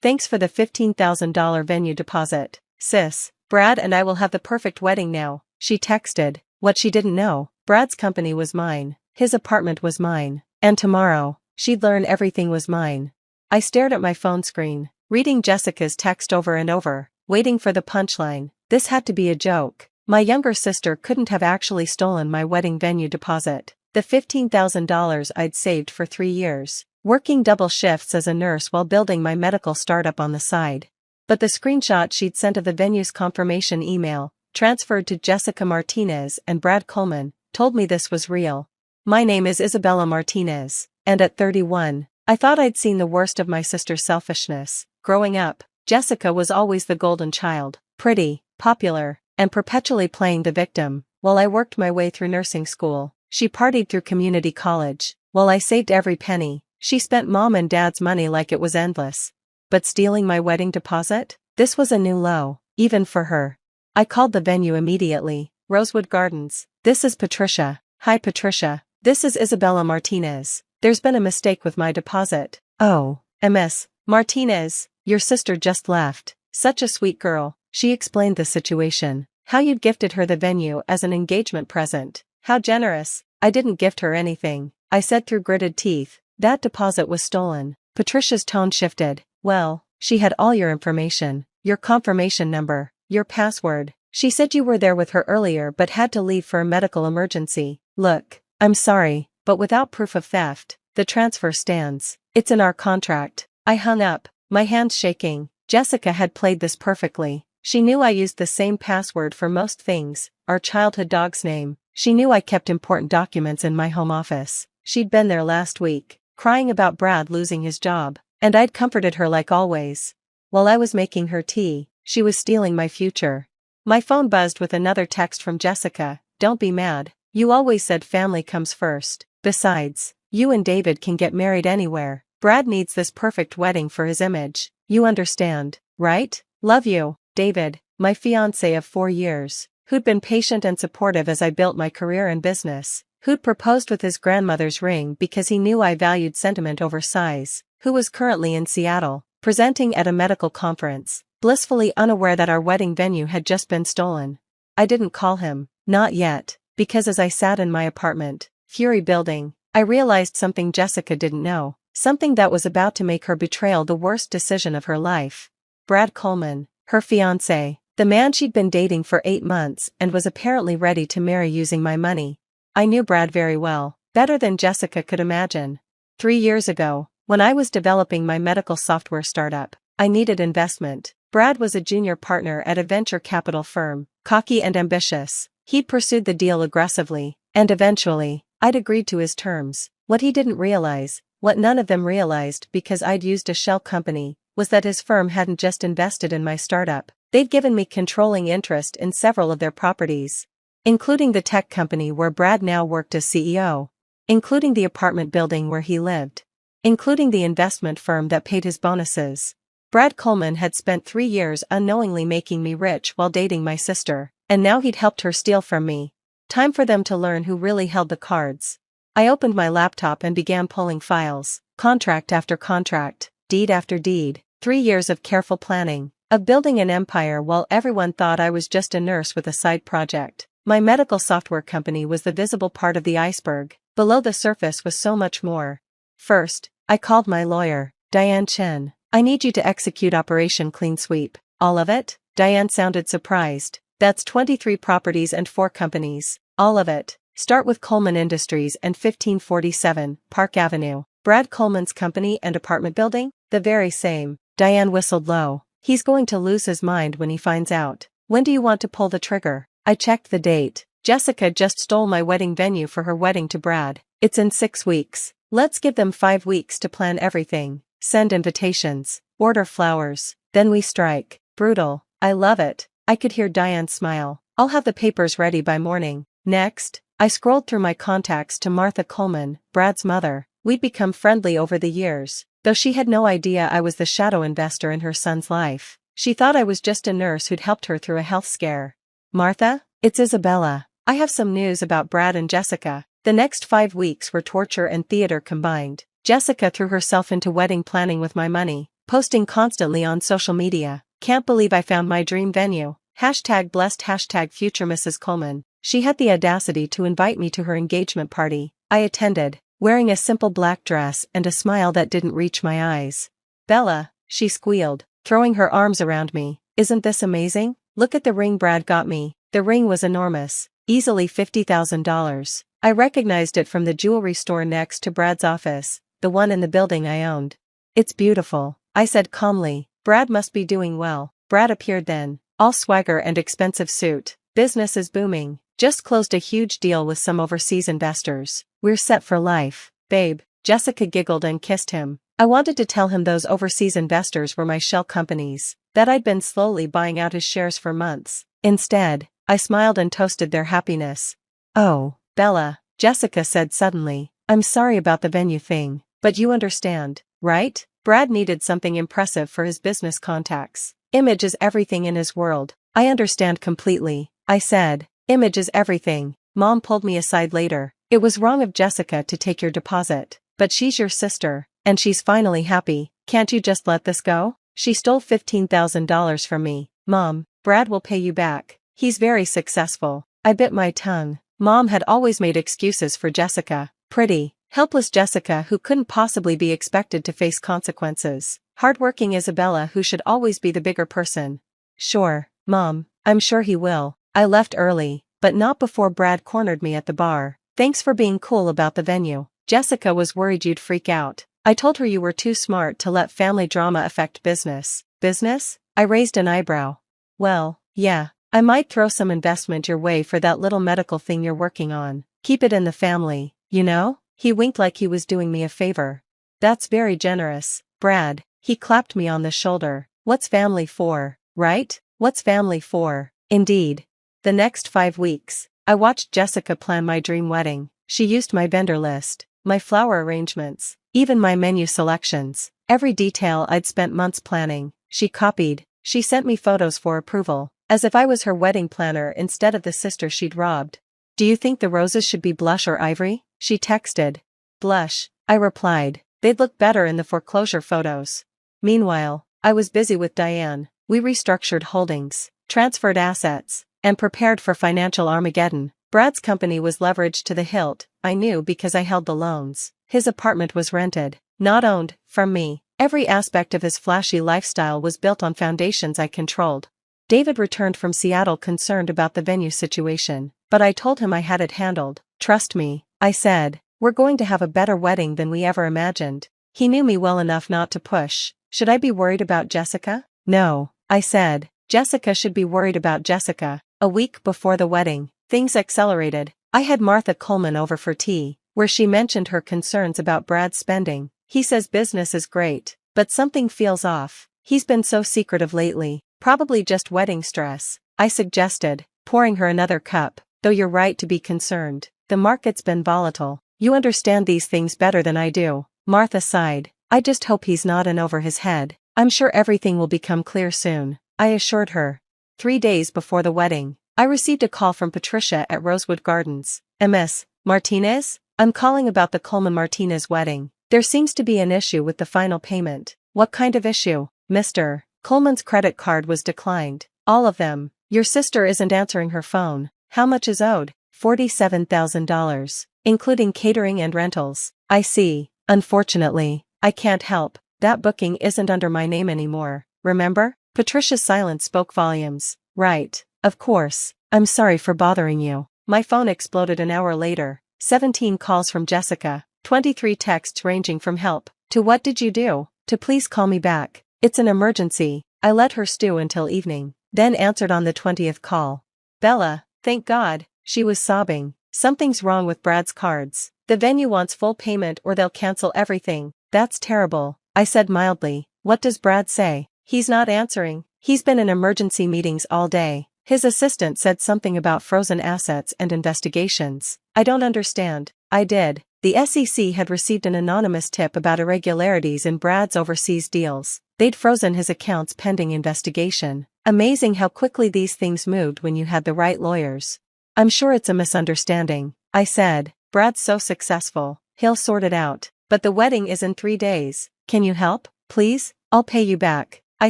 Thanks for the $15,000 venue deposit, sis. Brad and I will have the perfect wedding now, she texted. What she didn't know, Brad's company was mine, his apartment was mine, and tomorrow, she'd learn everything was mine. I stared at my phone screen, reading Jessica's text over and over, waiting for the punchline. This had to be a joke. My younger sister couldn't have actually stolen my wedding venue deposit. The $15,000 I'd saved for 3 years, working double shifts as a nurse while building my medical startup on the side. But the screenshot she'd sent of the venue's confirmation email, transferred to Jessica Martinez and Brad Coleman, told me this was real. My name is Isabella Martinez, and at 31, I thought I'd seen the worst of my sister's selfishness. Growing up, Jessica was always the golden child, pretty, popular, and perpetually playing the victim. While I worked my way through nursing school, she partied through community college. While I saved every penny, she spent mom and dad's money like it was endless. But stealing my wedding deposit? This was a new low, even for her. I called the venue immediately. Rosewood Gardens. This is Patricia. Hi Patricia. This is Isabella Martinez. There's been a mistake with my deposit. Oh, Ms. Martinez, your sister just left. Such a sweet girl. She explained the situation. How you'd gifted her the venue as an engagement present. How generous. I didn't gift her anything, I said through gritted teeth. That deposit was stolen. Patricia's tone shifted. Well, she had all your information, your confirmation number, your password. She said you were there with her earlier but had to leave for a medical emergency. Look, I'm sorry, but without proof of theft, the transfer stands. It's in our contract. I hung up, my hands shaking. Jessica had played this perfectly. She knew I used the same password for most things, our childhood dog's name. She knew I kept important documents in my home office. She'd been there last week, crying about Brad losing his job, and I'd comforted her like always. While I was making her tea, she was stealing my future. My phone buzzed with another text from Jessica. Don't be mad. You always said family comes first. Besides, you and David can get married anywhere. Brad needs this perfect wedding for his image. You understand, right? Love you, David, my fiancé of 4 years, who'd been patient and supportive as I built my career and business, who'd proposed with his grandmother's ring because he knew I valued sentiment over size, who was currently in Seattle, presenting at a medical conference, blissfully unaware that our wedding venue had just been stolen. I didn't call him, not yet, because as I sat in my apartment, fury building, I realized something Jessica didn't know, something that was about to make her betrayal the worst decision of her life. Brad Coleman, her fiancé, the man she'd been dating for 8 months and was apparently ready to marry using my money. I knew Brad very well, better than Jessica could imagine. 3 years ago, when I was developing my medical software startup, I needed investment. Brad was a junior partner at a venture capital firm, cocky and ambitious. He'd pursued the deal aggressively, and eventually, I'd agreed to his terms. What he didn't realize, what none of them realized because I'd used a shell company, was that his firm hadn't just invested in my startup, they'd given me controlling interest in several of their properties, including the tech company where Brad now worked as CEO, including the apartment building where he lived, including the investment firm that paid his bonuses. Brad Coleman had spent 3 years unknowingly making me rich while dating my sister, and now he'd helped her steal from me. Time for them to learn who really held the cards. I opened my laptop and began pulling files, contract after contract, deed after deed, 3 years of careful planning, of building an empire while everyone thought I was just a nurse with a side project. My medical software company was the visible part of the iceberg. Below the surface was so much more. First, I called my lawyer, Diane Chen. I need you to execute Operation Clean Sweep. All of it? Diane sounded surprised. That's 23 properties and 4 companies. All of it. Start with Coleman Industries and 1547 Park Avenue. Brad Coleman's company and apartment building? The very same. Diane whistled low. He's going to lose his mind when he finds out. When do you want to pull the trigger? I checked the date. Jessica just stole my wedding venue for her wedding to Brad. It's in 6 weeks. Let's give them 5 weeks to plan everything. Send invitations. Order flowers. Then we strike. Brutal. I love it. I could hear Diane smile. I'll have the papers ready by morning. Next, I scrolled through my contacts to Martha Coleman, Brad's mother. We'd become friendly over the years, though she had no idea I was the shadow investor in her son's life. She thought I was just a nurse who'd helped her through a health scare. Martha, it's Isabella. I have some news about Brad and Jessica. The next 5 weeks were torture and theater combined. Jessica threw herself into wedding planning with my money. posting constantly on social media. Can't believe I found my dream venue. #blessed #future Mrs. Coleman. She had the audacity to invite me to her engagement party. I attended, wearing a simple black dress and a smile that didn't reach my eyes. "Bella," she squealed, throwing her arms around me, "isn't this amazing? Look at the ring Brad got me." The ring was enormous, easily $50,000. I recognized it from the jewelry store next to Brad's office, the one in the building I owned. "It's beautiful," I said calmly. "Brad must be doing well." Brad appeared then, all swagger and expensive suit. "Business is booming. Just closed a huge deal with some overseas investors. We're set for life, babe." Jessica giggled and kissed him. I wanted to tell him those overseas investors were my shell companies, that I'd been slowly buying out his shares for months. Instead, I smiled and toasted their happiness. "Oh, Bella," Jessica said suddenly, "I'm sorry about the venue thing, but you understand, right? Brad needed something impressive for his business contacts. Image is everything in his world." "I understand completely," I said. "Image is everything." Mom pulled me aside later. "It was wrong of Jessica to take your deposit, but she's your sister, and she's finally happy. Can't you just let this go? She stole $15,000 from me." "Mom, Brad will pay you back. He's very successful." I bit my tongue. Mom had always made excuses for Jessica. Pretty, helpless Jessica who couldn't possibly be expected to face consequences. Hardworking Isabella who should always be the bigger person. "Sure, Mom, I'm sure he will." I left early, but not before Brad cornered me at the bar. "Thanks for being cool about the venue. Jessica was worried you'd freak out. I told her you were too smart to let family drama affect business." "Business?" I raised an eyebrow. "Well, yeah, I might throw some investment your way for that little medical thing you're working on. Keep it in the family, you know?" He winked like he was doing me a favor. "That's very generous, Brad." He clapped me on the shoulder. "What's family for, right? What's family for, indeed." The next 5 weeks, I watched Jessica plan my dream wedding. She used my vendor list, my flower arrangements, even my menu selections. Every detail I'd spent months planning, she copied. She sent me photos for approval, as if I was her wedding planner instead of the sister she'd robbed. "Do you think the roses should be blush or ivory?" she texted. "Blush," I replied. "They'd look better in the foreclosure photos." Meanwhile, I was busy with Diane. We restructured holdings, transferred assets, and prepared for financial Armageddon. Brad's company was leveraged to the hilt, I knew because I held the loans. His apartment was rented, not owned, from me. Every aspect of his flashy lifestyle was built on foundations I controlled. David returned from Seattle concerned about the venue situation, but I told him I had it handled. "Trust me," I said, "we're going to have a better wedding than we ever imagined." He knew me well enough not to push. "Should I be worried about Jessica?" "No," I said. "Jessica should be worried about Jessica." A week before the wedding, things accelerated. I had Martha Coleman over for tea, where she mentioned her concerns about Brad's spending. "He says business is great, but something feels off. He's been so secretive lately, probably just wedding stress," I suggested, pouring her another cup. "Though you're right to be concerned. The market's been volatile. You understand these things better than I do." Martha sighed. "I just hope he's not in over his head." "I'm sure everything will become clear soon," I assured her. 3 days before the wedding, I received a call from Patricia at Rosewood Gardens. "Ms. Martinez? I'm calling about the Coleman-Martinez wedding. There seems to be an issue with the final payment." "What kind of issue?" "Mr. Coleman's credit card was declined. All of them. Your sister isn't answering her phone." "How much is owed?" $47,000, including catering and rentals." "I see. Unfortunately, I can't help. That booking isn't under my name anymore, remember?" Patricia's silence spoke volumes. "Right, of course. I'm sorry for bothering you." My phone exploded an hour later. 17 calls from Jessica, 23 texts ranging from "help" to "what did you do?" to "please call me back. It's an emergency." I let her stew until evening, then answered on the 20th call. "Bella, thank God," she was sobbing. "Something's wrong with Brad's cards. The venue wants full payment or they'll cancel everything." "That's terrible," I said mildly. "What does Brad say?" "He's not answering. He's been in emergency meetings all day. His assistant said something about frozen assets and investigations." "I don't understand." I did. The SEC had received an anonymous tip about irregularities in Brad's overseas deals. They'd frozen his accounts pending investigation. Amazing how quickly these things moved when you had the right lawyers. "I'm sure it's a misunderstanding," I said. "Brad's so successful, he'll sort it out. But the wedding is in 3 days. Can you help, please?" I'll pay you back. I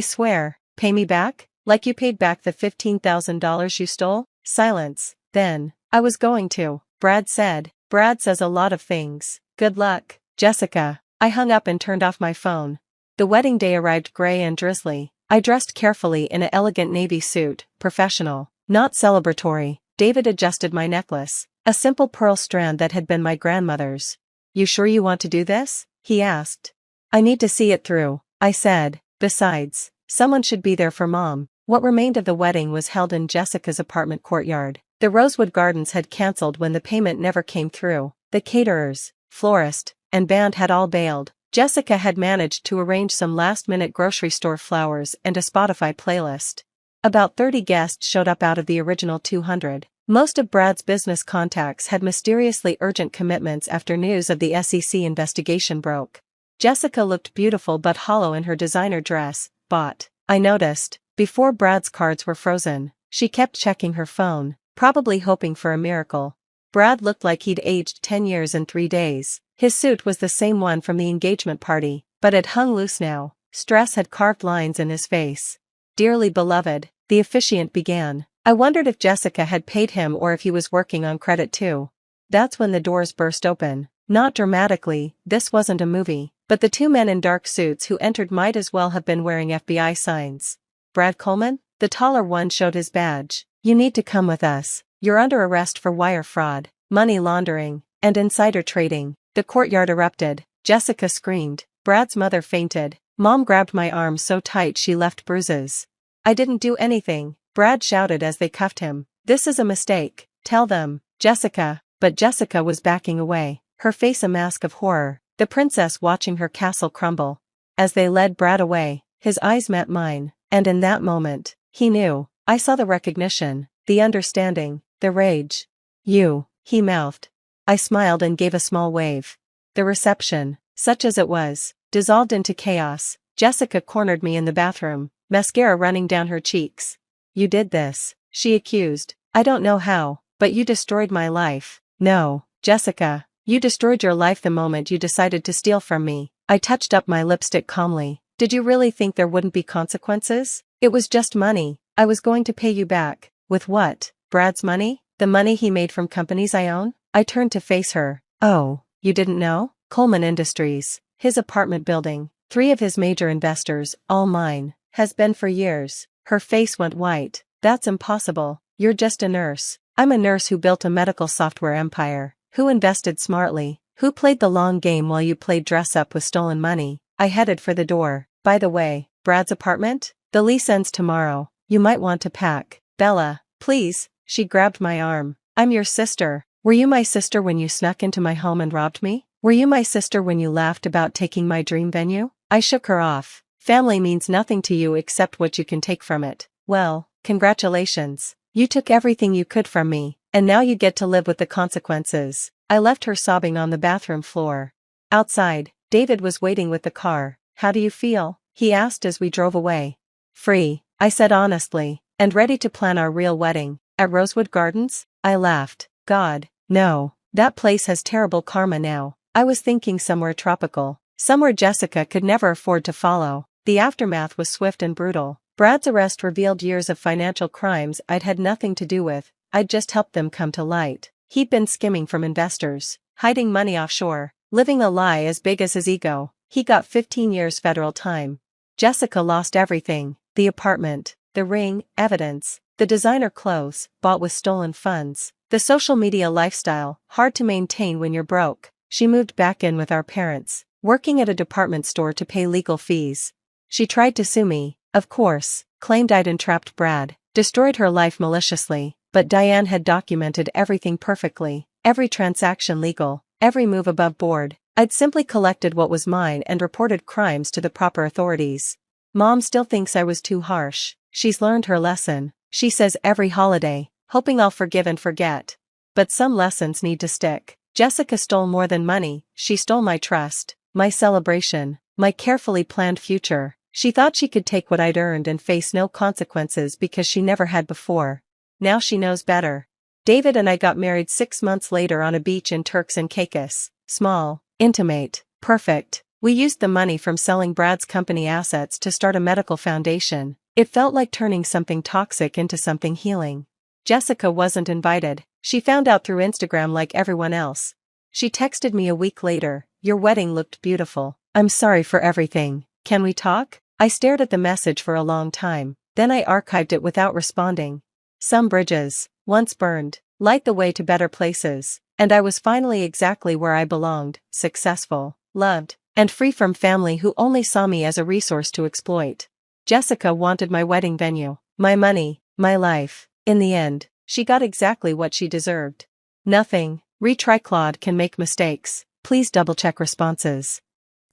swear. Pay me back? Like you paid back the $15,000 you stole? Silence. Then, I was going to, Brad said. Brad says a lot of things. Good luck, Jessica. I hung up and turned off my phone. The wedding day arrived gray and drizzly. I dressed carefully in an elegant navy suit, professional, not celebratory. David adjusted my necklace, a simple pearl strand that had been my grandmother's. You sure you want to do this? He asked. I need to see it through, I said. Besides, someone should be there for Mom. What remained of the wedding was held in Jessica's apartment courtyard. The Rosewood Gardens had cancelled when the payment never came through. The caterers, florist, and band had all bailed. Jessica had managed to arrange some last-minute grocery store flowers and a Spotify playlist. About 30 guests showed up out of the original 200. Most of Brad's business contacts had mysteriously urgent commitments after news of the SEC investigation broke. Jessica looked beautiful but hollow in her designer dress, bought, I noticed, before Brad's cards were frozen. She kept checking her phone, probably hoping for a miracle. Brad looked like he'd aged 10 years in 3 days. His suit was the same one from the engagement party, but it hung loose now. Stress had carved lines in his face. Dearly beloved, the officiant began. I wondered if Jessica had paid him or if he was working on credit too. That's when the doors burst open. Not dramatically, this wasn't a movie, but the 2 men in dark suits who entered might as well have been wearing FBI signs. Brad Coleman? The taller one showed his badge. You need to come with us. You're under arrest for wire fraud, money laundering, and insider trading. The courtyard erupted. Jessica screamed. Brad's mother fainted. Mom grabbed my arm so tight she left bruises. I didn't do anything, Brad shouted as they cuffed him. This is a mistake. Tell them, Jessica. But Jessica was backing away, her face a mask of horror, the princess watching her castle crumble. As they led Brad away, his eyes met mine, and in that moment, he knew. I saw the recognition, the understanding, the rage. You, he mouthed. I smiled and gave a small wave. The reception, such as it was, dissolved into chaos. Jessica cornered me in the bathroom, mascara running down her cheeks. You did this, she accused. I don't know how, but you destroyed my life. No, Jessica, you destroyed your life the moment you decided to steal from me. I touched up my lipstick calmly. Did you really think there wouldn't be consequences? It was just money. I was going to pay you back. With what? Brad's money? The money he made from companies I own? I turned to face her. Oh, you didn't know? Coleman Industries, his apartment building, 3 of his major investors, all mine, has been for years. Her face went white. That's impossible. You're just a nurse. I'm a nurse who built a medical software empire, who invested smartly, who played the long game while you played dress up with stolen money. I headed for the door. By the way, Brad's apartment? The lease ends tomorrow. You might want to pack. Bella, please. She grabbed my arm. I'm your sister. Were you my sister when you snuck into my home and robbed me? Were you my sister when you laughed about taking my dream venue? I shook her off. Family means nothing to you except what you can take from it. Well, congratulations. You took everything you could from me, and now you get to live with the consequences. I left her sobbing on the bathroom floor. Outside, David was waiting with the car. How do you feel? He asked as we drove away. Free, I said honestly, and ready to plan our real wedding. At Rosewood Gardens? I laughed. God, no. That place has terrible karma now. I was thinking somewhere tropical. Somewhere Jessica could never afford to follow. The aftermath was swift and brutal. Brad's arrest revealed years of financial crimes I'd had nothing to do with. I'd just helped them come to light. He'd been skimming from investors, hiding money offshore, living a lie as big as his ego. He got 15 years federal time. Jessica lost everything. The apartment, the ring, evidence, the designer clothes, bought with stolen funds, the social media lifestyle, hard to maintain when you're broke. She moved back in with our parents, working at a department store to pay legal fees. She tried to sue me, of course, claimed I'd entrapped Brad, destroyed her life maliciously, but Diane had documented everything perfectly, every transaction legal, every move above board. I'd simply collected what was mine and reported crimes to the proper authorities. Mom still thinks I was too harsh. She's learned her lesson, she says every holiday, hoping I'll forgive and forget. But some lessons need to stick. Jessica stole more than money, she stole my trust, my celebration, my carefully planned future. She thought she could take what I'd earned and face no consequences because she never had before. Now she knows better. David and I got married 6 months later on a beach in Turks and Caicos. Small, intimate, perfect. We used the money from selling Brad's company assets to start a medical foundation. It felt like turning something toxic into something healing. Jessica wasn't invited. She found out through Instagram like everyone else. She texted me a week later, "Your wedding looked beautiful. I'm sorry for everything. Can we talk?" I stared at the message for a long time, then I archived it without responding. Some bridges, once burned, light the way to better places, and I was finally exactly where I belonged, successful, loved, and free from family who only saw me as a resource to exploit. Jessica wanted my wedding venue, my money, my life. In the end, she got exactly what she deserved. Nothing. Retry. Claude can make mistakes. Please double-check responses.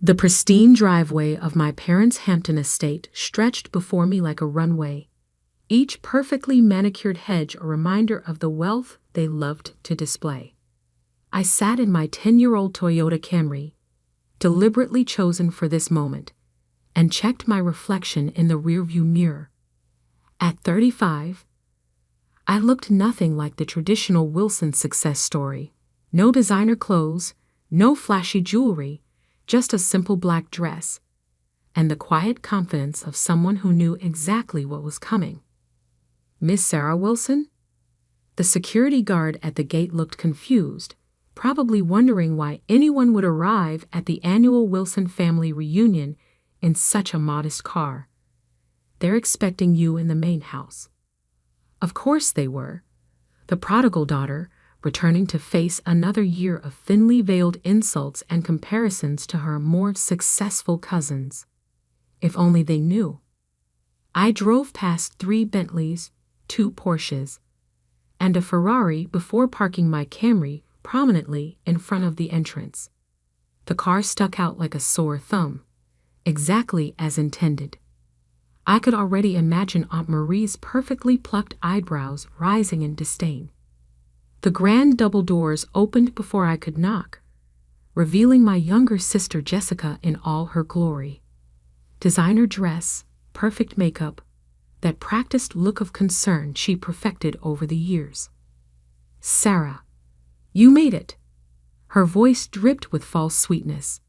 The pristine driveway of my parents' Hampton estate stretched before me like a runway, each perfectly manicured hedge a reminder of the wealth they loved to display. I sat in my 10-year-old Toyota Camry, deliberately chosen for this moment, and checked my reflection in the rearview mirror. At 35, I looked nothing like the traditional Wilson success story. No designer clothes, no flashy jewelry, just a simple black dress, and the quiet confidence of someone who knew exactly what was coming. "Miss Sarah Wilson?" The security guard at the gate looked confused, probably wondering why anyone would arrive at the annual Wilson family reunion in such a modest car. "They're expecting you in the main house." Of course they were. The prodigal daughter, returning to face another year of thinly veiled insults and comparisons to her more successful cousins. If only they knew. I drove past 3 Bentleys, 2 Porsches, and a Ferrari before parking my Camry prominently in front of the entrance. The car stuck out like a sore thumb, exactly as intended. I could already imagine Aunt Marie's perfectly plucked eyebrows rising in disdain. The grand double doors opened before I could knock, revealing my younger sister Jessica in all her glory. Designer dress, perfect makeup, that practiced look of concern she perfected over the years. "Sarah, you made it." Her voice dripped with false sweetness.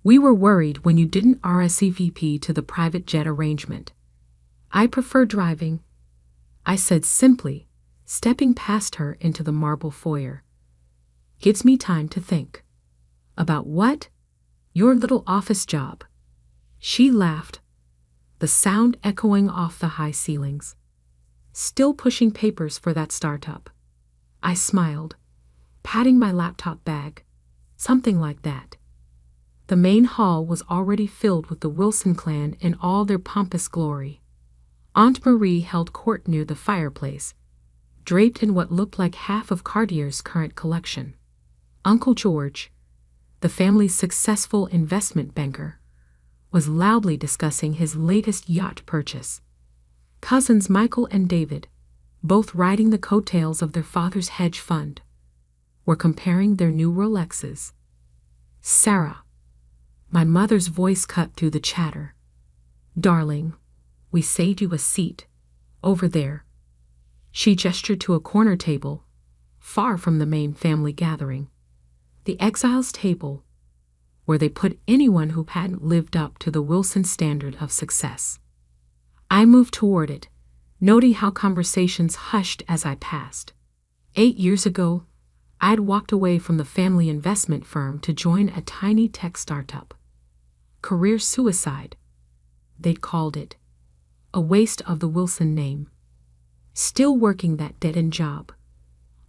"We were worried when you didn't RSVP to the private jet arrangement." "I prefer driving," I said simply, stepping past her into the marble foyer. "Gives me time to think." "About what?" "Your little office job." She laughed, the sound echoing off the high ceilings. "Still pushing papers for that startup." I smiled, patting my laptop bag. "Something like that." The main hall was already filled with the Wilson clan in all their pompous glory. Aunt Marie held court near the fireplace, draped in what looked like half of Cartier's current collection. Uncle George, the family's successful investment banker, was loudly discussing his latest yacht purchase. Cousins Michael and David, both riding the coattails of their father's hedge fund, were comparing their new Rolexes. "Sarah," my mother's voice cut through the chatter. "Darling, we saved you a seat, over there." She gestured to a corner table, far from the main family gathering. The exiles' table, where they put anyone who hadn't lived up to the Wilson standard of success. I moved toward it, noting how conversations hushed as I passed. 8 years ago, I'd walked away from the family investment firm to join a tiny tech startup. Career suicide, they'd called it. A waste of the Wilson name. Still working that dead-end job.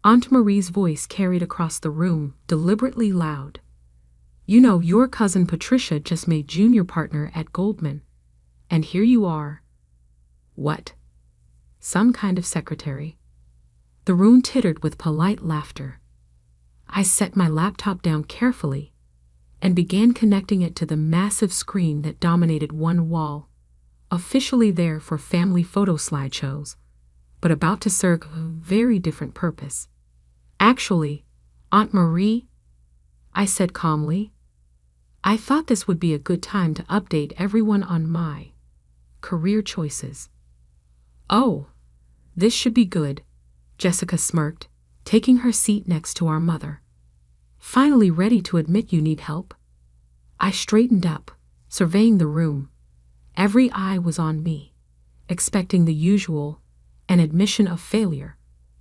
Aunt Marie's voice carried across the room, deliberately loud. "You know, your cousin Patricia just made junior partner at Goldman. And here you are." "What?" "Some kind of secretary." The room tittered with polite laughter. I set my laptop down carefully and began connecting it to the massive screen that dominated one wall, officially there for family photo slideshows, but about to serve a very different purpose. "Actually, Aunt Marie," I said calmly, "I thought this would be a good time to update everyone on my career choices." "Oh, this should be good," Jessica smirked, taking her seat next to our mother. "Finally ready to admit you need help?" I straightened up, surveying the room. Every eye was on me, expecting the usual, an admission of failure,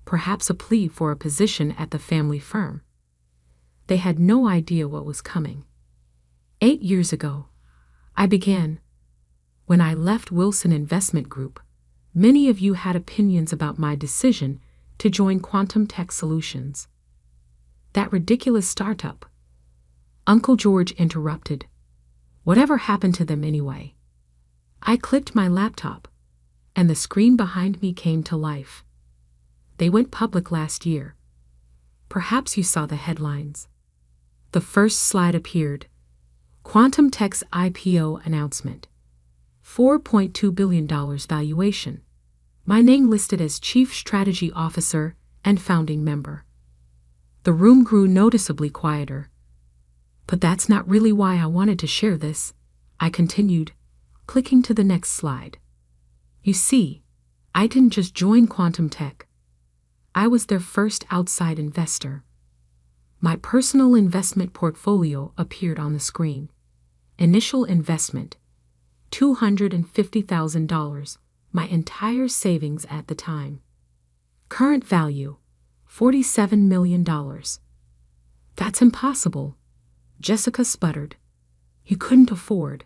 perhaps a plea for a position at the family firm. They had no idea what was coming. 8 years ago, I began. When I left Wilson Investment Group, many of you had opinions about my decision to join Quantum Tech Solutions. That ridiculous startup. Uncle George interrupted. Whatever happened to them anyway? I clicked my laptop, and the screen behind me came to life. They went public last year. Perhaps you saw the headlines. The first slide appeared. Quantum Tech's IPO announcement. $4.2 billion valuation. My name listed as Chief Strategy Officer and founding member. The room grew noticeably quieter. But that's not really why I wanted to share this, I continued, clicking to the next slide. You see, I didn't just join Quantum Tech. I was their first outside investor. My personal investment portfolio appeared on the screen. Initial investment, $250,000, my entire savings at the time. Current value, $47 million. That's impossible, Jessica sputtered. You couldn't afford.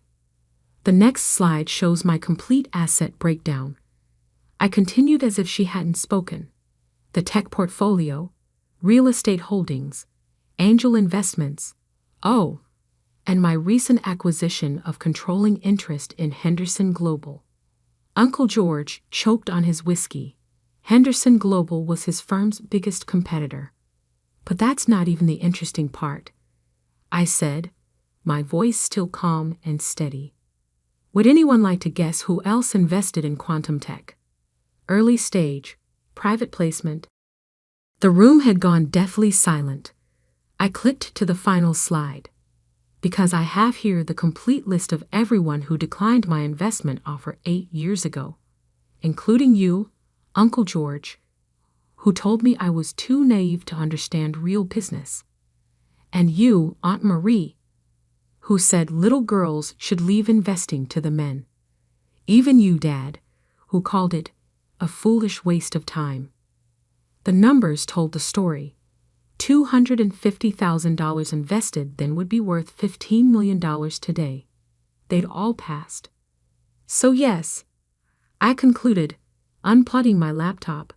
The next slide shows my complete asset breakdown. I continued as if she hadn't spoken. The tech portfolio, real estate holdings, angel investments, oh, and my recent acquisition of controlling interest in Henderson Global. Uncle George choked on his whiskey. Henderson Global was his firm's biggest competitor. But that's not even the interesting part, I said, my voice still calm and steady. Would anyone like to guess who else invested in Quantum Tech? Early stage, private placement. The room had gone deathly silent. I clicked to the final slide. Because I have here the complete list of everyone who declined my investment offer 8 years ago, including you, Uncle George, who told me I was too naive to understand real business, and you, Aunt Marie, who said little girls should leave investing to the men. Even you, Dad, who called it a foolish waste of time. The numbers told the story. $250,000 invested then would be worth $15 million today. They'd all passed. So yes, I concluded, unplugging my laptop,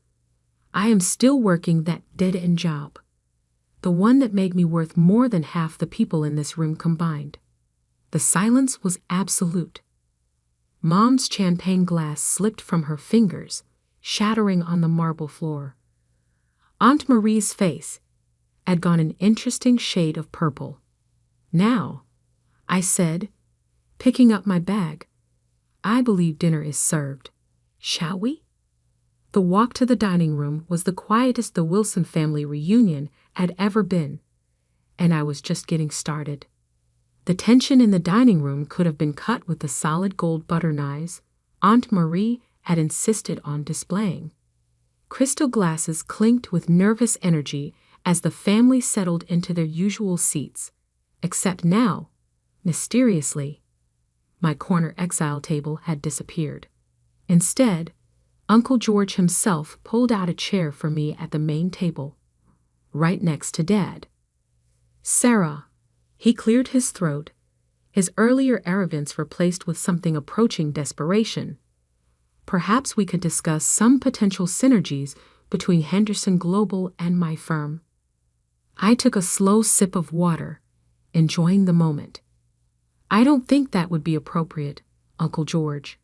I am still working that dead-end job. The one that made me worth more than half the people in this room combined. The silence was absolute. Mom's champagne glass slipped from her fingers, shattering on the marble floor. Aunt Marie's face had gone an interesting shade of purple. Now, I said, picking up my bag, I believe dinner is served. Shall we? The walk to the dining room was the quietest the Wilson family reunion had ever been, and I was just getting started. The tension in the dining room could have been cut with the solid gold butter knives Aunt Marie had insisted on displaying. Crystal glasses clinked with nervous energy as the family settled into their usual seats, except now, mysteriously, my corner exile table had disappeared. Instead, Uncle George himself pulled out a chair for me at the main table, right next to Dad. Sarah, he cleared his throat, his earlier arrogance replaced with something approaching desperation. Perhaps we could discuss some potential synergies between Henderson Global and my firm. I took a slow sip of water, enjoying the moment. I don't think that would be appropriate, Uncle George.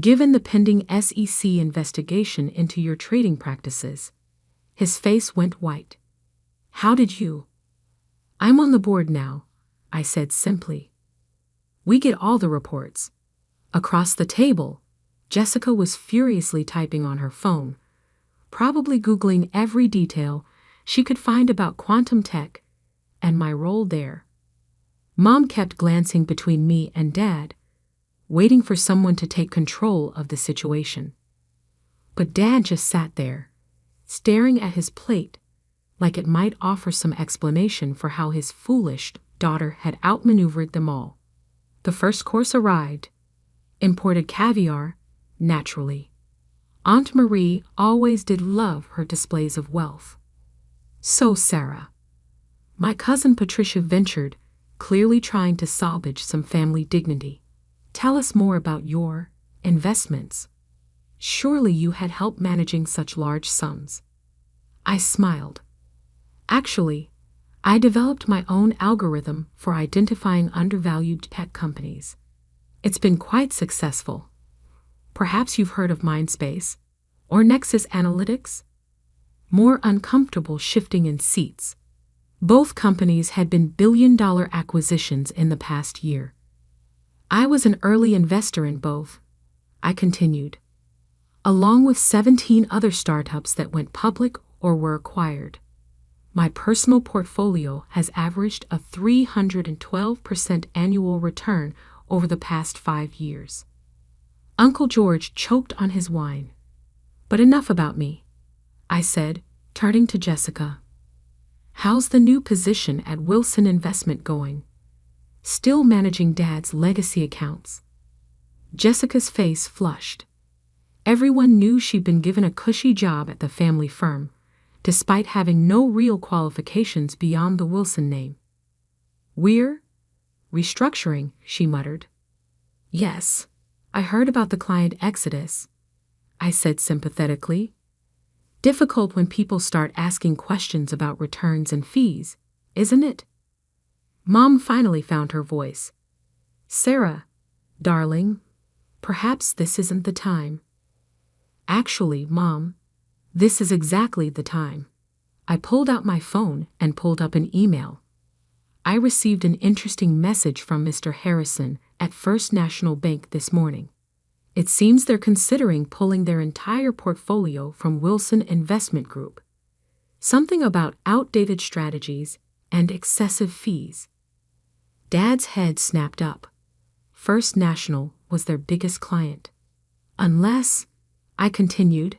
Given the pending SEC investigation into your trading practices. His face went white. How did you? I'm on the board now, I said simply. We get all the reports. Across the table, Jessica was furiously typing on her phone, probably Googling every detail she could find about Quantum Tech and my role there. Mom kept glancing between me and Dad, waiting for someone to take control of the situation. But Dad just sat there, staring at his plate like it might offer some explanation for how his foolish daughter had outmaneuvered them all. The first course arrived. Imported caviar, naturally. Aunt Marie always did love her displays of wealth. So Sarah. My cousin Patricia ventured, clearly trying to salvage some family dignity. Tell us more about your investments. Surely you had help managing such large sums. I smiled. Actually, I developed my own algorithm for identifying undervalued tech companies. It's been quite successful. Perhaps you've heard of Mindspace or Nexus Analytics? More uncomfortable shifting in seats. Both companies had been billion-dollar acquisitions in the past year. I was an early investor in both, I continued, along with 17 other startups that went public or were acquired. My personal portfolio has averaged a 312% annual return over the past 5 years. Uncle George choked on his wine. But enough about me, I said, turning to Jessica. How's the new position at Wilson Investment going? Still managing Dad's legacy accounts? Jessica's face flushed. Everyone knew she'd been given a cushy job at the family firm, despite having no real qualifications beyond the Wilson name. We're restructuring, she muttered. Yes, I heard about the client exodus, I said sympathetically. Difficult when people start asking questions about returns and fees, isn't it? Mom finally found her voice. Sarah, darling, perhaps this isn't the time. Actually, Mom, this is exactly the time. I pulled out my phone and pulled up an email. I received an interesting message from Mr. Harrison at First National Bank this morning. It seems they're considering pulling their entire portfolio from Wilson Investment Group. Something about outdated strategies and excessive fees. Dad's head snapped up. First National was their biggest client. Unless, I continued,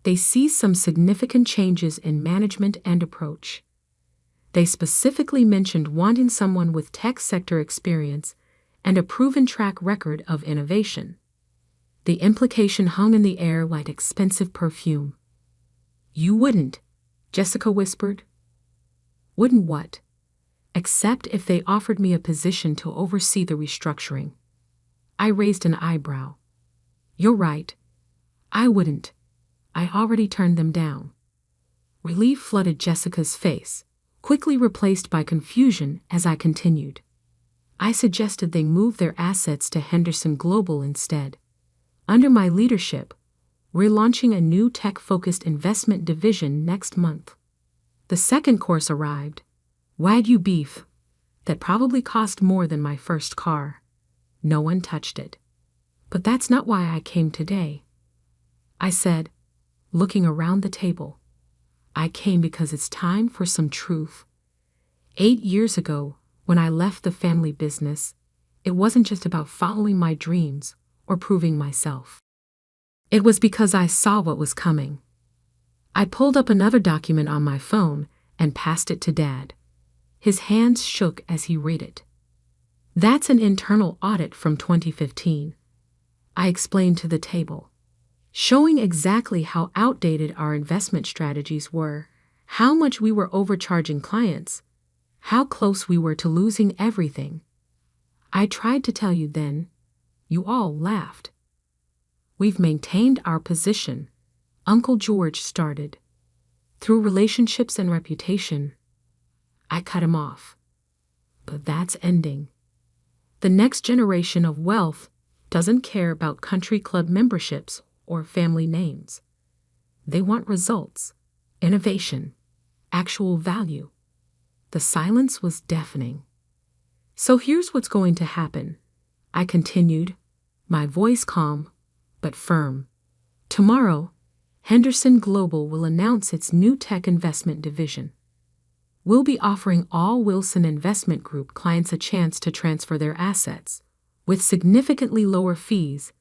they see some significant changes in management and approach. They specifically mentioned wanting someone with tech sector experience and a proven track record of innovation. The implication hung in the air like expensive perfume. You wouldn't, Jessica whispered. Wouldn't what? Except if they offered me a position to oversee the restructuring. I raised an eyebrow. You're right. I wouldn't. I already turned them down. Relief flooded Jessica's face, quickly replaced by confusion as I continued. I suggested they move their assets to Henderson Global instead. Under my leadership, we're launching a new tech-focused investment division next month. The second course arrived, Wagyu beef, that probably cost more than my first car. No one touched it. But that's not why I came today, I said, looking around the table. I came because it's time for some truth. 8 years ago, when I left the family business, it wasn't just about following my dreams or proving myself. It was because I saw what was coming. I pulled up another document on my phone and passed it to Dad. His hands shook as he read it. That's an internal audit from 2015, I explained to the table, showing exactly how outdated our investment strategies were, how much we were overcharging clients, how close we were to losing everything. I tried to tell you then. You all laughed. We've maintained our position, Uncle George started. Through relationships and reputation. I cut him off. But that's ending. The next generation of wealth doesn't care about country club memberships or family names. They want results, innovation, actual value. The silence was deafening. So here's what's going to happen, I continued, my voice calm but firm. Tomorrow, Henderson Global will announce its new tech investment division. We'll be offering all Wilson Investment Group clients a chance to transfer their assets, with significantly lower fees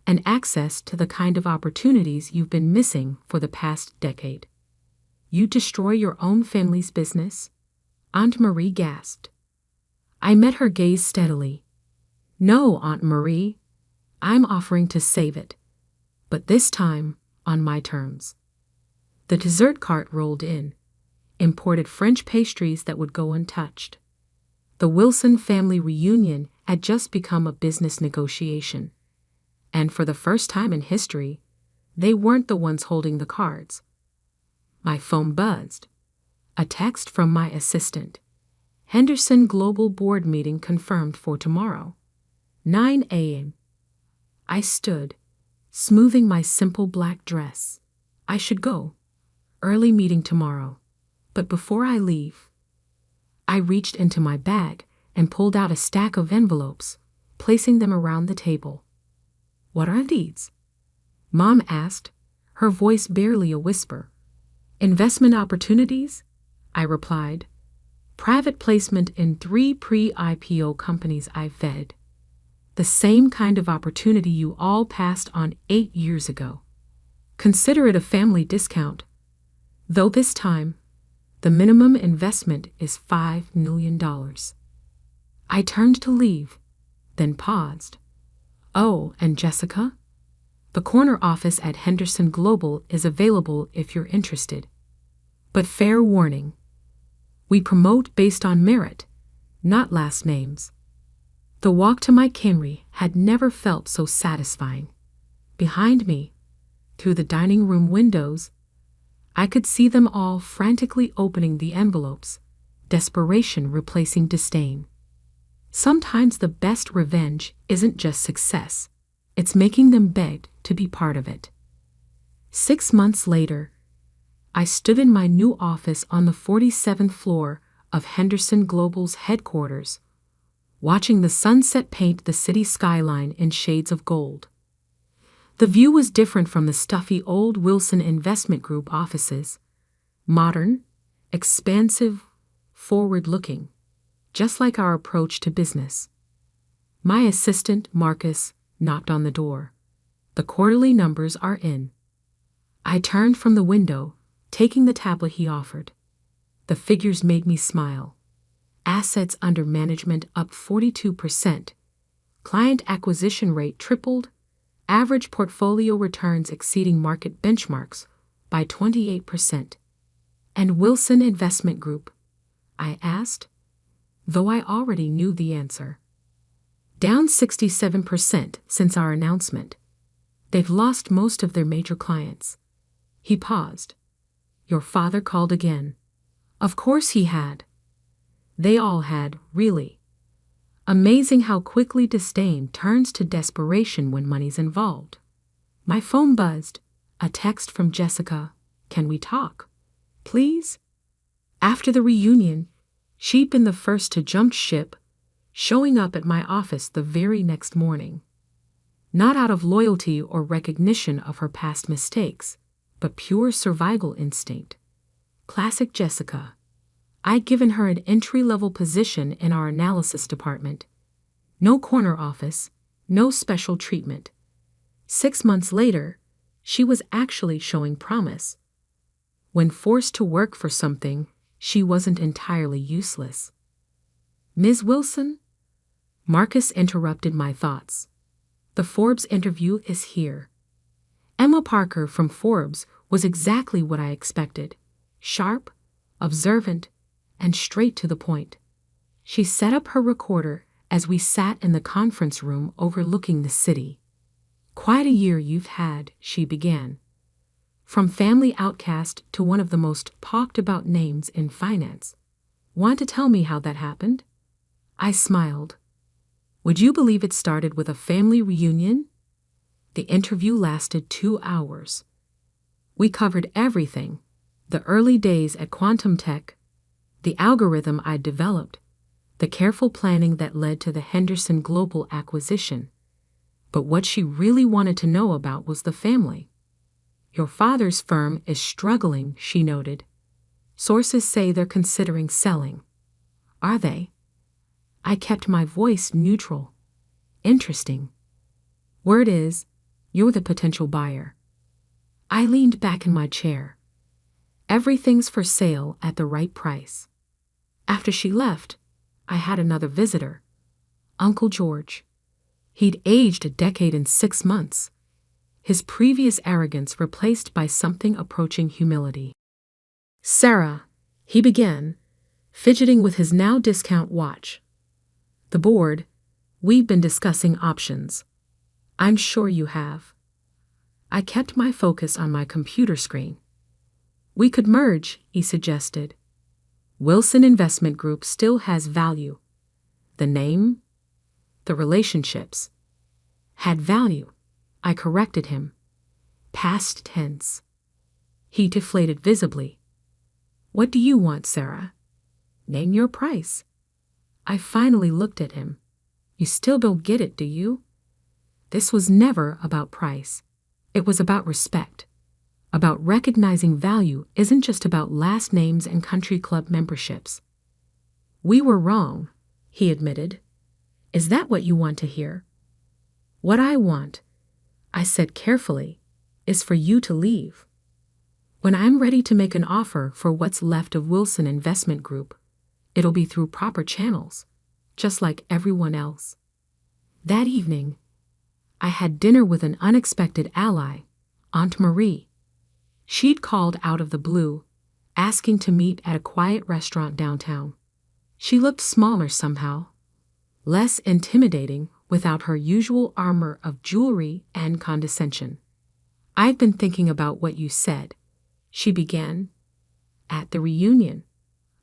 and access to the kind of opportunities you've been missing for the past decade. You destroy your own family's business? Aunt Marie gasped. I met her gaze steadily. No, Aunt Marie. I'm offering to save it. But this time, on my terms. The dessert cart rolled in, imported French pastries that would go untouched. The Wilson family reunion had just become a business negotiation. And for the first time in history, they weren't the ones holding the cards. My phone buzzed. A text from my assistant. Henderson Global Board meeting confirmed for tomorrow, 9 a.m. I stood, smoothing my simple black dress. I should go. Early meeting tomorrow. But before I leave, I reached into my bag and pulled out a stack of envelopes, placing them around the table. What are these? Mom asked, her voice barely a whisper. Investment opportunities? I replied. Private placement in 3 pre-IPO companies I fed. The same kind of opportunity you all passed on 8 years ago. Consider it a family discount. Though this time, the minimum investment is $5 million. I turned to leave, then paused. Oh, and Jessica? The corner office at Henderson Global is available if you're interested. But fair warning. We promote based on merit, not last names. The walk to my cannery had never felt so satisfying. Behind me, through the dining room windows, I could see them all frantically opening the envelopes, desperation replacing disdain. Sometimes the best revenge isn't just success, it's making them beg to be part of it. 6 months later, I stood in my new office on the 47th floor of Henderson Global's headquarters, watching the sunset paint the city skyline in shades of gold. The view was different from the stuffy old Wilson Investment Group offices. Modern, expansive, forward-looking, just like our approach to business. My assistant, Marcus, knocked on the door. The quarterly numbers are in. I turned from the window, taking the tablet he offered. The figures made me smile. Assets under management up 42%. Client acquisition rate tripled. Average portfolio returns exceeding market benchmarks by 28%. And Wilson Investment Group? I asked, though I already knew the answer. Down 67% since our announcement. They've lost most of their major clients. He paused. Your father called again. Of course he had. They all had, really. Amazing how quickly disdain turns to desperation when money's involved. My phone buzzed. A text from Jessica. Can we talk? Please? After the reunion, she'd been the first to jump ship, showing up at my office the very next morning. Not out of loyalty or recognition of her past mistakes, but pure survival instinct. Classic Jessica. I'd given her an entry-level position in our analysis department. No corner office, no special treatment. 6 months later, she was actually showing promise. When forced to work for something, she wasn't entirely useless. Ms. Wilson? Marcus interrupted my thoughts. The Forbes interview is here. Emma Parker from Forbes was exactly what I expected. Sharp, observant, and straight to the point. She set up her recorder as we sat in the conference room overlooking the city. Quite a year you've had, she began. From family outcast to one of the most talked about names in finance. Want to tell me how that happened? I smiled. Would you believe it started with a family reunion? The interview lasted 2 hours. We covered everything. The early days at Quantum Tech, the algorithm I'd developed, the careful planning that led to the Henderson Global acquisition. But what she really wanted to know about was the family. Your father's firm is struggling, she noted. Sources say they're considering selling. Are they? I kept my voice neutral. Interesting. Word is, you're the potential buyer. I leaned back in my chair. Everything's for sale at the right price. After she left, I had another visitor. Uncle George. He'd aged a decade and 6 months. His previous arrogance replaced by something approaching humility. "Sarah," he began, fidgeting with his now discount watch. "The board, we've been discussing options. I'm sure you have." I kept my focus on my computer screen. "We could merge," he suggested. "Wilson Investment Group still has value. The name, the relationships, had value." I corrected him. Past tense. He deflated visibly. "What do you want, Sarah? Name your price." I finally looked at him. "You still don't get it, do you? This was never about price. It was about respect. About recognizing value isn't just about last names and country club memberships." "We were wrong," he admitted. "Is that what you want to hear?" "What I want," I said carefully, "is for you to leave. When I'm ready to make an offer for what's left of Wilson Investment Group, it'll be through proper channels, just like everyone else." That evening, I had dinner with an unexpected ally, Aunt Marie. She'd called out of the blue, asking to meet at a quiet restaurant downtown. She looked smaller somehow, less intimidating without her usual armor of jewelry and condescension. "I've been thinking about what you said," she began, "at the reunion,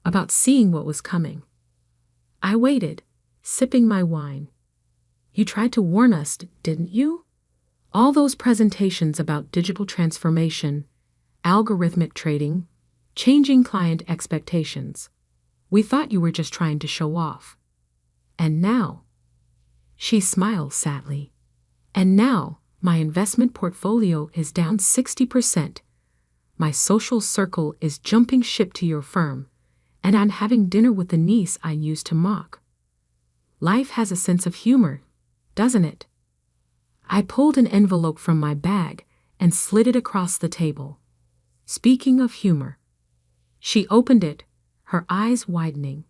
about seeing what was coming." I waited, sipping my wine. "You tried to warn us, didn't you? All those presentations about digital transformation, algorithmic trading, changing client expectations. We thought you were just trying to show off. And now," she smiled sadly, "and now my investment portfolio is down 60%. My social circle is jumping ship to your firm, and I'm having dinner with the niece I used to mock. Life has a sense of humor, doesn't it?" I pulled an envelope from my bag and slid it across the table. "Speaking of humor." She opened it, her eyes widening.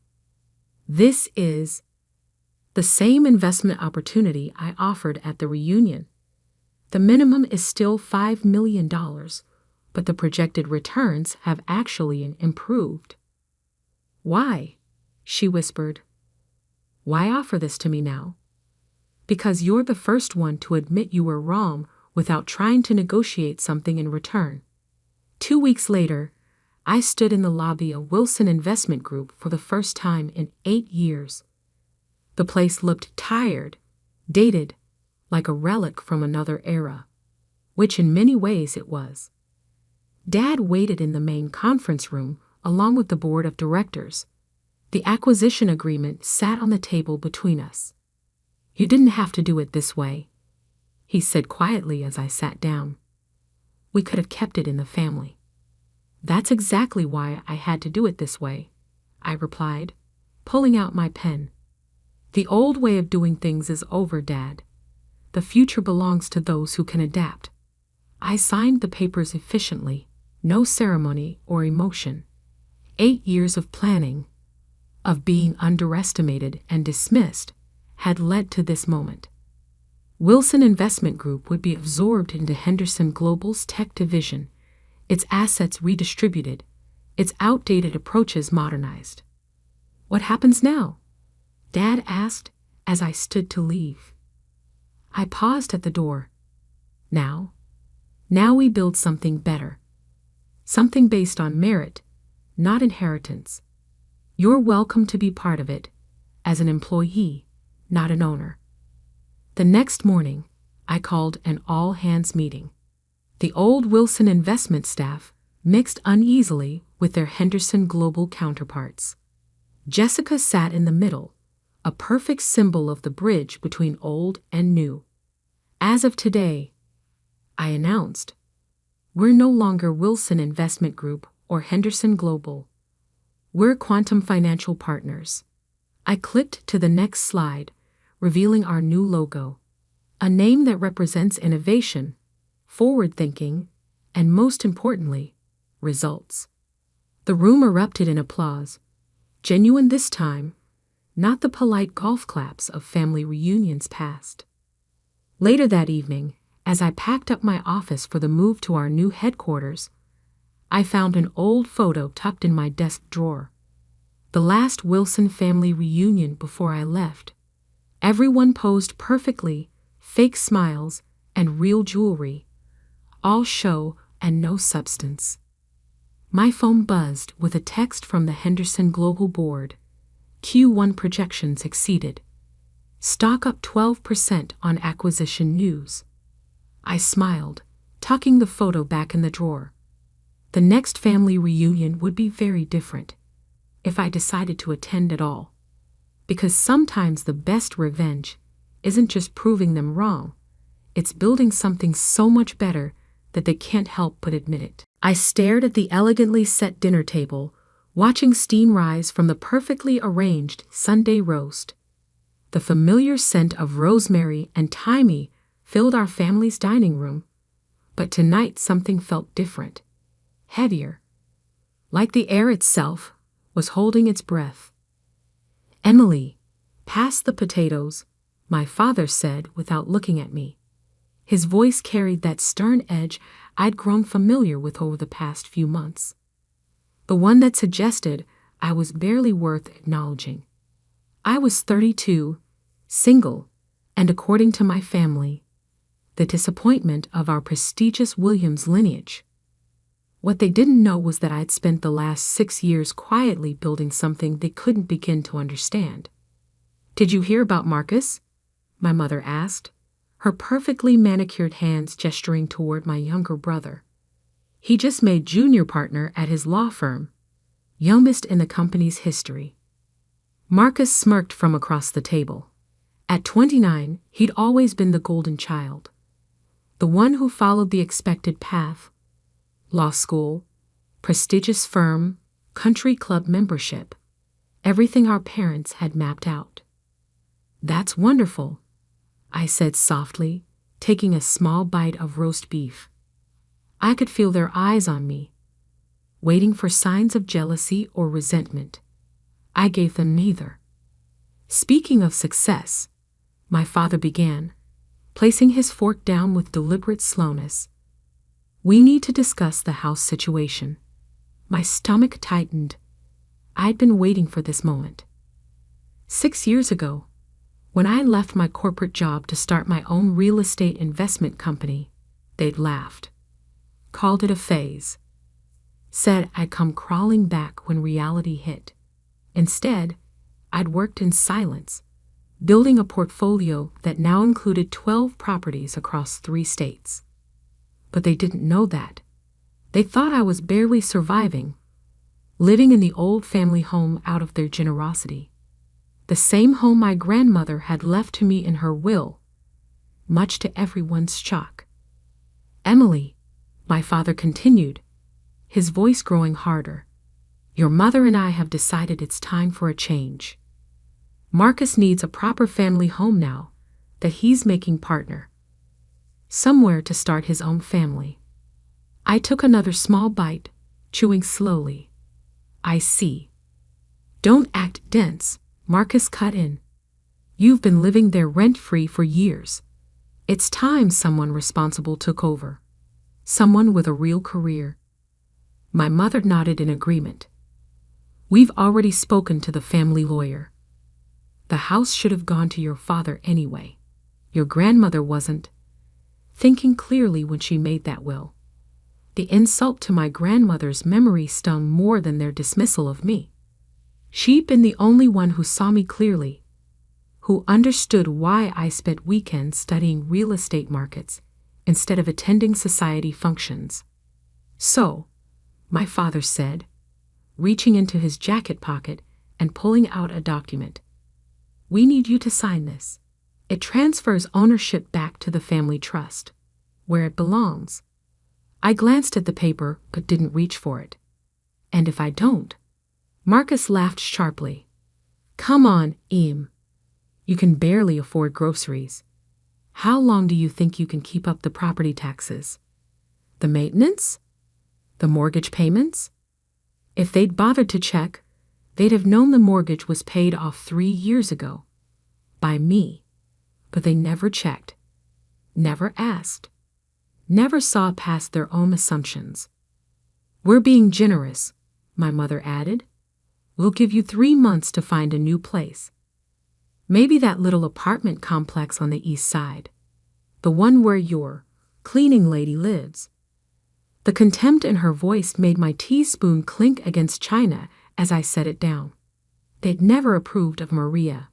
"This is the same investment opportunity I offered at the reunion. The minimum is still $5 million, but the projected returns have actually improved." "Why?" she whispered. "Why offer this to me now?" "Because you're the first one to admit you were wrong without trying to negotiate something in return." 2 weeks later, I stood in the lobby of Wilson Investment Group for the first time in 8 years. The place looked tired, dated, like a relic from another era, which in many ways it was. Dad waited in the main conference room along with the board of directors. The acquisition agreement sat on the table between us. "You didn't have to do it this way," he said quietly as I sat down. "We could have kept it in the family." "That's exactly why I had to do it this way," I replied, pulling out my pen. "The old way of doing things is over, Dad. The future belongs to those who can adapt." I signed the papers efficiently, no ceremony or emotion. 8 years of planning, of being underestimated and dismissed, had led to this moment. Wilson Investment Group would be absorbed into Henderson Global's tech division, its assets redistributed, its outdated approaches modernized. "What happens now?" Dad asked as I stood to leave. I paused at the door. Now we build something better. Something based on merit, not inheritance. You're welcome to be part of it, as an employee, not an owner. The next morning, I called an all-hands meeting. The old Wilson investment staff mixed uneasily with their Henderson Global counterparts. Jessica sat in the middle, a perfect symbol of the bridge between old and new. "As of today," I announced, "we're no longer Wilson Investment Group or Henderson Global. We're Quantum Financial Partners." I clicked to the next slide, revealing our new logo, a name that represents innovation, forward-thinking, and most importantly, results. The room erupted in applause, genuine this time, not the polite golf claps of family reunions past. Later that evening, as I packed up my office for the move to our new headquarters, I found an old photo tucked in my desk drawer. The last Wilson family reunion before I left. Everyone posed perfectly, fake smiles and real jewelry, all show and no substance. My phone buzzed with a text from the Henderson Global Board. Q1 projections exceeded. Stock up 12% on acquisition news. I smiled, tucking the photo back in the drawer. The next family reunion would be very different, if I decided to attend at all. Because sometimes the best revenge isn't just proving them wrong, it's building something so much better that they can't help but admit it. I stared at the elegantly set dinner table, watching steam rise from the perfectly arranged Sunday roast. The familiar scent of rosemary and thyme filled our family's dining room, but tonight something felt different. Heavier, like the air itself was holding its breath. "Emily, pass the potatoes," my father said without looking at me. His voice carried that stern edge I'd grown familiar with over the past few months. The one that suggested I was barely worth acknowledging. I was 32, single, and according to my family, the disappointment of our prestigious Williams lineage. What they didn't know was that I'd spent the last 6 years quietly building something they couldn't begin to understand. "Did you hear about Marcus?" my mother asked, her perfectly manicured hands gesturing toward my younger brother. "He just made junior partner at his law firm, youngest in the company's history." Marcus smirked from across the table. At 29, he'd always been the golden child, the one who followed the expected path: law school, prestigious firm, country club membership, everything our parents had mapped out. "That's wonderful," I said softly, taking a small bite of roast beef. I could feel their eyes on me, waiting for signs of jealousy or resentment. I gave them neither. "Speaking of success," my father began, placing his fork down with deliberate slowness, "we need to discuss the house situation." My stomach tightened. I'd been waiting for this moment. 6 years ago, when I left my corporate job to start my own real estate investment company, they'd laughed, called it a phase, said I'd come crawling back when reality hit. Instead, I'd worked in silence, building a portfolio that now included 12 properties across 3 states. But they didn't know that. They thought I was barely surviving, living in the old family home out of their generosity. The same home my grandmother had left to me in her will, much to everyone's shock. "Emily," my father continued, his voice growing harder, "your mother and I have decided it's time for a change. Marcus needs a proper family home now that he's making partner. Somewhere to start his own family." I took another small bite, chewing slowly. "I see. Don't act dense," Marcus cut in. "You've been living there rent-free for years. It's time someone responsible took over. Someone with a real career." My mother nodded in agreement. "We've already spoken to the family lawyer. The house should have gone to your father anyway. Your grandmother wasn't thinking clearly when she made that will." The insult to my grandmother's memory stung more than their dismissal of me. She'd been the only one who saw me clearly, who understood why I spent weekends studying real estate markets instead of attending society functions. "So," my father said, reaching into his jacket pocket and pulling out a document, "we need you to sign this. It transfers ownership back to the family trust, where it belongs." I glanced at the paper but didn't reach for it. "And if I don't?" Marcus laughed sharply. "Come on, Em. You can barely afford groceries. How long do you think you can keep up the property taxes? The maintenance? The mortgage payments?" If they'd bothered to check, They'd have known the mortgage was paid off 3 years ago. By me. But they never checked. Never asked. Never saw past their own assumptions. "We're being generous," my mother added. "We'll give you 3 months to find a new place. Maybe that little apartment complex on the east side. The one where your cleaning lady lives." The contempt in her voice made my teaspoon clink against china as I set it down. They'd never approved of Maria,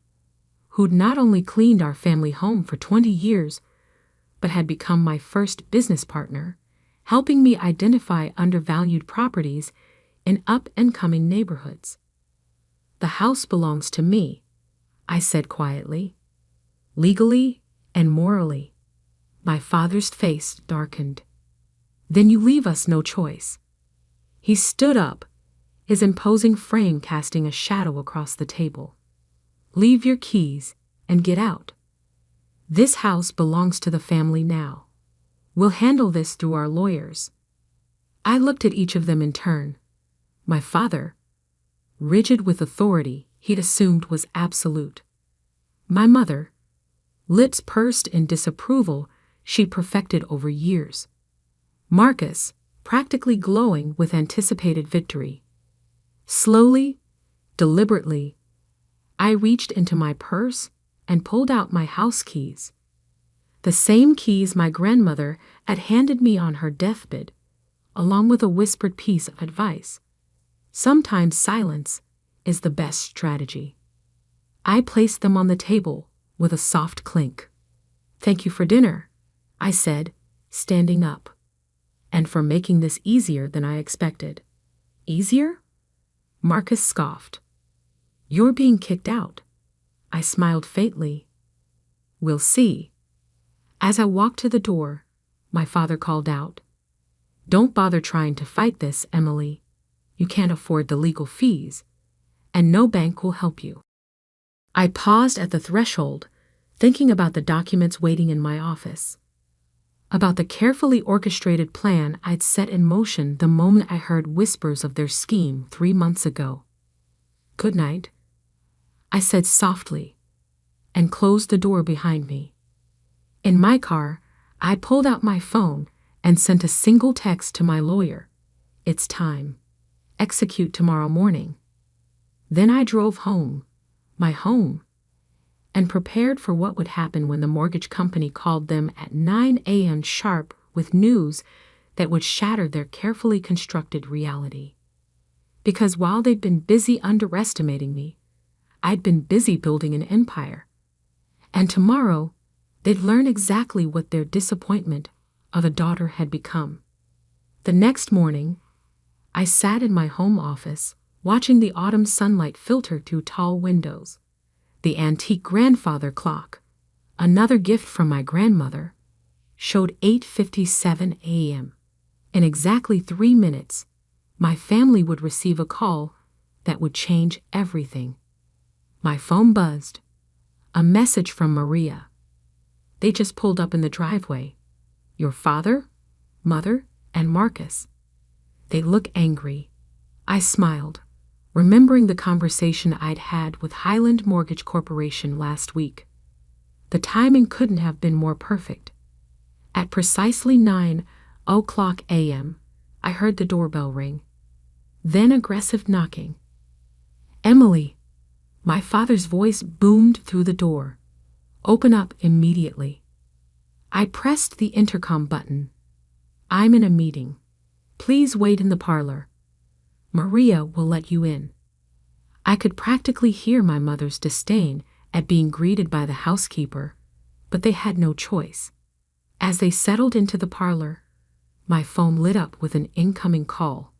who'd not only cleaned our family home for 20 years, but had become my first business partner, helping me identify undervalued properties in up-and-coming neighborhoods. "The house belongs to me," I said quietly. "Legally and morally." My father's face darkened. "Then you leave us no choice." He stood up, his imposing frame casting a shadow across the table. "Leave your keys and get out. This house belongs to the family now. We'll handle this through our lawyers." I looked at each of them in turn. My father, rigid with authority he'd assumed was absolute. My mother, lips pursed in disapproval she'd perfected over years. Marcus, practically glowing with anticipated victory. Slowly, deliberately, I reached into my purse and pulled out my house keys. The same keys my grandmother had handed me on her deathbed, along with a whispered piece of advice. Sometimes silence is the best strategy. I placed them on the table with a soft clink. "Thank you for dinner," I said, standing up. "And for making this easier than I expected." "Easier?" Marcus scoffed. "You're being kicked out." I smiled faintly. "We'll see." As I walked to the door, my father called out, "Don't bother trying to fight this, Emily. You can't afford the legal fees, and no bank will help you." I paused at the threshold, thinking about the documents waiting in my office, about the carefully orchestrated plan I'd set in motion the moment I heard whispers of their scheme 3 months ago. "Good night," I said softly, and closed the door behind me. In my car, I pulled out my phone and sent a single text to my lawyer. "It's time. Execute tomorrow morning." Then I drove home, my home, and prepared for what would happen when the mortgage company called them at 9 a.m. sharp with news that would shatter their carefully constructed reality. Because while they'd been busy underestimating me, I'd been busy building an empire. And tomorrow, they'd learn exactly what their disappointment of a daughter had become. The next morning, I sat in my home office, watching the autumn sunlight filter through tall windows. The antique grandfather clock, another gift from my grandmother, showed 8:57 a.m. In exactly 3 minutes, my family would receive a call that would change everything. My phone buzzed. A message from Maria. They just pulled up in the driveway. Your father, mother, and Marcus. They look angry. I smiled, remembering the conversation I'd had with Highland Mortgage Corporation last week. The timing couldn't have been more perfect. At precisely 9:00 a.m., I heard the doorbell ring. Then aggressive knocking. "Emily," my father's voice boomed through the door. "Open up immediately." I pressed the intercom button. "I'm in a meeting. Please wait in the parlor. Maria will let you in." I could practically hear my mother's disdain at being greeted by the housekeeper, but they had no choice. As they settled into the parlor, my phone lit up with an incoming call.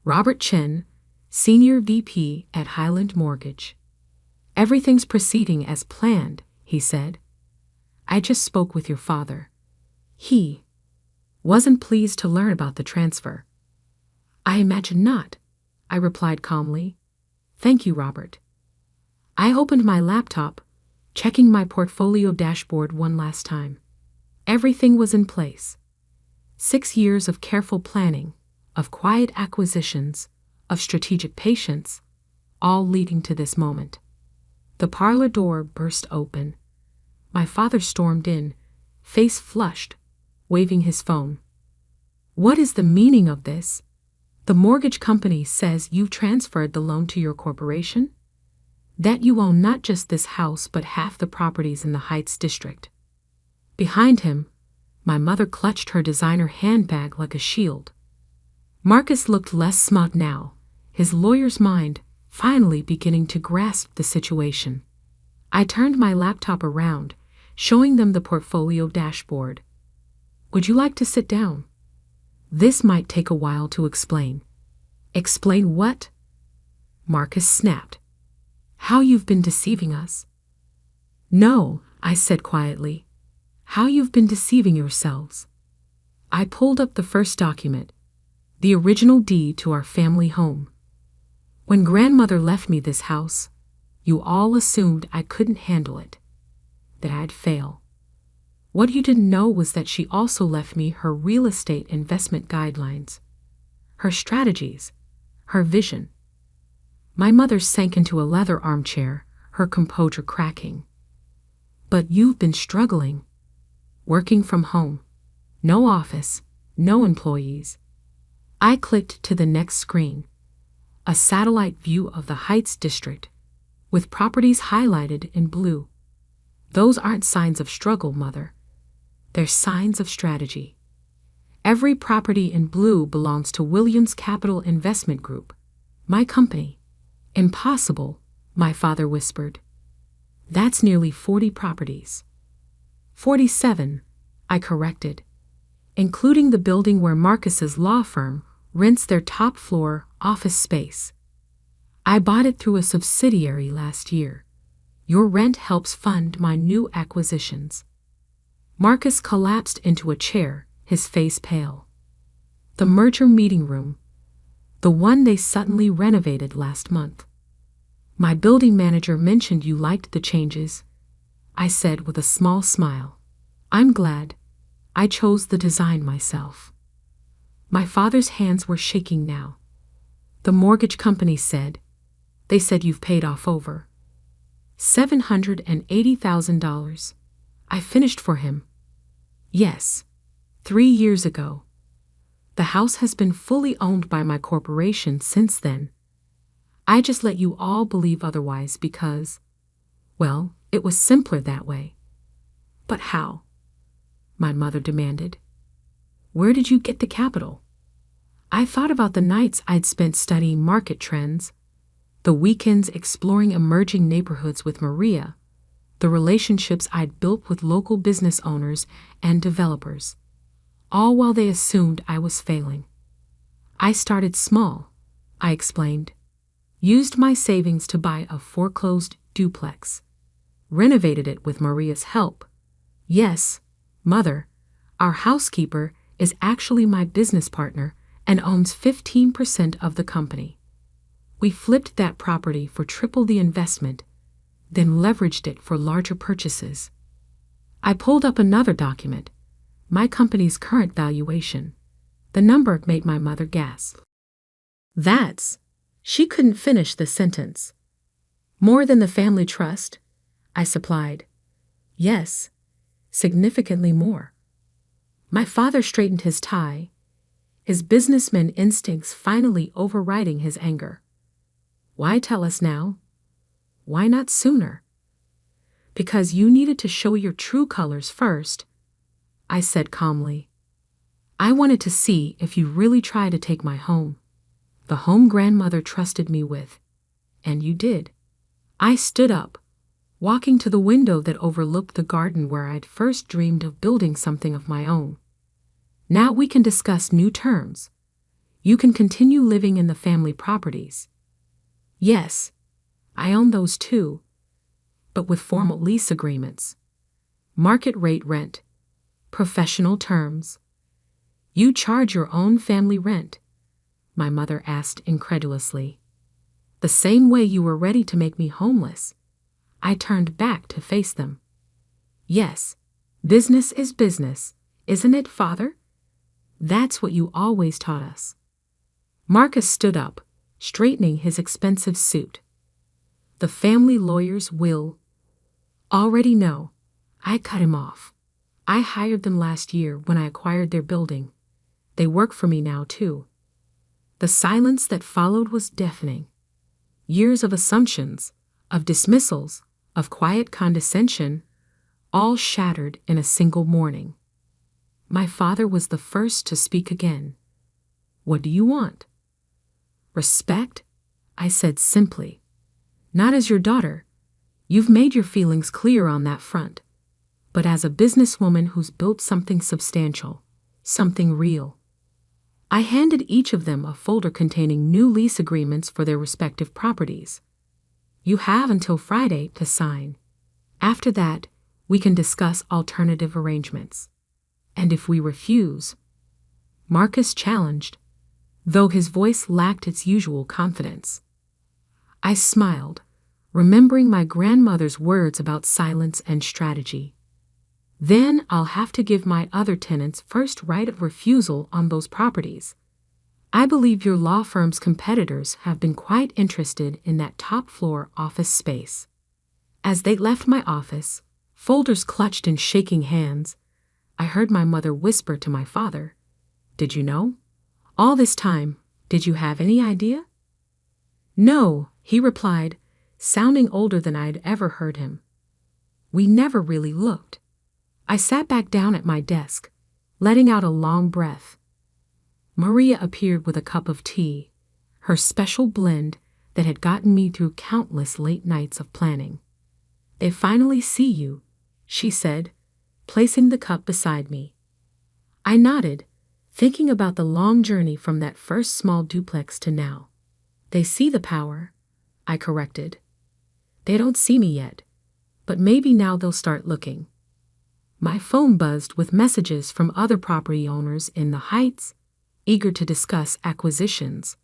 Robert Chen, Senior VP at Highland Mortgage. "Everything's proceeding as planned," he said. "I just spoke with your father. He wasn't pleased to learn about the transfer." "I imagine not," I replied calmly. "Thank you, Robert." I opened my laptop, checking my portfolio dashboard one last time. Everything was in place. 6 years of careful planning, of quiet acquisitions, of strategic patience, all leading to this moment. The parlor door burst open. My father stormed in, face flushed, waving his phone. "What is the meaning of this? The mortgage company says you transferred the loan to your corporation? That you own not just this house but half the properties in the Heights district." Behind him, my mother clutched her designer handbag like a shield. Marcus looked less smug now, his lawyer's mind finally beginning to grasp the situation. I turned my laptop around, showing them the portfolio dashboard. "Would you like to sit down? This might take a while to explain." "Explain what?" Marcus snapped. "How you've been deceiving us." "No," I said quietly. "How you've been deceiving yourselves." I pulled up the first document, the original deed to our family home. "When grandmother left me this house, you all assumed I couldn't handle it, that I'd fail. What you didn't know was that she also left me her real estate investment guidelines, her strategies, her vision." My mother sank into a leather armchair, her composure cracking. "But you've been struggling. Working from home. No office, no employees." I clicked to the next screen. A satellite view of the Heights district, with properties highlighted in blue. "Those aren't signs of struggle, Mother. They're signs of strategy. Every property in blue belongs to Williams Capital Investment Group, my company." "Impossible," my father whispered. "That's nearly 40 properties." 47, I corrected, including the building where Marcus's law firm rents their top-floor office space. "I bought it through a subsidiary last year. Your rent helps fund my new acquisitions." Marcus collapsed into a chair, his face pale. "The merger meeting room. The one they suddenly renovated last month. My building manager mentioned you liked the changes," I said with a small smile. "I'm glad. I chose the design myself." My father's hands were shaking now. "The mortgage company said, they said you've paid off over $780,000. I finished for him." "Yes, 3 years ago. The house has been fully owned by my corporation since then. I just let you all believe otherwise because, well, it was simpler that way." "But how?" my mother demanded. "Where did you get the capital?" I thought about the nights I'd spent studying market trends, the weekends exploring emerging neighborhoods with Maria, the relationships I'd built with local business owners and developers, all while they assumed I was failing. "I started small," I explained. "Used my savings to buy a foreclosed duplex. Renovated it with Maria's help. Yes, Mother, our housekeeper is actually my business partner and owns 15% of the company. We flipped that property for triple the investment, then leveraged it for larger purchases." I pulled up another document, my company's current valuation. The number made my mother gasp. "That's..." She couldn't finish the sentence. "More than the family trust?" I supplied. "Yes, significantly more." My father straightened his tie, his businessman instincts finally overriding his anger. "Why tell us now? Why not sooner?" "Because you needed to show your true colors first," I said calmly. "I wanted to see if you really try to take my home, the home grandmother trusted me with, and you did." I stood up, walking to the window that overlooked the garden where I'd first dreamed of building something of my own. "Now we can discuss new terms. You can continue living in the family properties." "Yes, I own those too, but with formal lease agreements. Market rate rent. Professional terms." "You charge your own family rent?" my mother asked incredulously. "The same way you were ready to make me homeless." I turned back to face them. "Yes, business is business, isn't it, Father? That's what you always taught us." Marcus stood up, straightening his expensive suit. The family lawyers will already know. I cut him off. I hired them last year when I acquired their building. They work for me now, too. The silence that followed was deafening. Years of assumptions, of dismissals, of quiet condescension, all shattered in a single morning. My father was the first to speak again. "What do you want?" "Respect," I said simply. "Not as your daughter. You've made your feelings clear on that front. But as a businesswoman who's built something substantial, something real." I handed each of them a folder containing new lease agreements for their respective properties. "You have until Friday to sign. After that, we can discuss alternative arrangements. And if we refuse," Marcus challenged, though his voice lacked its usual confidence. I smiled, remembering my grandmother's words about silence and strategy. "Then I'll have to give my other tenants first right of refusal on those properties. I believe your law firm's competitors have been quite interested in that top-floor office space." As they left my office, folders clutched in shaking hands, I heard my mother whisper to my father, "Did you know? All this time, did you have any idea?" "No," he replied, sounding older than I'd ever heard him. "We never really looked." I sat back down at my desk, letting out a long breath. Maria appeared with a cup of tea, her special blend that had gotten me through countless late nights of planning. "They finally see you," she said, placing the cup beside me. I nodded, thinking about the long journey from that first small duplex to now. "They see the power," I corrected. "They don't see me yet, but maybe now they'll start looking." My phone buzzed with messages from other property owners in the Heights, eager to discuss acquisitions.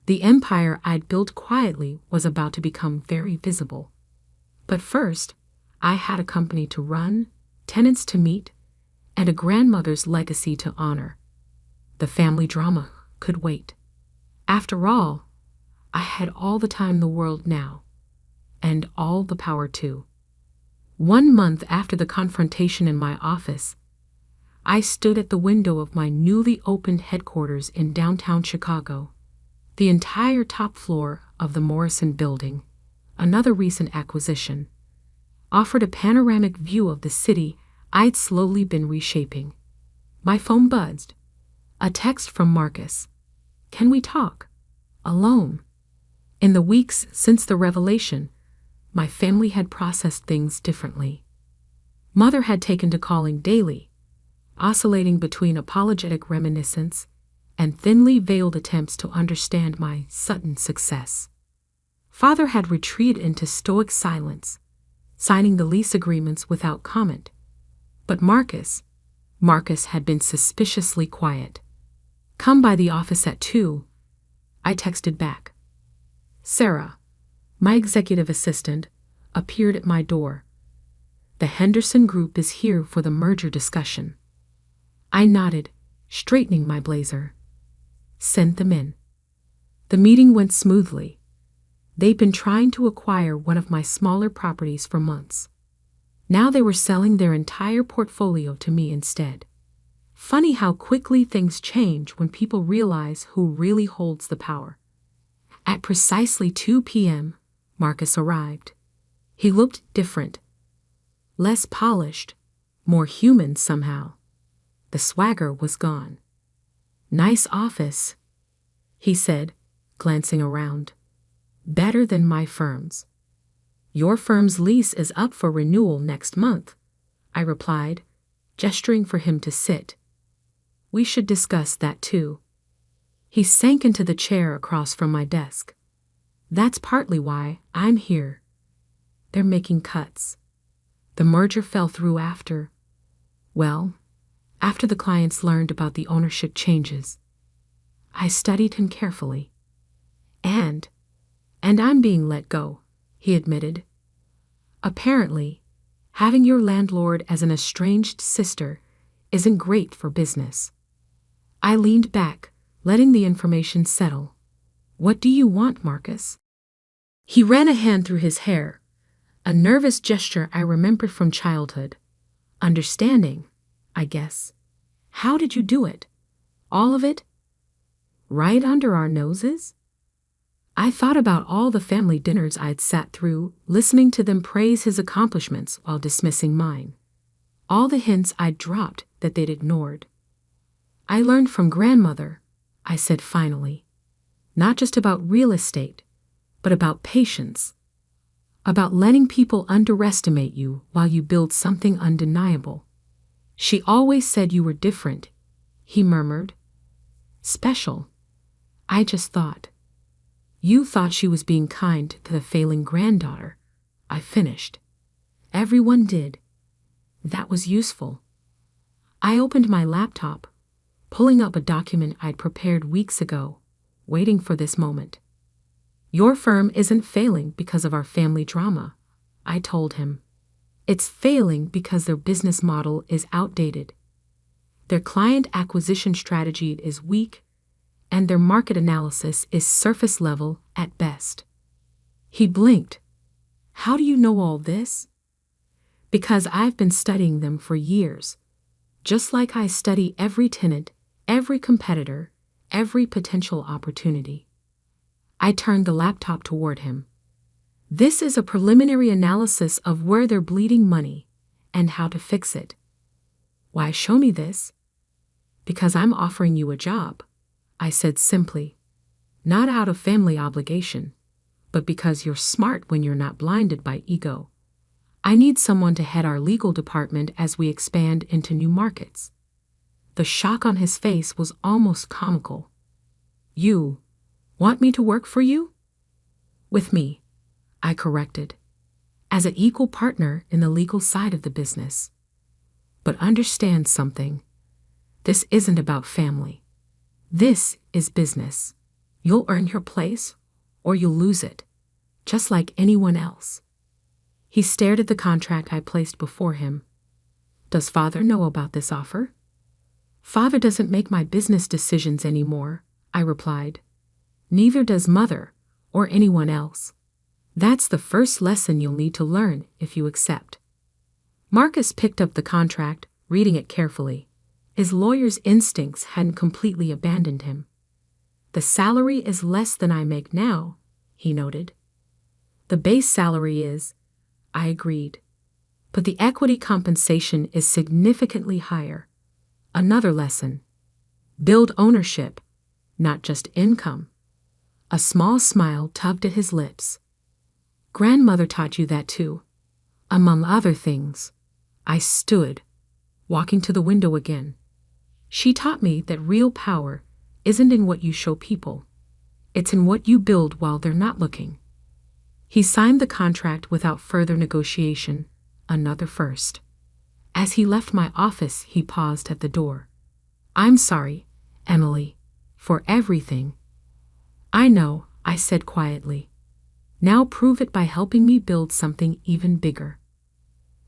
The empire I'd built quietly was about to become very visible. But first, I had a company to run, tenants to meet, and a grandmother's legacy to honor. The family drama could wait. After all, I had all the time in the world now, and all the power too. 1 month after the confrontation in my office, I stood at the window of my newly opened headquarters in downtown Chicago. The entire top floor of the Morrison Building, another recent acquisition, offered a panoramic view of the city I'd slowly been reshaping. My phone buzzed. A text from Marcus. "Can we talk? Alone?" In the weeks since the revelation, my family had processed things differently. Mother had taken to calling daily, oscillating between apologetic reminiscence and thinly veiled attempts to understand my sudden success. Father had retreated into stoic silence, signing the lease agreements without comment. But Marcus had been suspiciously quiet. "Come by the office at 2, I texted back. Sarah, my executive assistant, appeared at my door. "The Henderson Group is here for the merger discussion." I nodded, straightening my blazer. "Send them in." The meeting went smoothly. They'd been trying to acquire one of my smaller properties for months. Now they were selling their entire portfolio to me instead. Funny how quickly things change when people realize who really holds the power. At precisely 2 p.m., Marcus arrived. He looked different. Less polished, more human somehow. The swagger was gone. "Nice office," he said, glancing around. "Better than my firm's." "Your firm's lease is up for renewal next month," I replied, gesturing for him to sit. "We should discuss that too." He sank into the chair across from my desk. "That's partly why I'm here. They're making cuts. The merger fell through after the clients learned about the ownership changes." I studied him carefully. And I'm being let go," he admitted. "Apparently, having your landlord as an estranged sister isn't great for business." I leaned back, letting the information settle. "What do you want, Marcus?" He ran a hand through his hair, a nervous gesture I remembered from childhood. Understanding, I guess. How did you do it? All of it? Right under our noses? I thought about all the family dinners I'd sat through, listening to them praise his accomplishments while dismissing mine. All the hints I'd dropped that they'd ignored. I learned from grandmother, I said finally. Not just about real estate, but about patience. About letting people underestimate you while you build something undeniable. She always said you were different, he murmured. Special. I just thought. You thought she was being kind to the failing granddaughter, I finished. Everyone did. That was useful. I opened my laptop, pulling up a document I'd prepared weeks ago, waiting for this moment. Your firm isn't failing because of our family drama, I told him. It's failing because their business model is outdated. Their client acquisition strategy is weak, and their market analysis is surface level at best. He blinked. How do you know all this? Because I've been studying them for years, just like I study every tenant, every competitor, every potential opportunity. I turned the laptop toward him. This is a preliminary analysis of where they're bleeding money and how to fix it. Why show me this? Because I'm offering you a job, I said simply. Not out of family obligation, but because you're smart when you're not blinded by ego. I need someone to head our legal department as we expand into new markets. The shock on his face was almost comical. You want me to work for you? With me, I corrected, as an equal partner in the legal side of the business. But understand something. This isn't about family. This is business. You'll earn your place, or you'll lose it, just like anyone else. He stared at the contract I placed before him. Does Father know about this offer? Father doesn't make my business decisions anymore, I replied. Neither does Mother, or anyone else. That's the first lesson you'll need to learn if you accept. Marcus picked up the contract, reading it carefully. His lawyer's instincts hadn't completely abandoned him. The salary is less than I make now, he noted. The base salary is, I agreed. But the equity compensation is significantly higher. Another lesson. Build ownership, not just income. A small smile tugged at his lips. Grandmother taught you that too. Among other things. I stood, walking to the window again. She taught me that real power isn't in what you show people. It's in what you build while they're not looking. He signed the contract without further negotiation, another first. As he left my office, he paused at the door. I'm sorry, Emily, for everything. I know, I said quietly. Now prove it by helping me build something even bigger.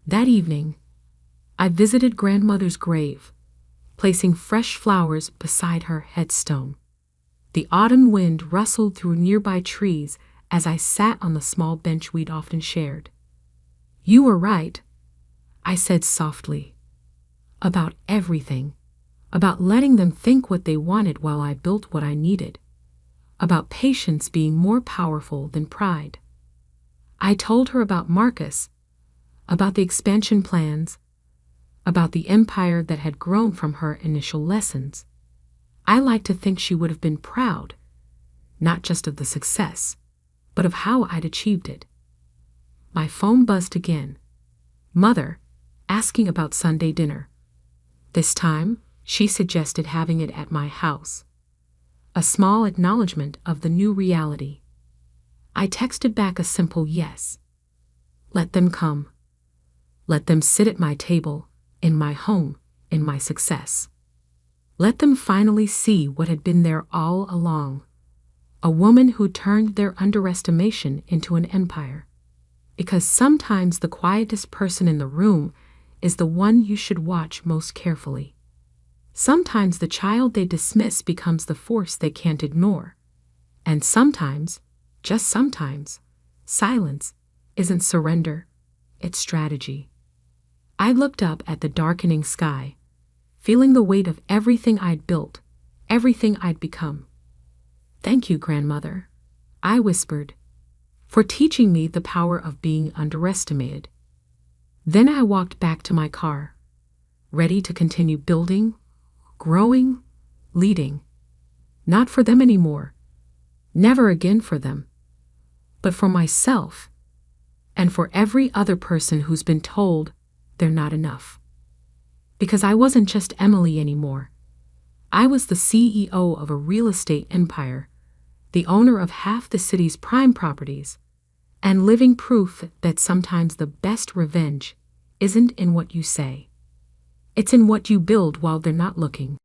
That evening, I visited grandmother's grave, placing fresh flowers beside her headstone. The autumn wind rustled through nearby trees as I sat on the small bench we'd often shared. You were right, I said softly. About everything. About letting them think what they wanted while I built what I needed. About patience being more powerful than pride. I told her about Marcus, about the expansion plans, about the empire that had grown from her initial lessons. I like to think she would have been proud, not just of the success, but of how I'd achieved it. My phone buzzed again. Mother, asking about Sunday dinner. This time, she suggested having it at my house. A small acknowledgement of the new reality. I texted back a simple yes. Let them come. Let them sit at my table, in my home, in my success. Let them finally see what had been there all along. A woman who turned their underestimation into an empire. Because sometimes the quietest person in the room is the one you should watch most carefully. Sometimes the child they dismiss becomes the force they can't ignore. And sometimes, just sometimes, Silence isn't surrender, it's strategy. I looked up at the darkening sky, feeling the weight of everything I'd built, everything I'd become. "Thank you, grandmother," I whispered, "for teaching me the power of being underestimated." Then I walked back to my car, ready to continue building, growing, leading. Not for them anymore. Never again for them. But for myself, and for every other person who's been told they're not enough. Because I wasn't just Emily anymore. I was the CEO of a real estate empire, the owner of half the city's prime properties, and living proof that sometimes the best revenge isn't in what you say. It's in what you build while they're not looking.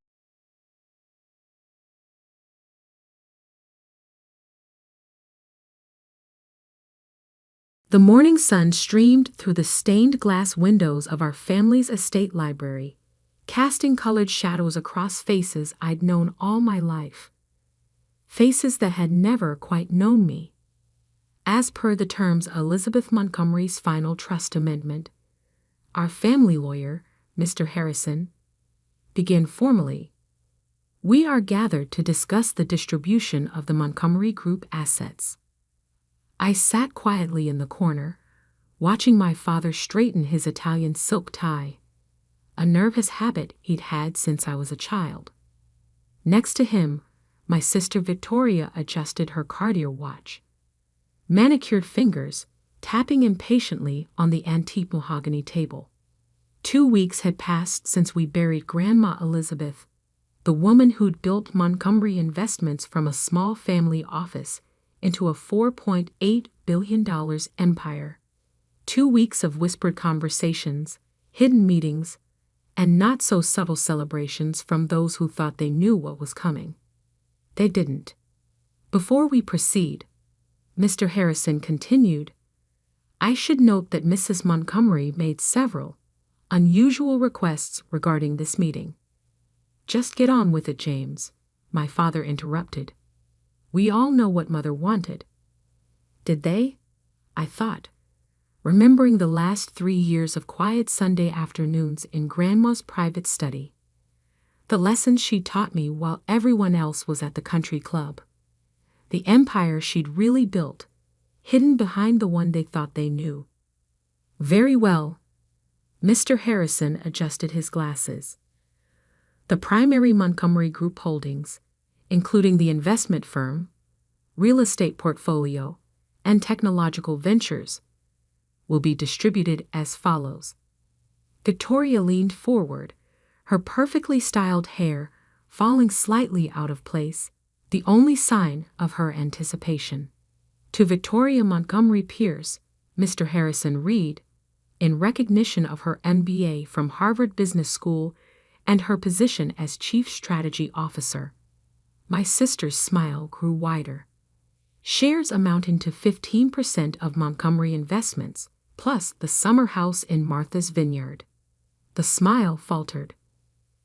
The morning sun streamed through the stained glass windows of our family's estate library, casting colored shadows across faces I'd known all my life. Faces that had never quite known me. As per the terms Elizabeth Montgomery's final trust amendment, our family lawyer, Mr. Harrison, began formally. "We are gathered to discuss the distribution of the Montgomery Group assets." I sat quietly in the corner, watching my father straighten his Italian silk tie, a nervous habit he'd had since I was a child. Next to him, my sister Victoria adjusted her Cartier watch, manicured fingers tapping impatiently on the antique mahogany table. 2 weeks had passed since we buried Grandma Elizabeth, the woman who'd built Montgomery Investments from a small family office into a $4.8 billion empire. 2 weeks of whispered conversations, hidden meetings, and not-so-subtle celebrations from those who thought they knew what was coming. They didn't. Before we proceed, Mr. Harrison continued, "I should note that Mrs. Montgomery made several unusual requests regarding this meeting." "Just get on with it, James," my father interrupted. "We all know what Mother wanted." Did they? I thought, remembering the last 3 years of quiet Sunday afternoons in Grandma's private study. The lessons she'd taught me while everyone else was at the country club. The empire she'd really built, hidden behind the one they thought they knew. "Very well." Mr. Harrison adjusted his glasses. "The primary Montgomery Group holdings, including the investment firm, real estate portfolio, and technological ventures, will be distributed as follows." Victoria leaned forward, her perfectly styled hair falling slightly out of place, the only sign of her anticipation. "To Victoria Montgomery Pierce, Mr. Harrison Reed, in recognition of her MBA from Harvard Business School and her position as Chief Strategy Officer." My sister's smile grew wider. "Shares amounting to 15% of Montgomery Investments, plus the summer house in Martha's Vineyard." The smile faltered.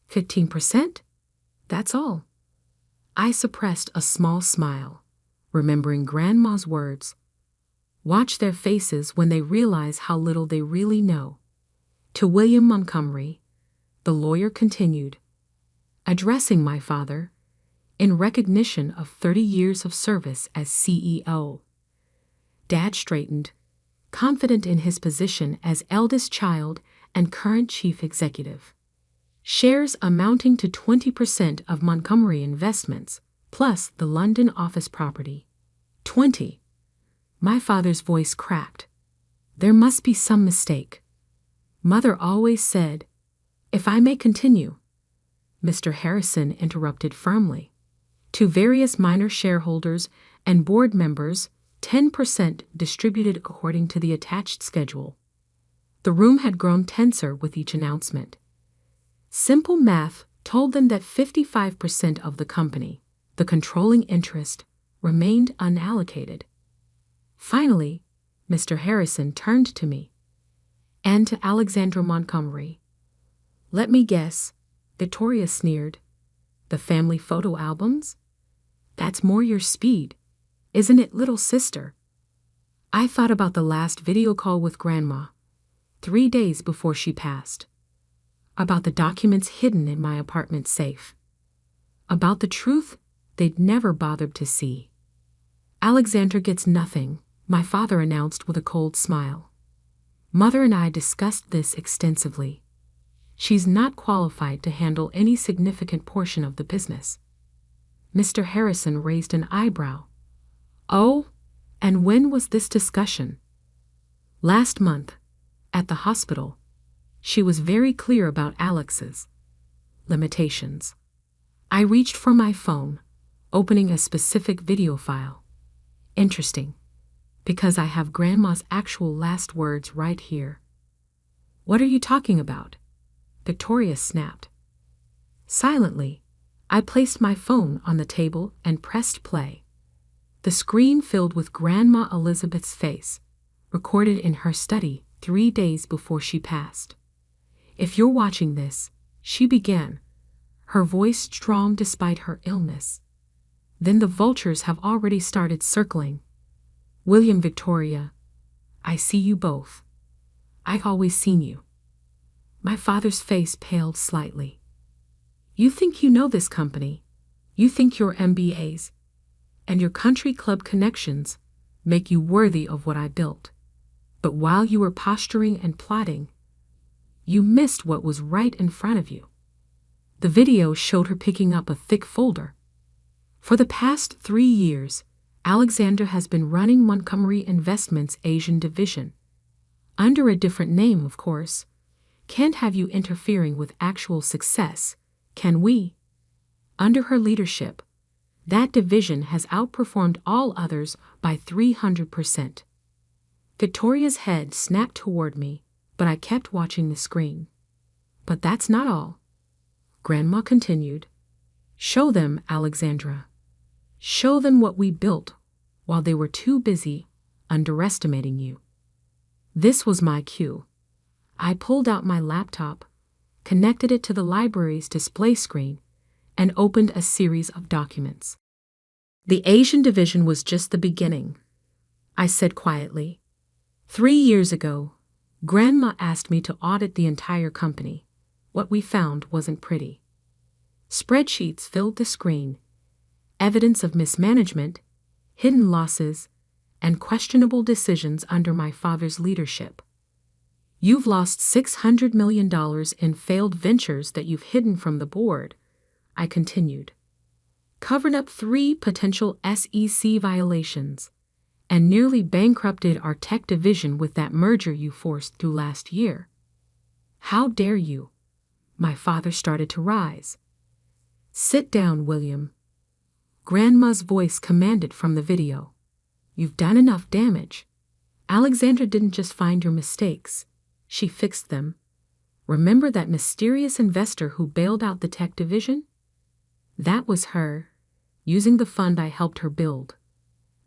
15%? That's all. I suppressed a small smile, remembering Grandma's words. "Watch their faces when they realize how little they really know." To William Montgomery, the lawyer continued, addressing my father, in recognition of 30 years of service as CEO. Dad straightened, confident in his position as eldest child and current chief executive. "Shares amounting to 20% of Montgomery Investments, plus the London office property." 20. My father's voice cracked. "There must be some mistake. Mother always said—" "If I may continue," Mr. Harrison interrupted firmly. "To various minor shareholders and board members, 10% distributed according to the attached schedule." The room had grown tenser with each announcement. Simple math told them that 55% of the company, the controlling interest, remained unallocated. Finally, Mr. Harrison turned to me. "And to Alexandra Montgomery." "Let me guess," Victoria sneered. "The family photo albums? That's more your speed, isn't it, little sister?" I thought about the last video call with Grandma, 3 days before she passed. About the documents hidden in my apartment safe. About the truth they'd never bothered to see. Alexandra gets nothing, my father announced with a cold smile. Mother and I discussed this extensively. She's not qualified to handle any significant portion of the business. Mr. Harrison raised an eyebrow. Oh, and when was this discussion? Last month, at the hospital. She was very clear about Alex's limitations. I reached for my phone, opening a specific video file. Interesting, because I have Grandma's actual last words right here. What are you talking about? Victoria snapped. Silently, I placed my phone on the table and pressed play. The screen filled with Grandma Elizabeth's face, recorded in her study 3 days before she passed. If you're watching this, she began, her voice strong despite her illness. Then the vultures have already started circling. William, Victoria, I see you both. I've always seen you. My father's face paled slightly. You think you know this company. You think your MBAs and your country club connections make you worthy of what I built. But while you were posturing and plotting, you missed what was right in front of you. The video showed her picking up a thick folder. For the past 3 years, Alexandra has been running Montgomery Investments' Asian division. Under a different name, of course. Can't have you interfering with actual success, can we? Under her leadership, that division has outperformed all others by 300%. Victoria's head snapped toward me, but I kept watching the screen. But that's not all. Grandma continued. Show them, Alexandra. Show them what we built while they were too busy underestimating you. This was my cue. I pulled out my laptop, connected it to the library's display screen, and opened a series of documents. The Asian division was just the beginning, I said quietly. 3 years ago, Grandma asked me to audit the entire company. What we found wasn't pretty. Spreadsheets filled the screen, evidence of mismanagement, hidden losses, and questionable decisions under my father's leadership. You've lost $600 million in failed ventures that you've hidden from the board, I continued. Covered up 3 potential SEC violations, and nearly bankrupted our tech division with that merger you forced through last year. How dare you? My father started to rise. Sit down, William. Grandma's voice commanded from the video. You've done enough damage. Alexandra didn't just find your mistakes. She fixed them. Remember that mysterious investor who bailed out the tech division? That was her, using the fund I helped her build.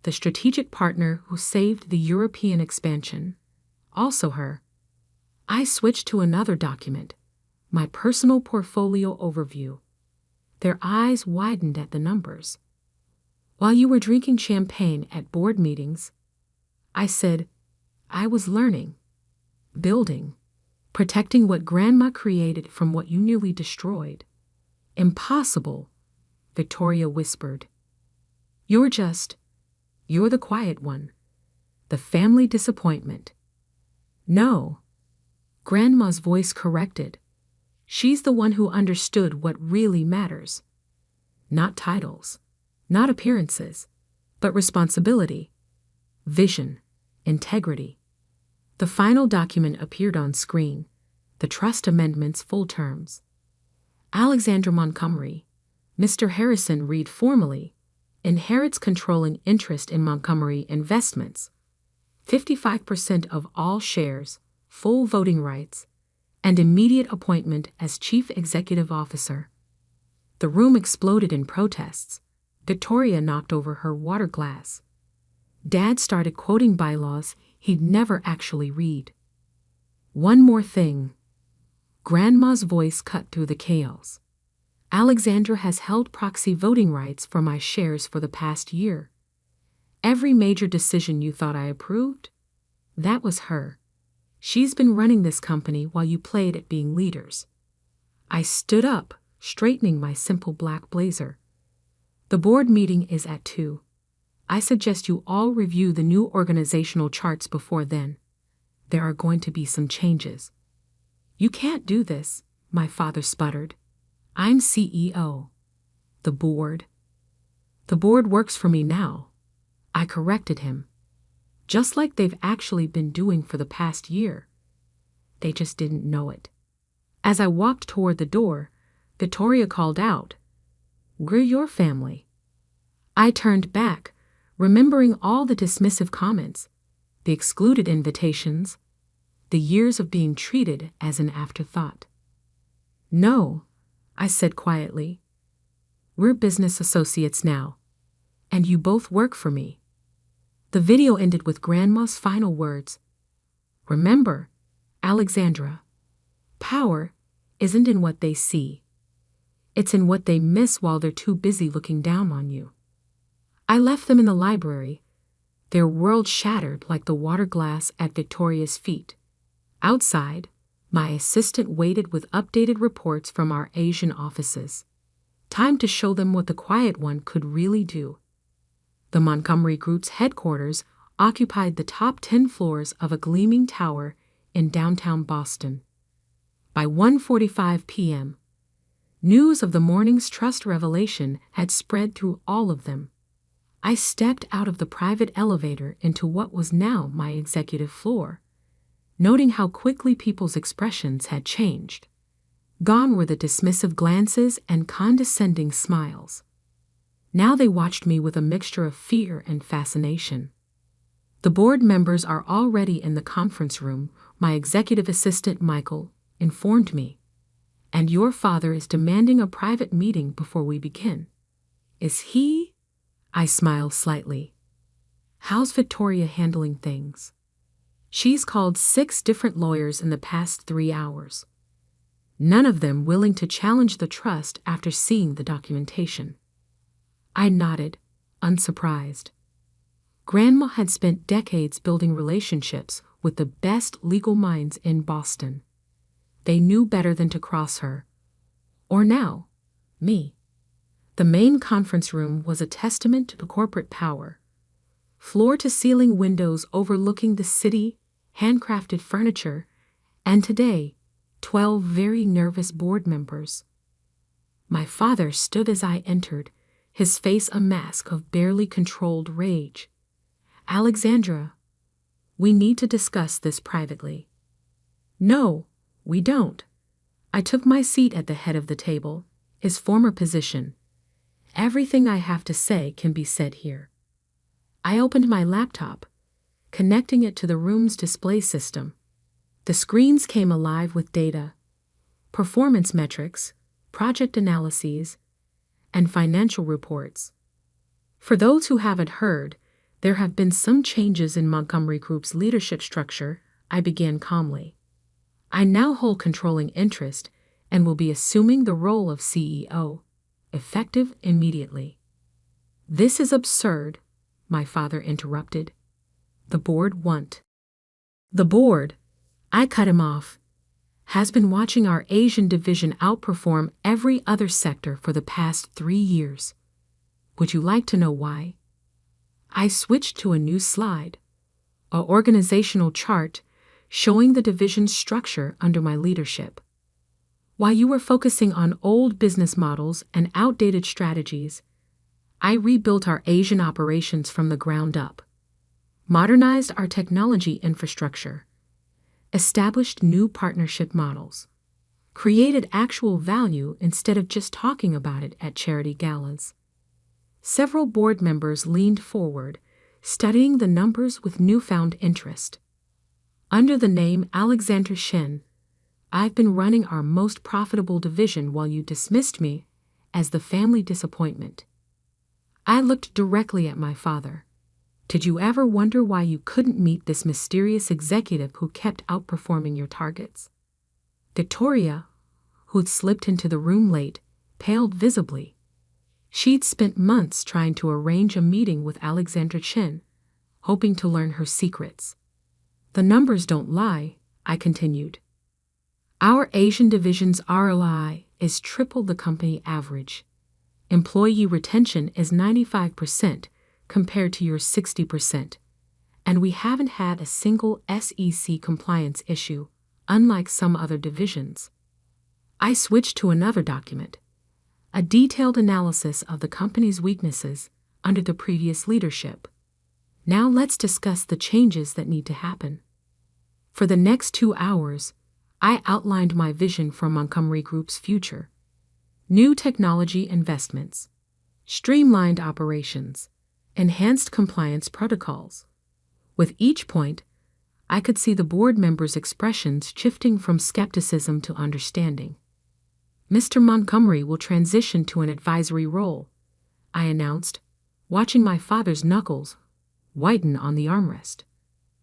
The strategic partner who saved the European expansion. Also her. I switched to another document, my personal portfolio overview. Their eyes widened at the numbers. While you were drinking champagne at board meetings, I said, I was learning, building, protecting what Grandma created from what you nearly destroyed. Impossible, Victoria whispered. You're the quiet one, the family disappointment. No, Grandma's voice corrected. She's the one who understood what really matters. Not titles, not appearances, but responsibility, vision, integrity. The final document appeared on screen, the trust amendment's full terms. Alexandra Montgomery, Mr. Harrison read formally, inherits controlling interest in Montgomery Investments, 55% of all shares, full voting rights, and immediate appointment as Chief Executive Officer. The room exploded in protests. Victoria knocked over her water glass. Dad started quoting bylaws he'd never actually read. One more thing. Grandma's voice cut through the chaos. Alexandra has held proxy voting rights for my shares for the past year. Every major decision you thought I approved? That was her. She's been running this company while you played at being leaders. I stood up, straightening my simple black blazer. The board meeting is at 2. I suggest you all review the new organizational charts before then. There are going to be some changes. You can't do this, my father sputtered. I'm CEO. The board works for me now. I corrected him. Just like they've actually been doing for the past year. They just didn't know it. As I walked toward the door, Victoria called out, "We're your family." I turned back, remembering all the dismissive comments, the excluded invitations, the years of being treated as an afterthought. "No," I said quietly. "We're business associates now, and you both work for me." The video ended with Grandma's final words. "Remember, Alexandra, power isn't in what they see. It's in what they miss while they're too busy looking down on you." I left them in the library, their world shattered like the water glass at Victoria's feet. Outside, my assistant waited with updated reports from our Asian offices. Time to show them what the quiet one could really do. The Montgomery Group's headquarters occupied the top 10 floors of a gleaming tower in downtown Boston. By 1:45 p.m., news of the morning's trust revelation had spread through all of them. I stepped out of the private elevator into what was now my executive floor, noting how quickly people's expressions had changed. Gone were the dismissive glances and condescending smiles. Now they watched me with a mixture of fear and fascination. "The board members are already in the conference room," my executive assistant Michael informed me, "and your father is demanding a private meeting before we begin." "Is he?" I smiled slightly. "How's Victoria handling things?" "She's called 6 different lawyers in the past 3 hours. None of them willing to challenge the trust after seeing the documentation." I nodded, unsurprised. Grandma had spent decades building relationships with the best legal minds in Boston. They knew better than to cross her. Or now, me. The main conference room was a testament to corporate power. Floor-to-ceiling windows overlooking the city, handcrafted furniture, and today, 12 very nervous board members. My father stood as I entered, his face a mask of barely controlled rage. "Alexandra, we need to discuss this privately." "No, we don't." I took my seat at the head of the table, his former position. "Everything I have to say can be said here." I opened my laptop, connecting it to the room's display system. The screens came alive with data, performance metrics, project analyses, and financial reports. For those who haven't heard, there have been some changes in Montgomery Group's leadership structure, I began calmly. I now hold controlling interest and will be assuming the role of CEO, effective immediately. "This is absurd," my father interrupted. "The board won't." "The board," I cut him off, "has been watching our Asian division outperform every other sector for the past 3 years. Would you like to know why?" I switched to a new slide, an organizational chart showing the division's structure under my leadership. While you were focusing on old business models and outdated strategies, I rebuilt our Asian operations from the ground up, modernized our technology infrastructure, established new partnership models, created actual value instead of just talking about it at charity galas. Several board members leaned forward, studying the numbers with newfound interest. Under the name Alexander Shen, I've been running our most profitable division while you dismissed me as the family disappointment. I looked directly at my father. Did you ever wonder why you couldn't meet this mysterious executive who kept outperforming your targets? Victoria, who'd slipped into the room late, paled visibly. She'd spent months trying to arrange a meeting with Alexandra Chen, hoping to learn her secrets. The numbers don't lie, I continued. Our Asian division's ROI is triple the company average. Employee retention is 95% compared to your 60%. And we haven't had a single SEC compliance issue, unlike some other divisions. I switched to another document, a detailed analysis of the company's weaknesses under the previous leadership. Now let's discuss the changes that need to happen. For the next 2 hours, I outlined my vision for Montgomery Group's future. New technology investments, streamlined operations, enhanced compliance protocols. With each point, I could see the board members' expressions shifting from skepticism to understanding. Mr. Montgomery will transition to an advisory role, I announced, watching my father's knuckles whiten on the armrest.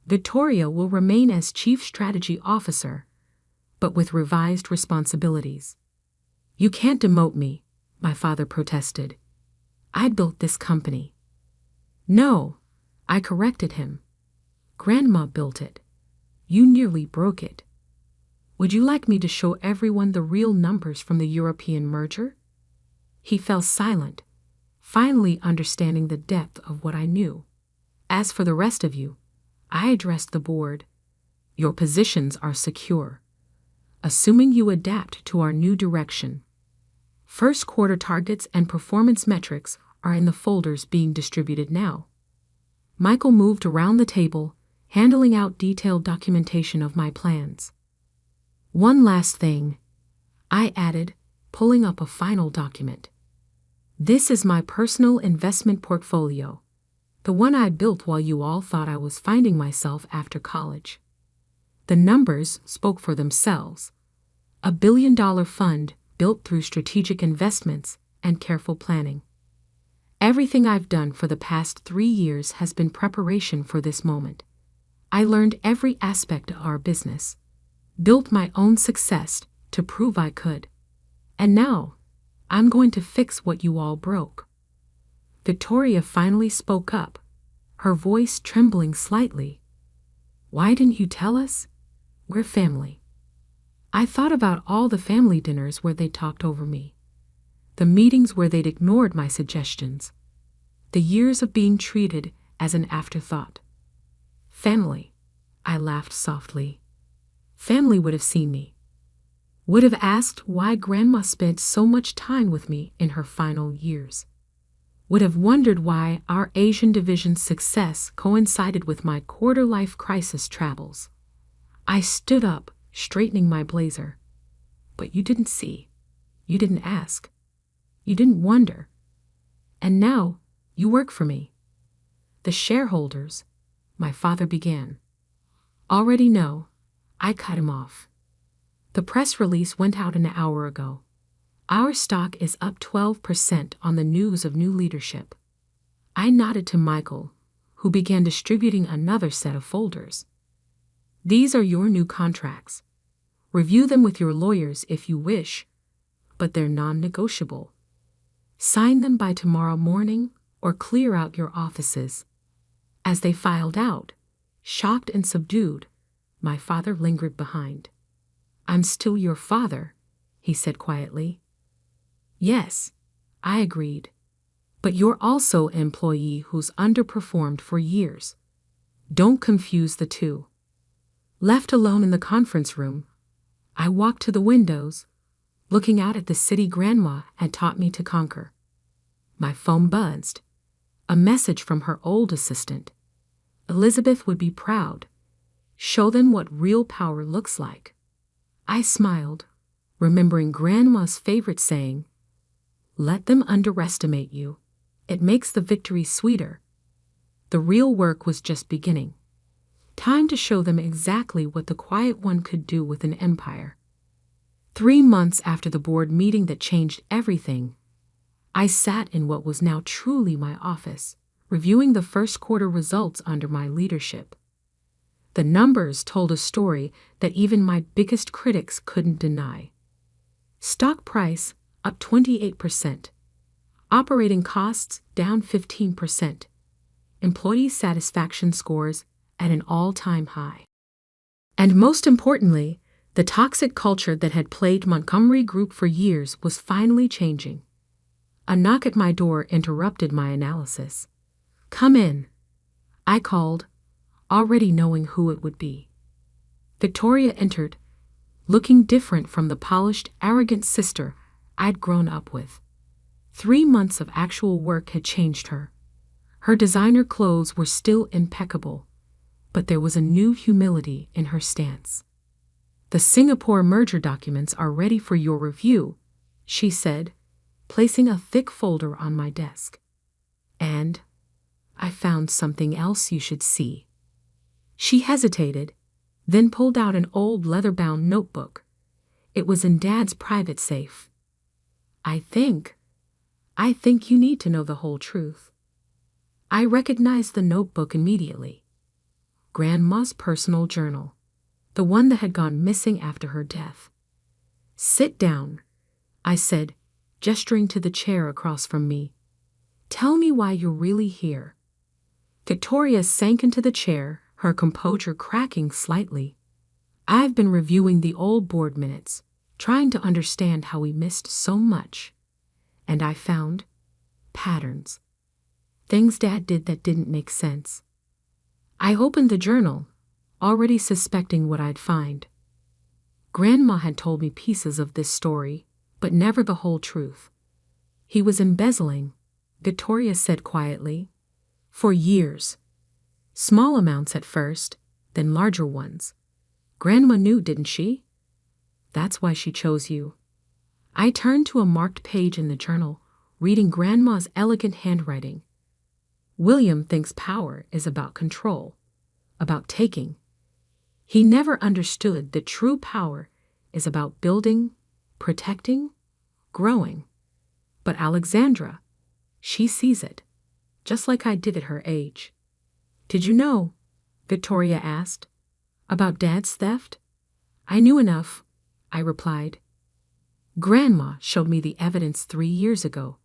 Victoria will remain as Chief Strategy Officer, but with revised responsibilities. You can't demote me, my father protested. I'd built this company. No, I corrected him. Grandma built it. You nearly broke it. Would you like me to show everyone the real numbers from the European merger? He fell silent, finally understanding the depth of what I knew. As for the rest of you, I addressed the board. Your positions are secure, assuming you adapt to our new direction. First quarter targets and performance metrics are in the folders being distributed now. Michael moved around the table, handling out detailed documentation of my plans. One last thing, I added, pulling up a final document. This is my personal investment portfolio, the one I built while you all thought I was finding myself after college. The numbers spoke for themselves. $1 billion fund built through strategic investments and careful planning. Everything I've done for the past 3 years has been preparation for this moment. I learned every aspect of our business, built my own success to prove I could. And now, I'm going to fix what you all broke. Victoria finally spoke up, her voice trembling slightly. Why didn't you tell us? We're family. I thought about all the family dinners where they talked over me, the meetings where they'd ignored my suggestions, the years of being treated as an afterthought. Family, I laughed softly. Family would have seen me, would have asked why Grandma spent so much time with me in her final years, would have wondered why our Asian division's success coincided with my quarter-life crisis travels. I stood up, straightening my blazer. But you didn't see. You didn't ask. You didn't wonder. And now, you work for me. The shareholders, my father began, already know. I cut him off. The press release went out an hour ago. Our stock is up 12% on the news of new leadership. I nodded to Michael, who began distributing another set of folders. These are your new contracts. Review them with your lawyers if you wish, but they're non-negotiable. Sign them by tomorrow morning or clear out your offices. As they filed out, shocked and subdued, my father lingered behind. I'm still your father, he said quietly. Yes, I agreed. But you're also an employee who's underperformed for years. Don't confuse the two. Left alone in the conference room, I walked to the windows, looking out at the city Grandma had taught me to conquer. My phone buzzed. A message from her old assistant. Elizabeth would be proud. Show them what real power looks like. I smiled, remembering Grandma's favorite saying, "Let them underestimate you. It makes the victory sweeter." The real work was just beginning. Time to show them exactly what the quiet one could do with an empire. 3 months after the board meeting that changed everything, I sat in what was now truly my office, reviewing the first quarter results under my leadership. The numbers told a story that even my biggest critics couldn't deny. Stock price up 28%. Operating costs down 15%. Employee satisfaction scores at an all-time high. And most importantly, the toxic culture that had plagued Montgomery Group for years was finally changing. A knock at my door interrupted my analysis. "Come in," I called, already knowing who it would be. Victoria entered, looking different from the polished, arrogant sister I'd grown up with. 3 months of actual work had changed her. Her designer clothes were still impeccable, but there was a new humility in her stance. "The Singapore merger documents are ready for your review," she said, placing a thick folder on my desk. "And I found something else you should see." She hesitated, then pulled out an old leather-bound notebook. It was in Dad's private safe. I think you need to know the whole truth." I recognized the notebook immediately. Grandma's personal journal, the one that had gone missing after her death. "Sit down," I said, gesturing to the chair across from me. "Tell me why you're really here." Victoria sank into the chair, her composure cracking slightly. "I've been reviewing the old board minutes, trying to understand how we missed so much. And I found patterns. Things Dad did that didn't make sense." I opened the journal, already suspecting what I'd find. Grandma had told me pieces of this story, but never the whole truth. "He was embezzling," Victoria said quietly, "for years. Small amounts at first, then larger ones. Grandma knew, didn't she? That's why she chose you." I turned to a marked page in the journal, reading Grandma's elegant handwriting. "William thinks power is about control, about taking. He never understood that true power is about building, protecting, growing. But Alexandra, she sees it, just like I did at her age." "Did you know," Victoria asked, "about Dad's theft?" "I knew enough," I replied. "Grandma showed me the evidence 3 years ago.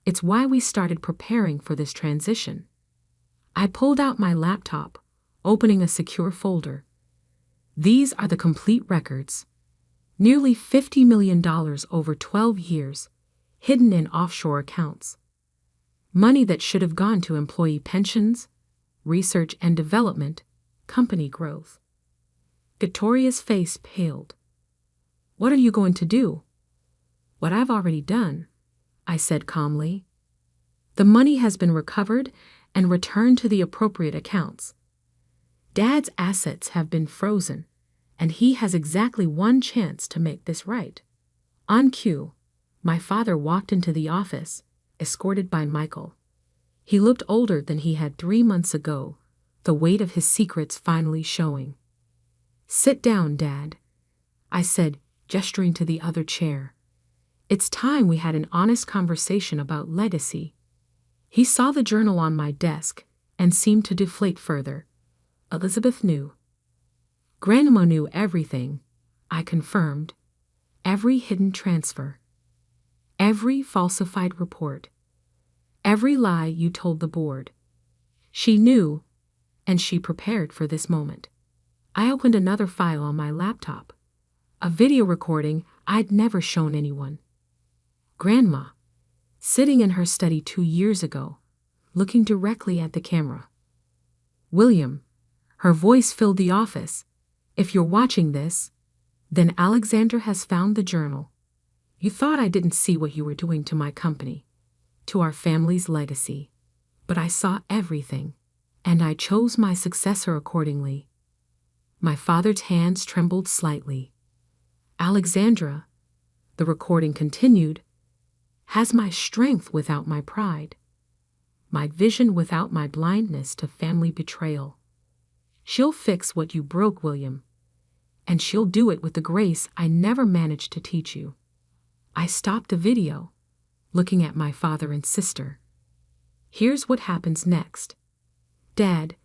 It's why we started preparing for this transition." I pulled out my laptop, opening a secure folder. "These are the complete records. Nearly $50 million over 12 years, hidden in offshore accounts. Money that should have gone to employee pensions, research and development, company growth." Victoria's face paled. "What are you going to do?" "What I've already done," I said calmly. "The money has been recovered and returned to the appropriate accounts. Dad's assets have been frozen, and he has exactly one chance to make this right." On cue, my father walked into the office, escorted by Michael. He looked older than he had 3 months ago, the weight of his secrets finally showing. "Sit down, Dad," I said, gesturing to the other chair. "It's time we had an honest conversation about legacy." He saw the journal on my desk and seemed to deflate further. "Elizabeth knew." "Grandma knew everything," I confirmed. "Every hidden transfer. Every falsified report. Every lie you told the board. She knew, and she prepared for this moment." I opened another file on my laptop, a video recording I'd never shown anyone. Grandma, sitting in her study 2 years ago, looking directly at the camera. "William," her voice filled the office, "if you're watching this, then Alexandra has found the journal. You thought I didn't see what you were doing to my company, to our family's legacy. But I saw everything, and I chose my successor accordingly." My father's hands trembled slightly. "Alexandra," the recording continued, "has my strength without my pride, my vision without my blindness to family betrayal. She'll fix what you broke, William, and she'll do it with the grace I never managed to teach you." I stopped the video, looking at my father and sister. "Here's what happens next. Dad,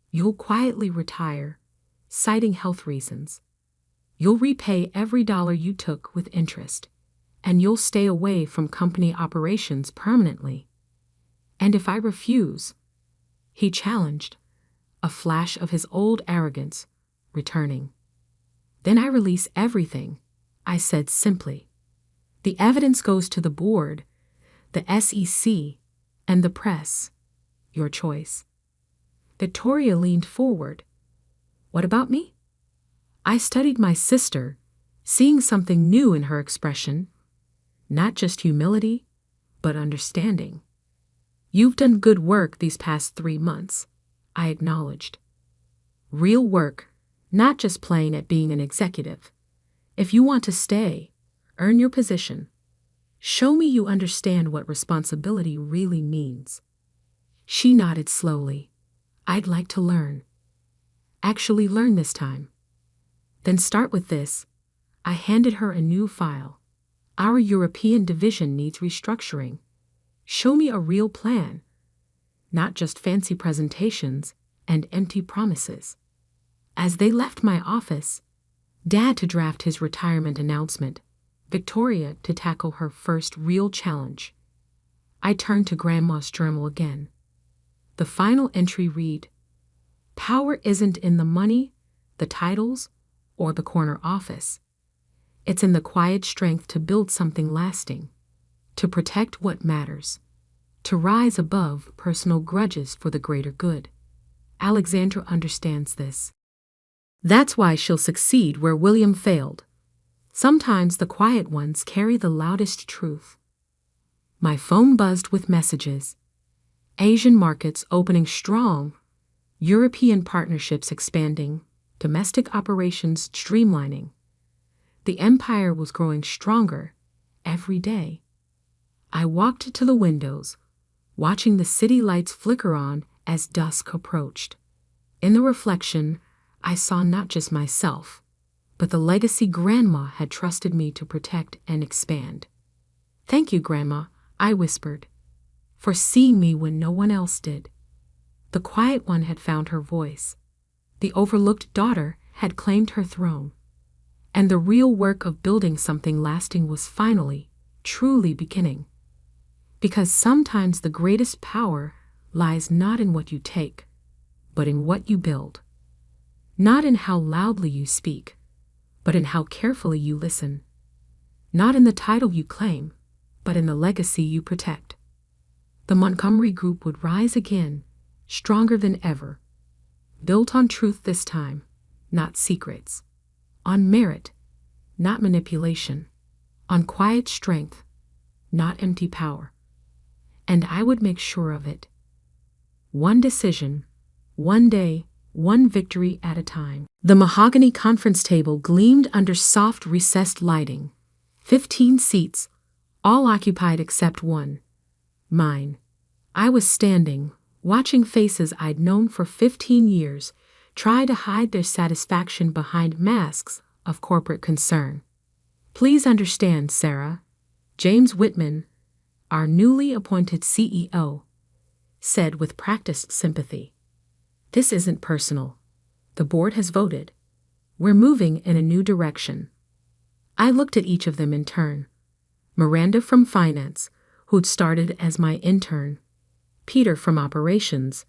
you'll quietly retire, citing health reasons. You'll repay every dollar you took with interest, and you'll stay away from company operations permanently. And if I refuse, he challenged, a flash of his old arrogance returning. Then I release everything, I said simply. The evidence goes to the board, the SEC, and the press. Your choice. Victoria leaned forward. What about me? I studied my sister, seeing something new in her expression. Not just humility, but understanding. You've done good work these past 3 months, I acknowledged. Real work, not just playing at being an executive. If you want to stay, earn your position. Show me you understand what responsibility really means. She nodded slowly. I'd like to learn. Actually learn this time. Then start with this. I handed her a new file. Our European division needs restructuring. Show me a real plan, not just fancy presentations and empty promises. As they left my office, Dad to draft his retirement announcement, Victoria to tackle her first real challenge. I turned to Grandma's journal again. The final entry read, "Power isn't in the money, the titles, or the corner office. It's in the quiet strength to build something lasting, to protect what matters, to rise above personal grudges for the greater good. Alexandra understands this. That's why she'll succeed where William failed. Sometimes the quiet ones carry the loudest truth." My phone buzzed with messages. Asian markets opening strong, European partnerships expanding, domestic operations streamlining. The empire was growing stronger every day. I walked to the windows, watching the city lights flicker on as dusk approached. In the reflection, I saw not just myself, but the legacy Grandma had trusted me to protect and expand. "Thank you, Grandma," I whispered, "for seeing me when no one else did." The quiet one had found her voice. The overlooked daughter had claimed her throne. And the real work of building something lasting was finally, truly beginning. Because sometimes the greatest power lies not in what you take, but in what you build. Not in how loudly you speak, but in how carefully you listen. Not in the title you claim, but in the legacy you protect. The Montgomery Group would rise again, stronger than ever. Built on truth this time, not secrets. On merit, not manipulation. On quiet strength, not empty power. And I would make sure of it. One decision, one day, one victory at a time. The mahogany conference table gleamed under soft recessed lighting. 15 seats, all occupied except one. Mine. I was standing, watching faces I'd known for 15 years try to hide their satisfaction behind masks of corporate concern. "Please understand, Sarah," James Whitman, our newly appointed CEO, said with practiced sympathy. "This isn't personal. The board has voted. We're moving in a new direction." I looked at each of them in turn. Miranda from finance, who'd started as my intern. Peter from operations,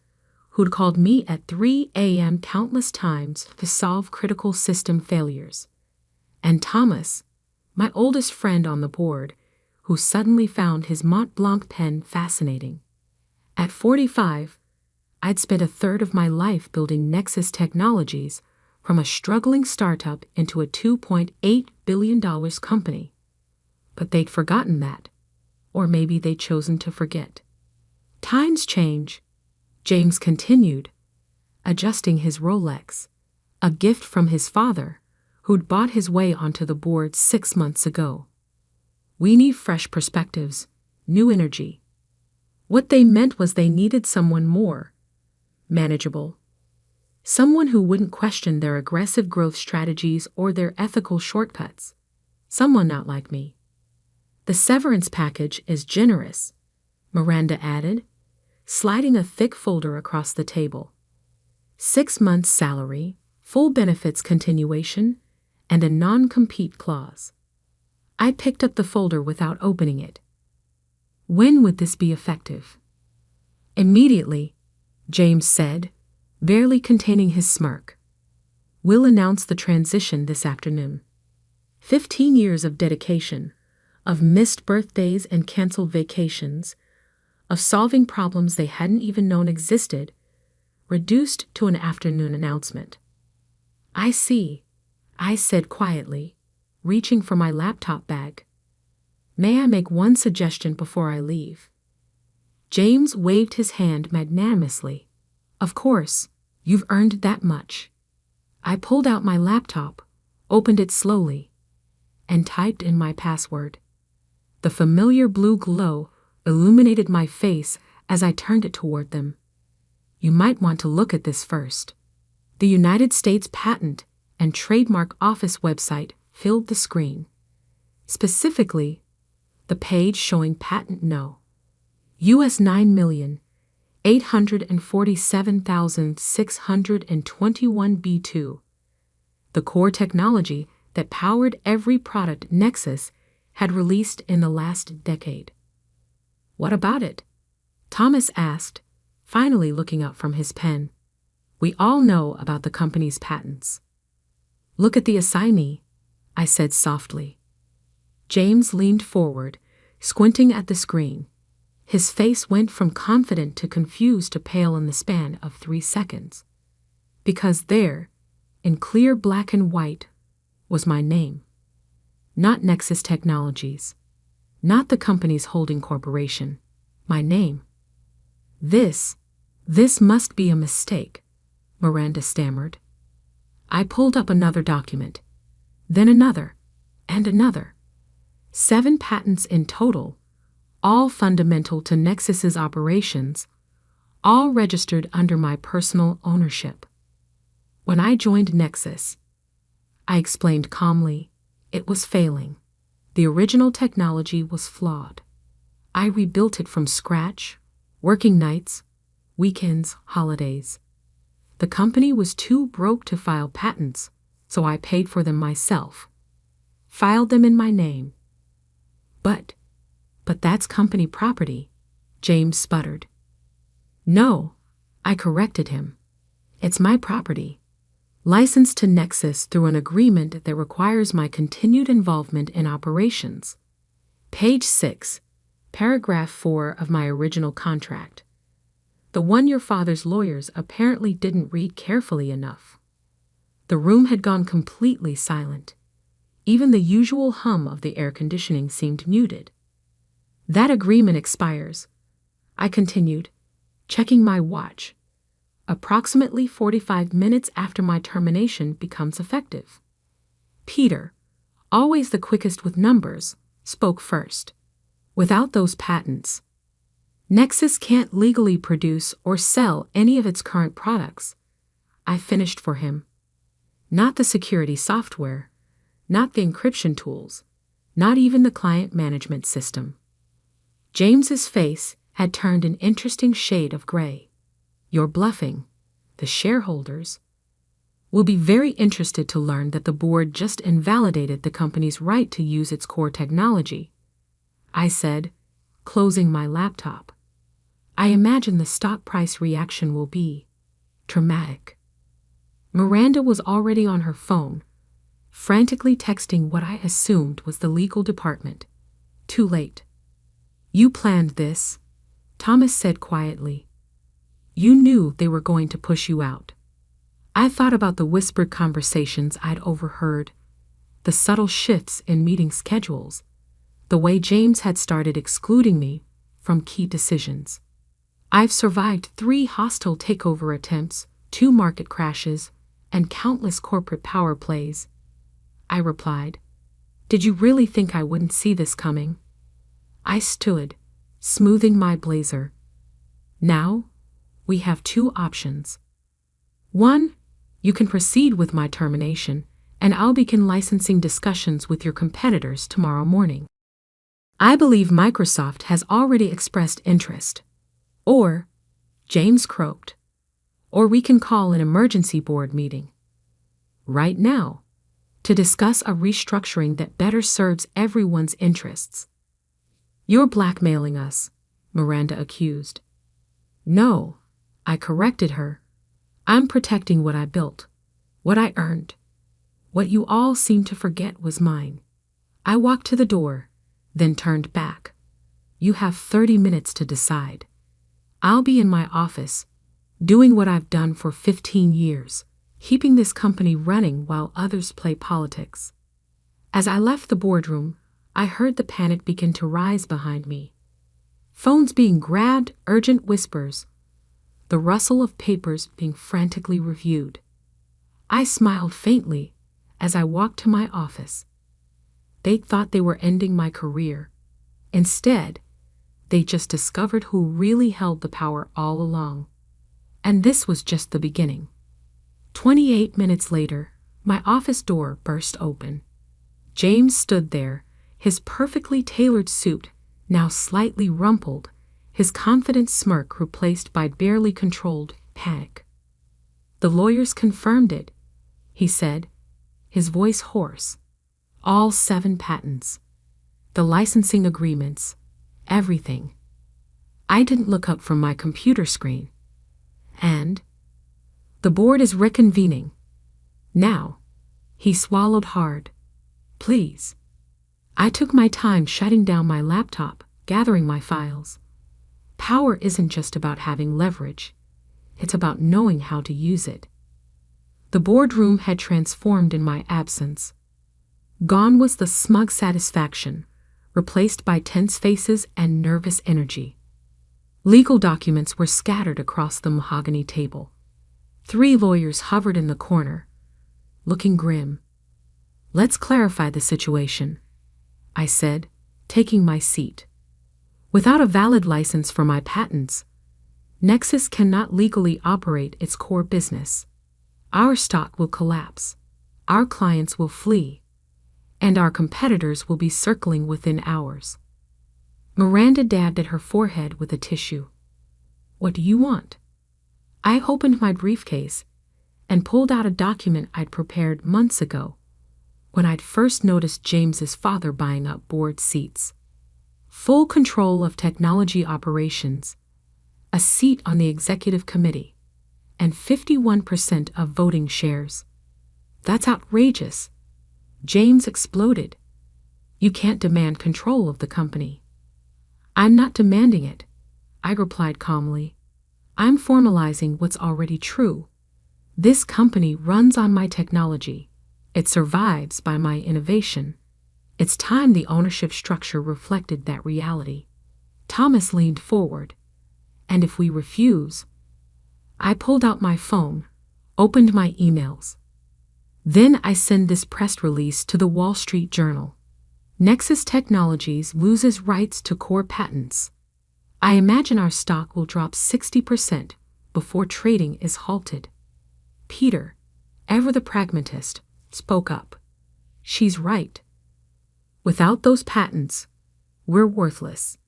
who'd called me at 3 a.m. countless times to solve critical system failures. And Thomas, my oldest friend on the board, who suddenly found his Mont Blanc pen fascinating. At 45, I'd spent a third of my life building Nexus Technologies from a struggling startup into a $2.8 billion company. But they'd forgotten that, or maybe they'd chosen to forget. Times change, James continued, adjusting his Rolex, a gift from his father, who'd bought his way onto the board 6 months ago. We need fresh perspectives, new energy. What they meant was they needed someone more manageable. Someone who wouldn't question their aggressive growth strategies or their ethical shortcuts. Someone not like me. "The severance package is generous," Miranda added, sliding a thick folder across the table. 6 months' salary, full benefits continuation, and a non-compete clause. I picked up the folder without opening it. When would this be effective? Immediately, James said, barely containing his smirk. We'll announce the transition this afternoon. 15 years of dedication, of missed birthdays and canceled vacations, of solving problems they hadn't even known existed, reduced to an afternoon announcement. I see, I said quietly, reaching for my laptop bag. May I make one suggestion before I leave? James waved his hand magnanimously. Of course, you've earned that much. I pulled out my laptop, opened it slowly, and typed in my password. The familiar blue glow illuminated my face as I turned it toward them. You might want to look at this first. The United States Patent and Trademark Office website filled the screen. Specifically, the page showing Patent No. US 9,847,621 B2. The core technology that powered every product Nexus had released in the last decade. What about it? Thomas asked, finally looking up from his pen. We all know about the company's patents. Look at the assignee, I said softly. James leaned forward, squinting at the screen. His face went from confident to confused to pale in the span of 3 seconds. Because there, in clear black and white, was my name. Not Nexus Technologies. Not the company's holding corporation. My name. This must be a mistake, Miranda stammered. I pulled up another document, then another, and another. 7 patents in total, all fundamental to Nexus's operations, all registered under my personal ownership. When I joined Nexus, I explained calmly, it was failing. The original technology was flawed. I rebuilt it from scratch, working nights, weekends, holidays. The company was too broke to file patents, so I paid for them myself. Filed them in my name. But that's company property, James sputtered. No, I corrected him. It's my property. Licensed to Nexus through an agreement that requires my continued involvement in operations. Page 6, paragraph 4 of my original contract. The one your father's lawyers apparently didn't read carefully enough. The room had gone completely silent. Even the usual hum of the air conditioning seemed muted. That agreement expires, I continued, checking my watch. Approximately 45 minutes after my termination becomes effective. Peter, always the quickest with numbers, spoke first. Without those patents, Nexus can't legally produce or sell any of its current products. I finished for him. Not the security software, not the encryption tools, not even the client management system. James's face had turned an interesting shade of gray. You're bluffing. The shareholders will be very interested to learn that the board just invalidated the company's right to use its core technology, I said, closing my laptop. I imagine the stock price reaction will be dramatic. Miranda was already on her phone, frantically texting what I assumed was the legal department. Too late. You planned this, Thomas said quietly. You knew they were going to push you out. I thought about the whispered conversations I'd overheard, the subtle shifts in meeting schedules, the way James had started excluding me from key decisions. I've survived 3 hostile takeover attempts, 2 market crashes, and countless corporate power plays. I replied, Did you really think I wouldn't see this coming? I stood, smoothing my blazer. Now, we have 2 options. 1, you can proceed with my termination, and I'll begin licensing discussions with your competitors tomorrow morning. I believe Microsoft has already expressed interest. Or, James croaked, or we can call an emergency board meeting. Right now, to discuss a restructuring that better serves everyone's interests. You're blackmailing us, Miranda accused. No, I corrected her. I'm protecting what I built, what I earned. What you all seem to forget was mine. I walked to the door, then turned back. You have 30 minutes to decide. I'll be in my office, doing what I've done for 15 years, keeping this company running while others play politics. As I left the boardroom, I heard the panic begin to rise behind me. Phones being grabbed, urgent whispers, the rustle of papers being frantically reviewed. I smiled faintly as I walked to my office. They thought they were ending my career. Instead, they just discovered who really held the power all along. And this was just the beginning. 28 minutes later, my office door burst open. James stood there, his perfectly tailored suit now slightly rumpled, his confident smirk replaced by barely controlled panic. The lawyers confirmed it, he said, his voice hoarse. All 7 patents. The licensing agreements. Everything. I didn't look up from my computer screen. And the board is reconvening. Now. He swallowed hard. Please. I took my time shutting down my laptop, gathering my files. Power isn't just about having leverage. It's about knowing how to use it. The boardroom had transformed in my absence. Gone was the smug satisfaction, replaced by tense faces and nervous energy. Legal documents were scattered across the mahogany table. 3 lawyers hovered in the corner, looking grim. Let's clarify the situation, I said, taking my seat. Without a valid license for my patents, Nexus cannot legally operate its core business. Our stock will collapse, our clients will flee, and our competitors will be circling within hours. Miranda dabbed at her forehead with a tissue. What do you want? I opened my briefcase and pulled out a document I'd prepared months ago, when I'd first noticed James's father buying up board seats. Full control of technology operations, a seat on the executive committee, and 51% of voting shares. That's outrageous. James exploded. You can't demand control of the company. I'm not demanding it, I replied calmly. I'm formalizing what's already true. This company runs on my technology. It survives by my innovation. It's time the ownership structure reflected that reality. Thomas leaned forward. And if we refuse? I pulled out my phone, opened my emails. Then I send this press release to the Wall Street Journal. Nexus Technologies loses rights to core patents. I imagine our stock will drop 60% before trading is halted. Peter, ever the pragmatist, spoke up. She's right. Without those patents, we're worthless.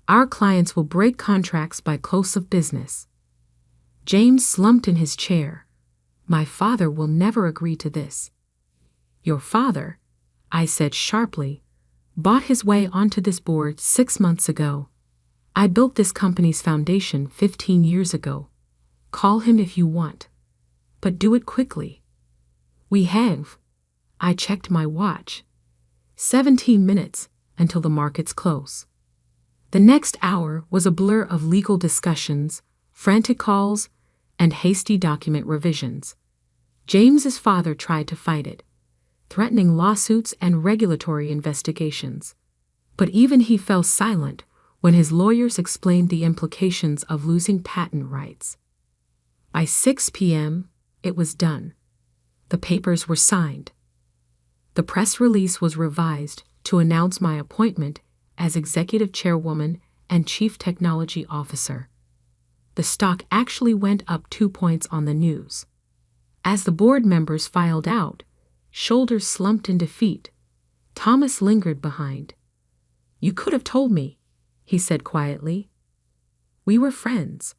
Our clients will break contracts by close of business. James slumped in his chair. My father will never agree to this. Your father, I said sharply, bought his way onto this board 6 months ago. I built this company's foundation 15 years ago. Call him if you want. But do it quickly. We have. I checked my watch. 17 minutes until the markets close. The next hour was a blur of legal discussions, frantic calls, and hasty document revisions. James's father tried to fight it, threatening lawsuits and regulatory investigations. But even he fell silent when his lawyers explained the implications of losing patent rights. By 6 p.m., it was done. The papers were signed. The press release was revised to announce my appointment as executive chairwoman and chief technology officer. The stock actually went up 2 points on the news. As the board members filed out, shoulders slumped in defeat. Thomas lingered behind. You could have told me, he said quietly. We were friends.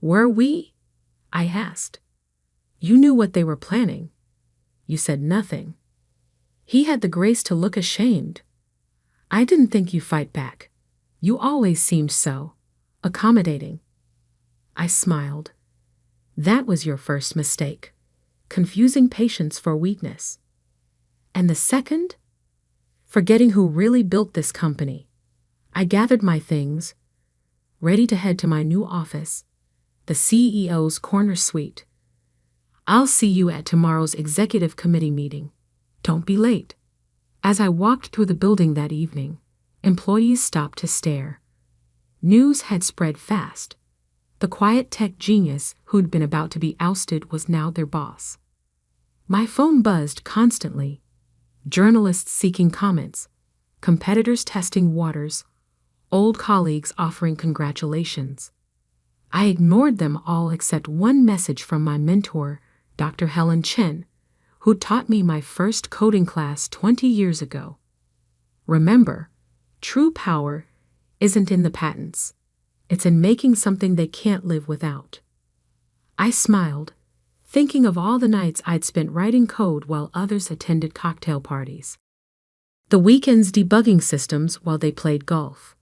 Were we? I asked. You knew what they were planning. You said nothing. He had the grace to look ashamed. I didn't think you fight back. You always seemed so accommodating. I smiled. That was your first mistake, confusing patience for weakness. And the second? Forgetting who really built this company. I gathered my things, ready to head to my new office, the CEO's corner suite. I'll see you at tomorrow's executive committee meeting. Don't be late. As I walked through the building that evening, employees stopped to stare. News had spread fast. The quiet tech genius who'd been about to be ousted was now their boss. My phone buzzed constantly. Journalists seeking comments, competitors testing waters, old colleagues offering congratulations. I ignored them all except one message from my mentor, Dr. Helen Chen, who taught me my first coding class 20 years ago. Remember, true power isn't in the patents. It's in making something they can't live without. I smiled, thinking of all the nights I'd spent writing code while others attended cocktail parties. The weekends debugging systems while they played golf.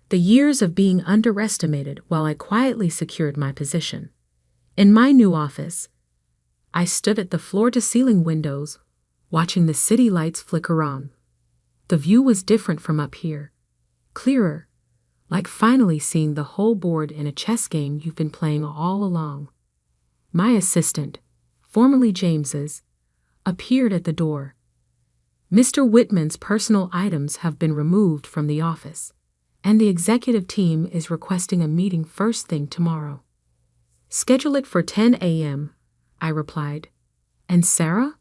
The years of being underestimated while I quietly secured my position. In my new office, I stood at the floor-to-ceiling windows, watching the city lights flicker on. The view was different from up here. Clearer, like finally seeing the whole board in a chess game you've been playing all along. My assistant, formerly James's, appeared at the door. Mr. Whitman's personal items have been removed from the office, and the executive team is requesting a meeting first thing tomorrow. Schedule it for 10 a.m., I replied. And Sarah?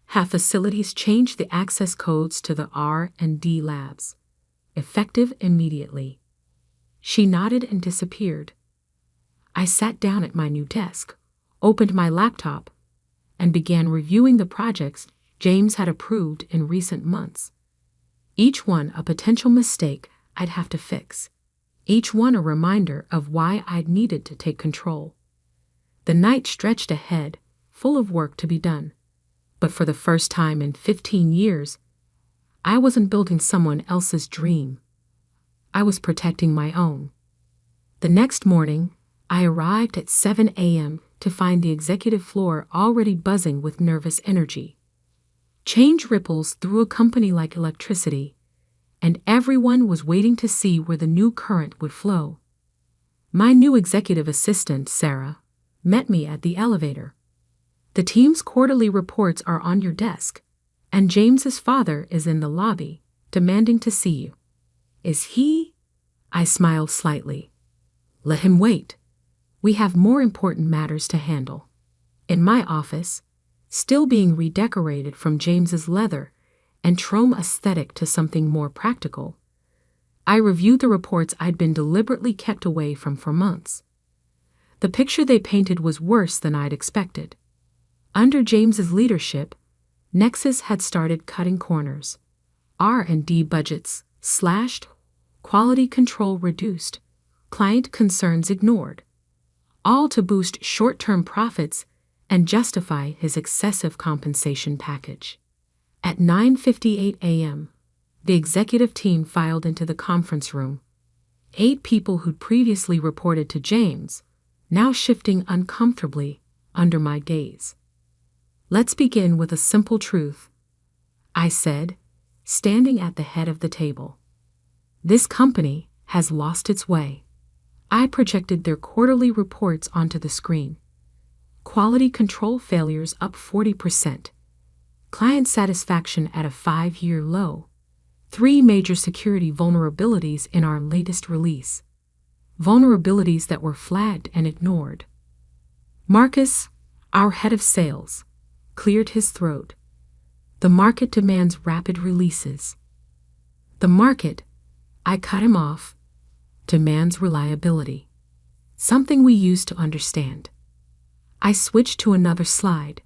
Have facilities changed the access codes to the R&D labs, effective immediately. She nodded and disappeared. I sat down at my new desk, opened my laptop, and began reviewing the projects James had approved in recent months. Each one a potential mistake I'd have to fix. Each one a reminder of why I'd needed to take control. The night stretched ahead, full of work to be done. But for the first time in 15 years, I wasn't building someone else's dream. I was protecting my own. The next morning, I arrived at 7 a.m. to find the executive floor already buzzing with nervous energy. Change ripples through a company like electricity, and everyone was waiting to see where the new current would flow. My new executive assistant, Sarah, met me at the elevator. The team's quarterly reports are on your desk, and James's father is in the lobby, demanding to see you. Is he? I smiled slightly. Let him wait. We have more important matters to handle. In my office, still being redecorated from James's leather and Trome aesthetic to something more practical, I reviewed the reports I'd been deliberately kept away from for months. The picture they painted was worse than I'd expected. Under James's leadership, Nexus had started cutting corners. R&D budgets slashed, quality control reduced, client concerns ignored, all to boost short-term profits and justify his excessive compensation package. At 9:58 a.m., the executive team filed into the conference room. 8 people who'd previously reported to James, now shifting uncomfortably under my gaze. Let's begin with a simple truth, I said, standing at the head of the table. This company has lost its way. I projected their quarterly reports onto the screen. Quality control failures up 40%. Client satisfaction at a 5-year low. 3 major security vulnerabilities in our latest release. Vulnerabilities that were flagged and ignored. Marcus, our head of sales, cleared his throat. The market demands rapid releases. The market, I cut him off, demands reliability. Something we used to understand. I switched to another slide,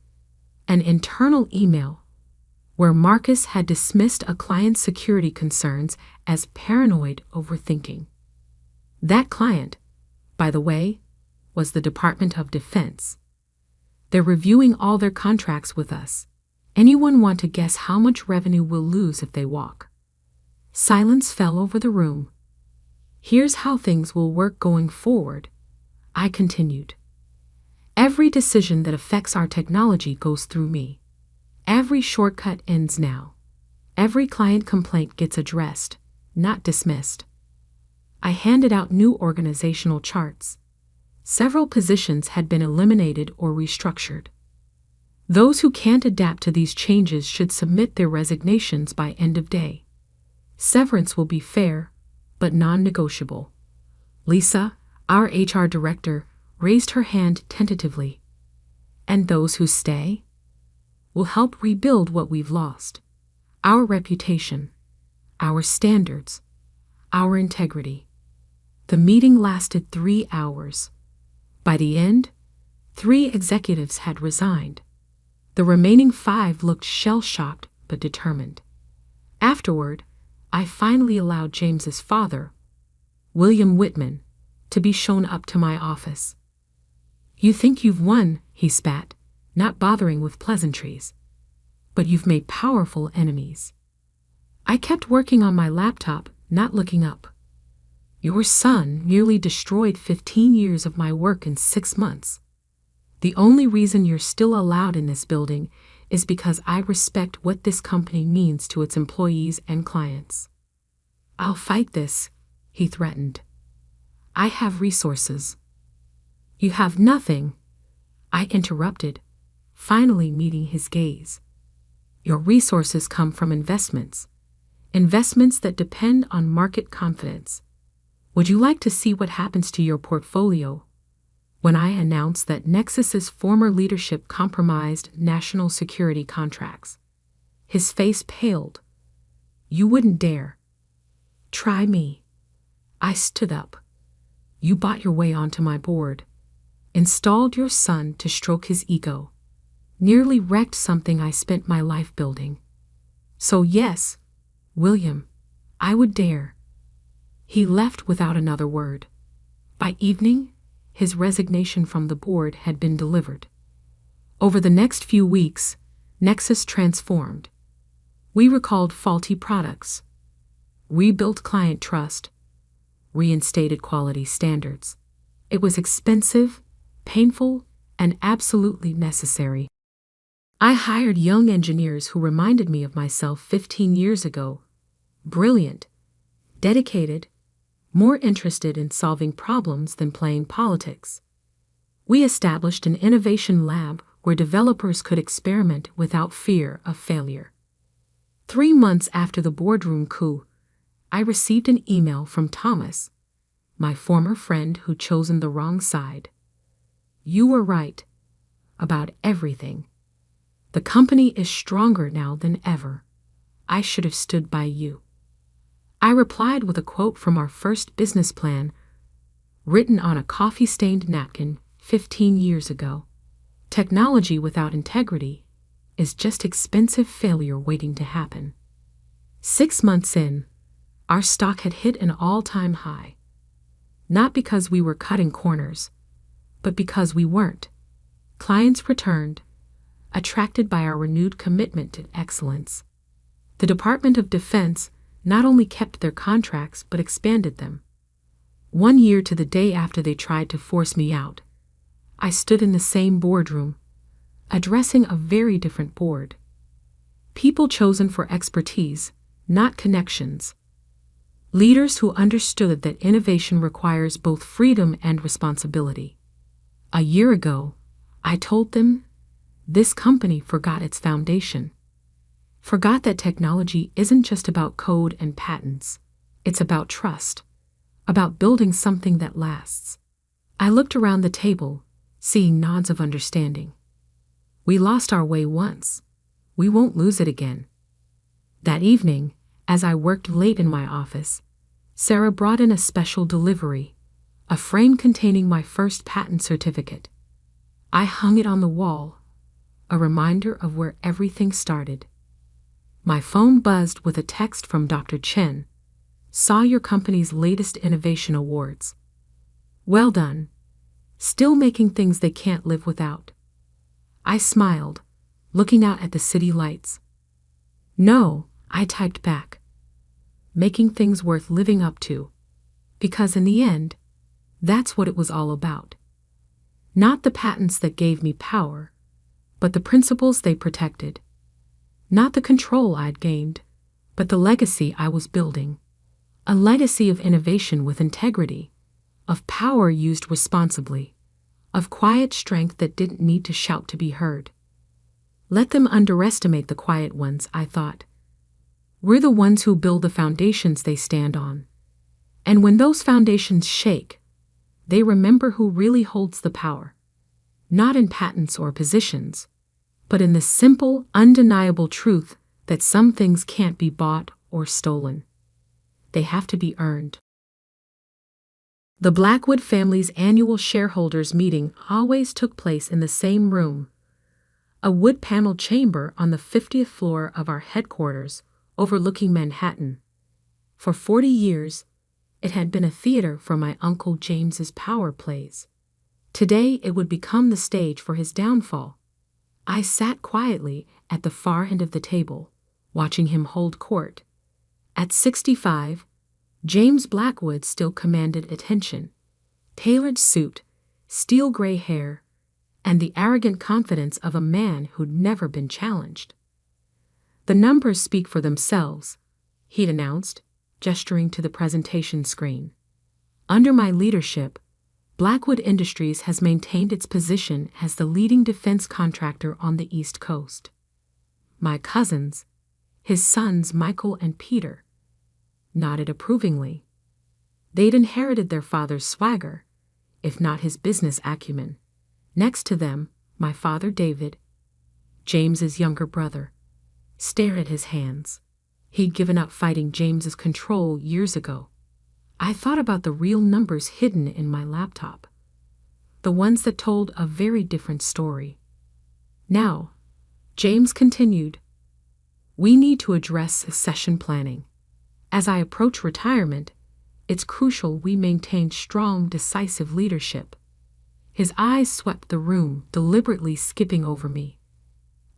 an internal email, where Marcus had dismissed a client's security concerns as paranoid overthinking. That client, by the way, was the Department of Defense. They're reviewing all their contracts with us, Anyone want to guess how much revenue we'll lose if they walk? Silence fell over the room. Here's how things will work going forward, I continued. Every decision that affects our technology goes through me. Every shortcut ends now. Every client complaint gets addressed, not dismissed. I handed out new organizational charts. Several positions had been eliminated or restructured. Those who can't adapt to these changes should submit their resignations by end of day. Severance will be fair, but non-negotiable. Lisa, our HR director, raised her hand tentatively. And those who stay? Will help rebuild what we've lost. Our reputation, our standards, our integrity. The meeting lasted 3 hours. By the end, 3 executives had resigned. The remaining 5 looked shell-shocked but determined. Afterward, I finally allowed James's father, William Whitman, to be shown up to my office. You think you've won, he spat, not bothering with pleasantries. But you've made powerful enemies. I kept working on my laptop, not looking up. Your son nearly destroyed 15 years of my work in 6 months. The only reason you're still allowed in this building is because I respect what this company means to its employees and clients. I'll fight this, he threatened. I have resources. You have nothing, I interrupted, finally meeting his gaze. Your resources come from investments that depend on market confidence. Would you like to see what happens to your portfolio when I announce that Nexus's former leadership compromised national security contracts? His face paled. You wouldn't dare. Try me. I stood up. You bought your way onto my board, installed your son to stroke his ego, nearly wrecked something I spent my life building. So yes, William, I would dare. He left without another word. By evening, his resignation from the board had been delivered. Over the next few weeks, Nexus transformed. We recalled faulty products, rebuilt client trust, reinstated quality standards. It was expensive, painful, and absolutely necessary. I hired young engineers who reminded me of myself 15 years ago. Brilliant, dedicated, more interested in solving problems than playing politics. We established an innovation lab where developers could experiment without fear of failure. 3 months after the boardroom coup, I received an email from Thomas, my former friend who'd chosen the wrong side. You were right about everything. The company is stronger now than ever. I should have stood by you. I replied with a quote from our first business plan, written on a coffee-stained napkin 15 years ago. Technology without integrity is just expensive failure waiting to happen. 6 months in, our stock had hit an all-time high. Not because we were cutting corners, but because we weren't. Clients returned, attracted by our renewed commitment to excellence. The Department of Defense not only kept their contracts but expanded them. 1 year to the day after they tried to force me out, I stood in the same boardroom, addressing a very different board. People chosen for expertise, not connections. Leaders who understood that innovation requires both freedom and responsibility. A year ago, I told them, this company forgot its foundation. Forgot that technology isn't just about code and patents. It's about trust, about building something that lasts. I looked around the table, seeing nods of understanding. We lost our way once. We won't lose it again. That evening, as I worked late in my office, Sarah brought in a special delivery, a frame containing my first patent certificate. I hung it on the wall, a reminder of where everything started. My phone buzzed with a text from Dr. Chen. Saw your company's latest innovation awards. Well done. Still making things they can't live without. I smiled, looking out at the city lights. "No," I typed back. "Making things worth living up to. Because in the end, that's what it was all about. Not the patents that gave me power, but the principles they protected. Not the control I'd gained, but the legacy I was building. A legacy of innovation with integrity, of power used responsibly, of quiet strength that didn't need to shout to be heard. Let them underestimate the quiet ones," I thought. "We're the ones who build the foundations they stand on. And when those foundations shake, they remember who really holds the power. Not in patents or positions, but in the simple, undeniable truth that some things can't be bought or stolen. They have to be earned." The Blackwood family's annual shareholders' meeting always took place in the same room, a wood-paneled chamber on the 50th floor of our headquarters overlooking Manhattan. For 40 years, it had been a theater for my Uncle James's power plays. Today it would become the stage for his downfall. I sat quietly at the far end of the table, watching him hold court. At 65, James Blackwood still commanded attention. Tailored suit, steel gray hair, and the arrogant confidence of a man who'd never been challenged. "The numbers speak for themselves," he'd announced, gesturing to the presentation screen. "Under my leadership, Blackwood Industries has maintained its position as the leading defense contractor on the East Coast. My cousins, his sons Michael and Peter, nodded approvingly. They'd inherited their father's swagger, if not his business acumen. Next to them, my father David, James's younger brother, stared at his hands. He'd given up fighting James's control years ago. I thought about the real numbers hidden in my laptop, the ones that told a very different story. "Now," James continued, "we need to address succession planning. As I approach retirement, it's crucial we maintain strong, decisive leadership." His eyes swept the room, deliberately skipping over me.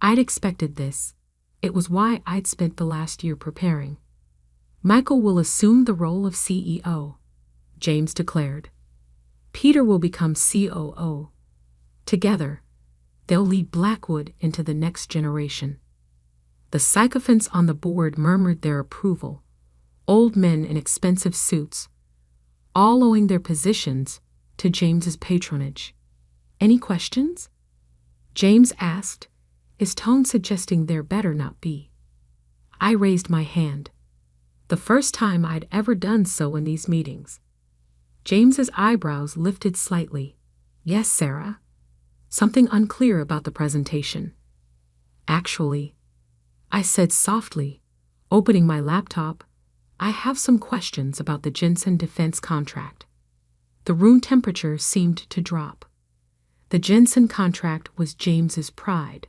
I'd expected this. It was why I'd spent the last year preparing. "Michael will assume the role of CEO," James declared. "Peter will become COO. Together, they'll lead Blackwood into the next generation." The sycophants on the board murmured their approval. Old men in expensive suits, all owing their positions to James's patronage. "Any questions?" James asked, his tone suggesting there better not be. I raised my hand, the first time I'd ever done so in these meetings. James's eyebrows lifted slightly. "Yes, Sarah." Something unclear about the presentation. "Actually," I said softly, opening my laptop, "I have some questions about the Jensen defense contract." The room temperature seemed to drop. The Jensen contract was James's pride,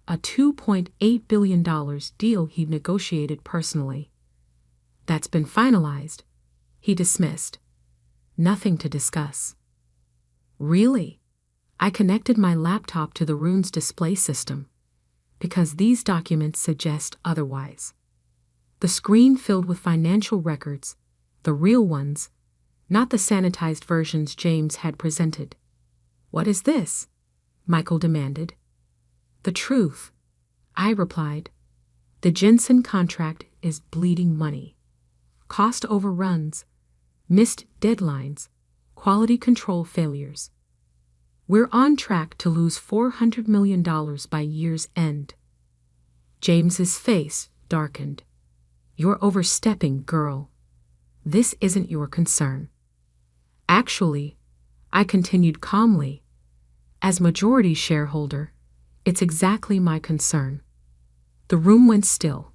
a $2.8 billion deal he'd negotiated personally. "That's been finalized," he dismissed. "Nothing to discuss." "Really?" I connected my laptop to the room's display system, because these documents suggest otherwise. The screen filled with financial records, the real ones, not the sanitized versions James had presented. "What is this?" Michael demanded. "The truth," I replied. "The Jensen contract is bleeding money. Cost overruns, missed deadlines, quality control failures. We're on track to lose $400 million by year's end." James's face darkened. "You're overstepping, girl. This isn't your concern." "Actually," I continued calmly, "as majority shareholder, it's exactly my concern." The room went still.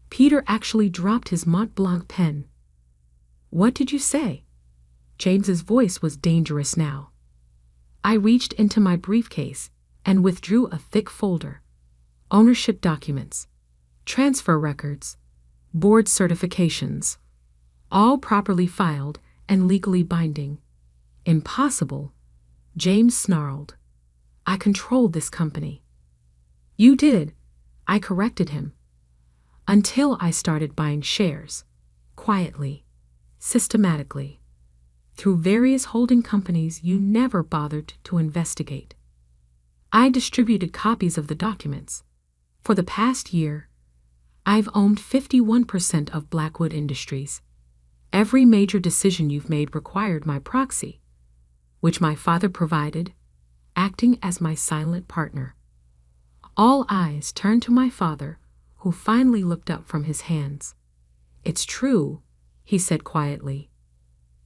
Peter actually dropped his Mont Blanc pen. "What did you say?" James's voice was dangerous now. I reached into my briefcase and withdrew a thick folder. Ownership documents, transfer records, board certifications, all properly filed and legally binding. "Impossible," James snarled. "I control this company." You did, I corrected him. Until I started buying shares. Quietly. Systematically. Through various holding companies you never bothered to investigate. I distributed copies of the documents. For the past year, I've owned 51% of Blackwood Industries. Every major decision you've made required my proxy, which my father provided, acting as my silent partner. All eyes turned to my father, who finally looked up from his hands. It's true, he said quietly.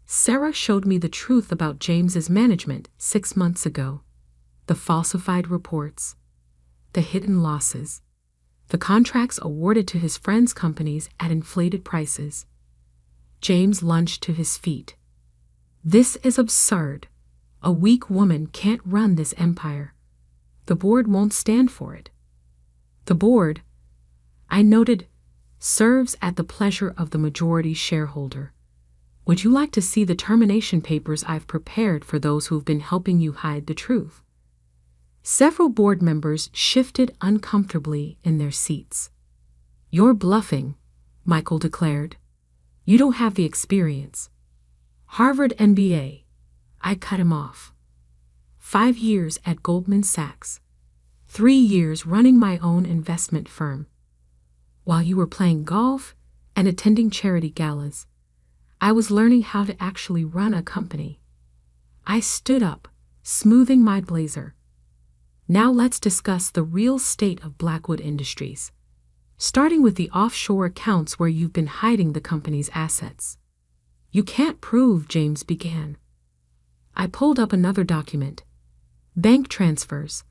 Sarah showed me the truth about James's management 6 months ago. The falsified reports, the hidden losses, the contracts awarded to his friends' companies at inflated prices. James lunged to his feet. This is absurd. A weak woman can't run this empire. The board won't stand for it. The board, I noted, serves at the pleasure of the majority shareholder. Would you like to see the termination papers I've prepared for those who've been helping you hide the truth? Several board members shifted uncomfortably in their seats. You're bluffing, Michael declared. You don't have the experience. Harvard MBA. I cut him off. 5 years at Goldman Sachs. 3 years running my own investment firm. While you were playing golf and attending charity galas, I was learning how to actually run a company. I stood up, smoothing my blazer. Now let's discuss the real state of Blackwood Industries, starting with the offshore accounts where you've been hiding the company's assets. You can't prove, James began. I pulled up another document. Bank transfers,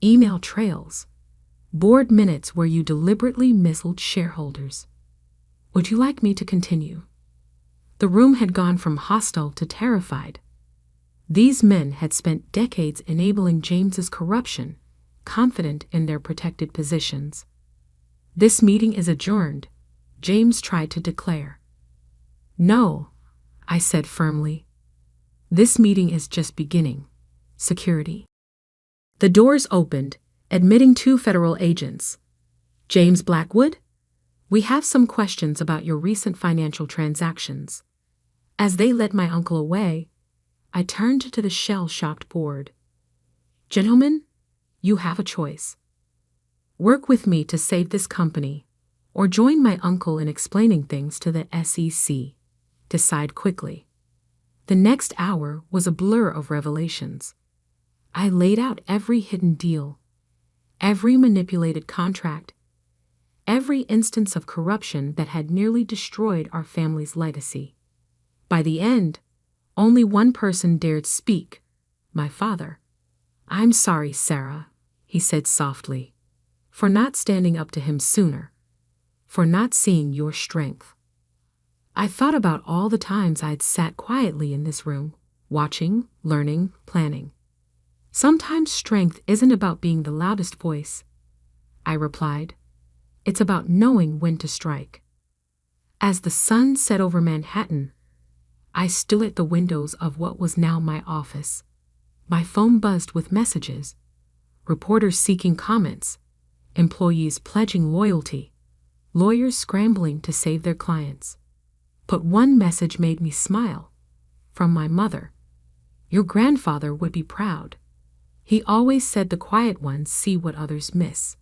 email trails, board minutes where you deliberately misled shareholders. Would you like me to continue? The room had gone from hostile to terrified. These men had spent decades enabling James's corruption, confident in their protected positions. This meeting is adjourned, James tried to declare. No, I said firmly. This meeting is just beginning. Security. The doors opened, admitting 2 federal agents. James Blackwood? We have some questions about your recent financial transactions. As they led my uncle away, I turned to the shell-shocked board. Gentlemen, you have a choice. Work with me to save this company, or join my uncle in explaining things to the SEC. Decide quickly. The next hour was a blur of revelations. I laid out every hidden deal, every manipulated contract, every instance of corruption that had nearly destroyed our family's legacy. By the end, only one person dared speak, my father. I'm sorry, Sarah, he said softly, for not standing up to him sooner, for not seeing your strength. I thought about all the times I'd sat quietly in this room, watching, learning, planning. Sometimes strength isn't about being the loudest voice, I replied. It's about knowing when to strike. As the sun set over Manhattan, I stood at the windows of what was now my office. My phone buzzed with messages, reporters seeking comments, employees pledging loyalty, lawyers scrambling to save their clients. But one message made me smile, from my mother. Your grandfather would be proud. He always said the quiet ones see what others miss.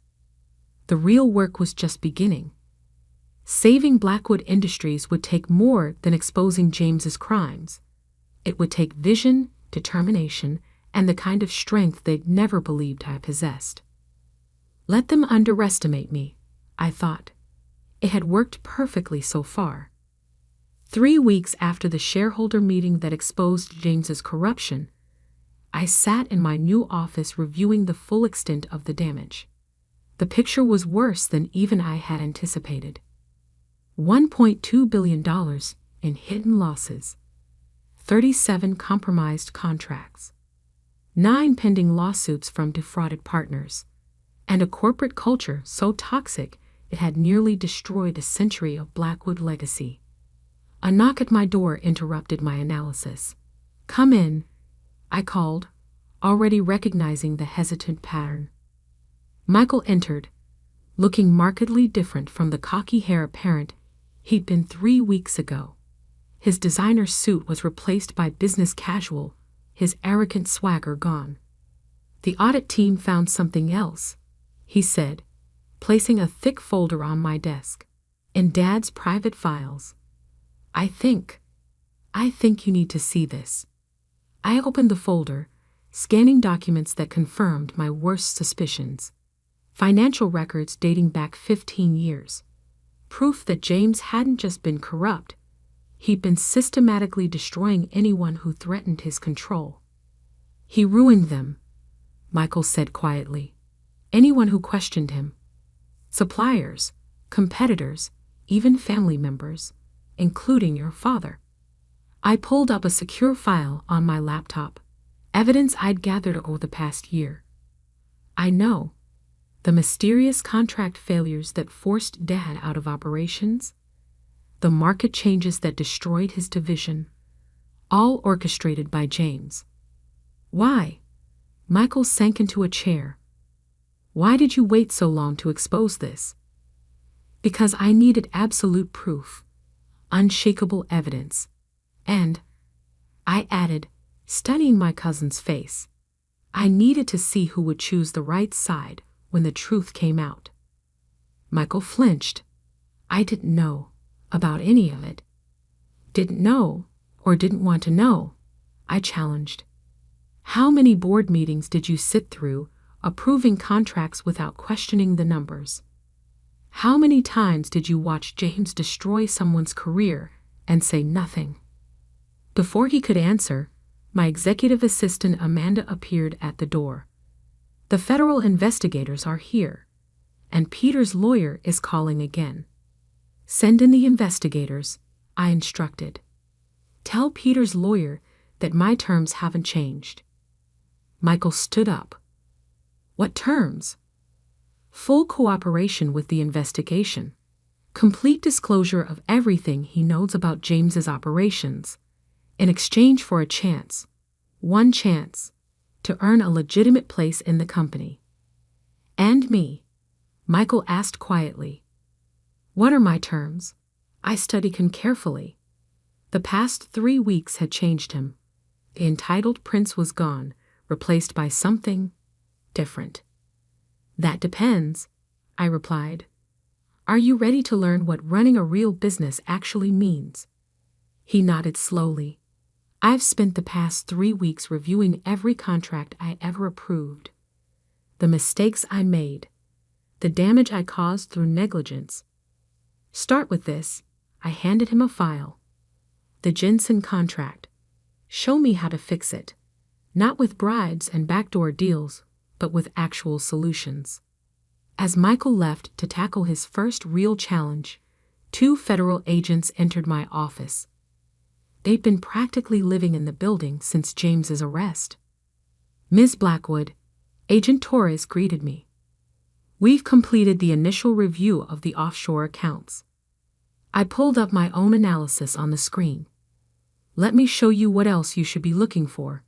The real work was just beginning. Saving Blackwood Industries would take more than exposing James's crimes. It would take vision, determination, and the kind of strength they'd never believed I possessed. Let them underestimate me, I thought. It had worked perfectly so far. 3 weeks after the shareholder meeting that exposed James's corruption, I sat in my new office reviewing the full extent of the damage. The picture was worse than even I had anticipated. $1.2 billion in hidden losses, 37 compromised contracts, 9 pending lawsuits from defrauded partners, and a corporate culture so toxic it had nearly destroyed a century of Blackwood legacy. A knock at my door interrupted my analysis. Come in, I called, already recognizing the hesitant pattern. Michael entered, looking markedly different from the cocky heir apparent he'd been 3 weeks ago. His designer suit was replaced by business casual, his arrogant swagger gone. "The audit team found something else," he said, placing a thick folder on my desk. "In Dad's private files. I think you need to see this." I opened the folder, scanning documents that confirmed my worst suspicions. Financial records dating back 15 years. Proof that James hadn't just been corrupt, he'd been systematically destroying anyone who threatened his control. "He ruined them," Michael said quietly. "Anyone who questioned him. Suppliers, competitors, even family members, including your father." I pulled up a secure file on my laptop, evidence I'd gathered over the past year. "I know. The mysterious contract failures that forced Dad out of operations, the market changes that destroyed his division, all orchestrated by James." "Why?" Michael sank into a chair. "Why did you wait so long to expose this?" "Because I needed absolute proof, unshakable evidence. And," I added, studying my cousin's face, "I needed to see who would choose the right side when the truth came out." Michael flinched. "I didn't know about any of it." "Didn't know or didn't want to know?" I challenged. "How many board meetings did you sit through approving contracts without questioning the numbers? How many times did you watch James destroy someone's career and say nothing?" Before he could answer, my executive assistant Amanda appeared at the door. "The federal investigators are here, and Peter's lawyer is calling again." "Send in the investigators," I instructed. "Tell Peter's lawyer that my terms haven't changed." Michael stood up. "What terms?" "Full cooperation with the investigation. Complete disclosure of everything he knows about James's operations, in exchange for a chance, one chance, to earn a legitimate place in the company." "And me?" Michael asked quietly. "What are my terms?" I studied him carefully. The past 3 weeks had changed him. The entitled prince was gone, replaced by something different. "That depends," I replied. "Are you ready to learn what running a real business actually means?" He nodded slowly. "I've spent the past 3 weeks reviewing every contract I ever approved. The mistakes I made, the damage I caused through negligence. Start with this." I handed him a file. "The Jensen contract. Show me how to fix it. Not with bribes and backdoor deals, but with actual solutions." As Michael left to tackle his first real challenge, 2 federal agents entered my office. They'd been practically living in the building since James's arrest. "Ms. Blackwood," Agent Torres greeted me. "We've completed the initial review of the offshore accounts." I pulled up my own analysis on the screen. "Let me show you what else you should be looking for."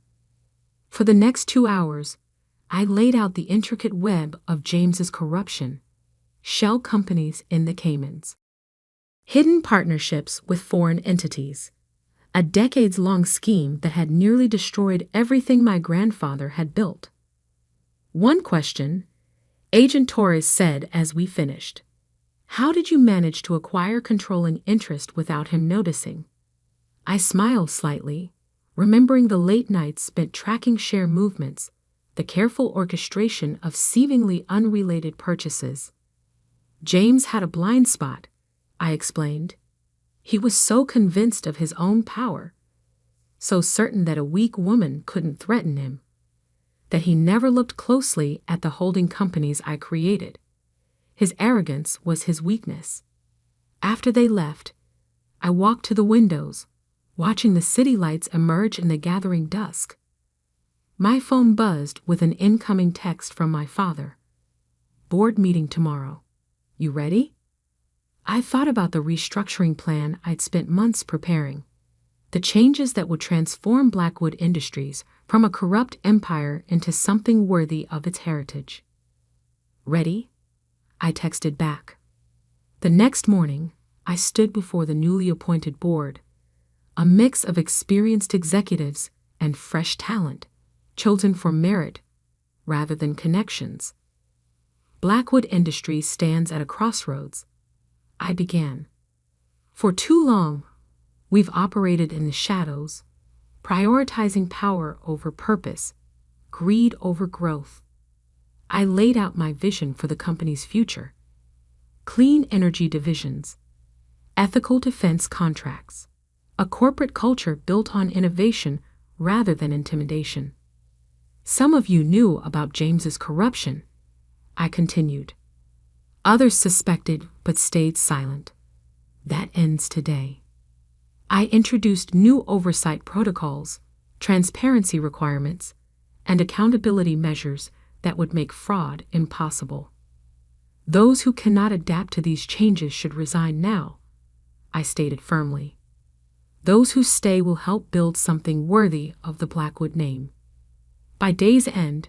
For the next 2 hours, I laid out the intricate web of James's corruption, shell companies in the Caymans, hidden partnerships with foreign entities, a decades-long scheme that had nearly destroyed everything my grandfather had built. "One question," Agent Torres said as we finished. "How did you manage to acquire controlling interest without him noticing?" I smiled slightly, remembering the late nights spent tracking share movements, the careful orchestration of seemingly unrelated purchases. "James had a blind spot," I explained. "He was so convinced of his own power, so certain that a weak woman couldn't threaten him, that he never looked closely at the holding companies I created. His arrogance was his weakness." After they left, I walked to the windows, watching the city lights emerge in the gathering dusk. My phone buzzed with an incoming text from my father. "Board meeting tomorrow. You ready?" I thought about the restructuring plan I'd spent months preparing, the changes that would transform Blackwood Industries from a corrupt empire into something worthy of its heritage. Ready? I texted back. The next morning, I stood before the newly appointed board, a mix of experienced executives and fresh talent, chosen for merit rather than connections. Blackwood Industries stands at a crossroads. I began. For too long, we've operated in the shadows, prioritizing power over purpose, greed over growth. I laid out my vision for the company's future. Clean energy divisions, ethical defense contracts, a corporate culture built on innovation rather than intimidation. Some of you knew about James's corruption, I continued. Others suspected but stayed silent. That ends today. I introduced new oversight protocols, transparency requirements, and accountability measures that would make fraud impossible. Those who cannot adapt to these changes should resign now, I stated firmly. Those who stay will help build something worthy of the Blackwood name. By day's end,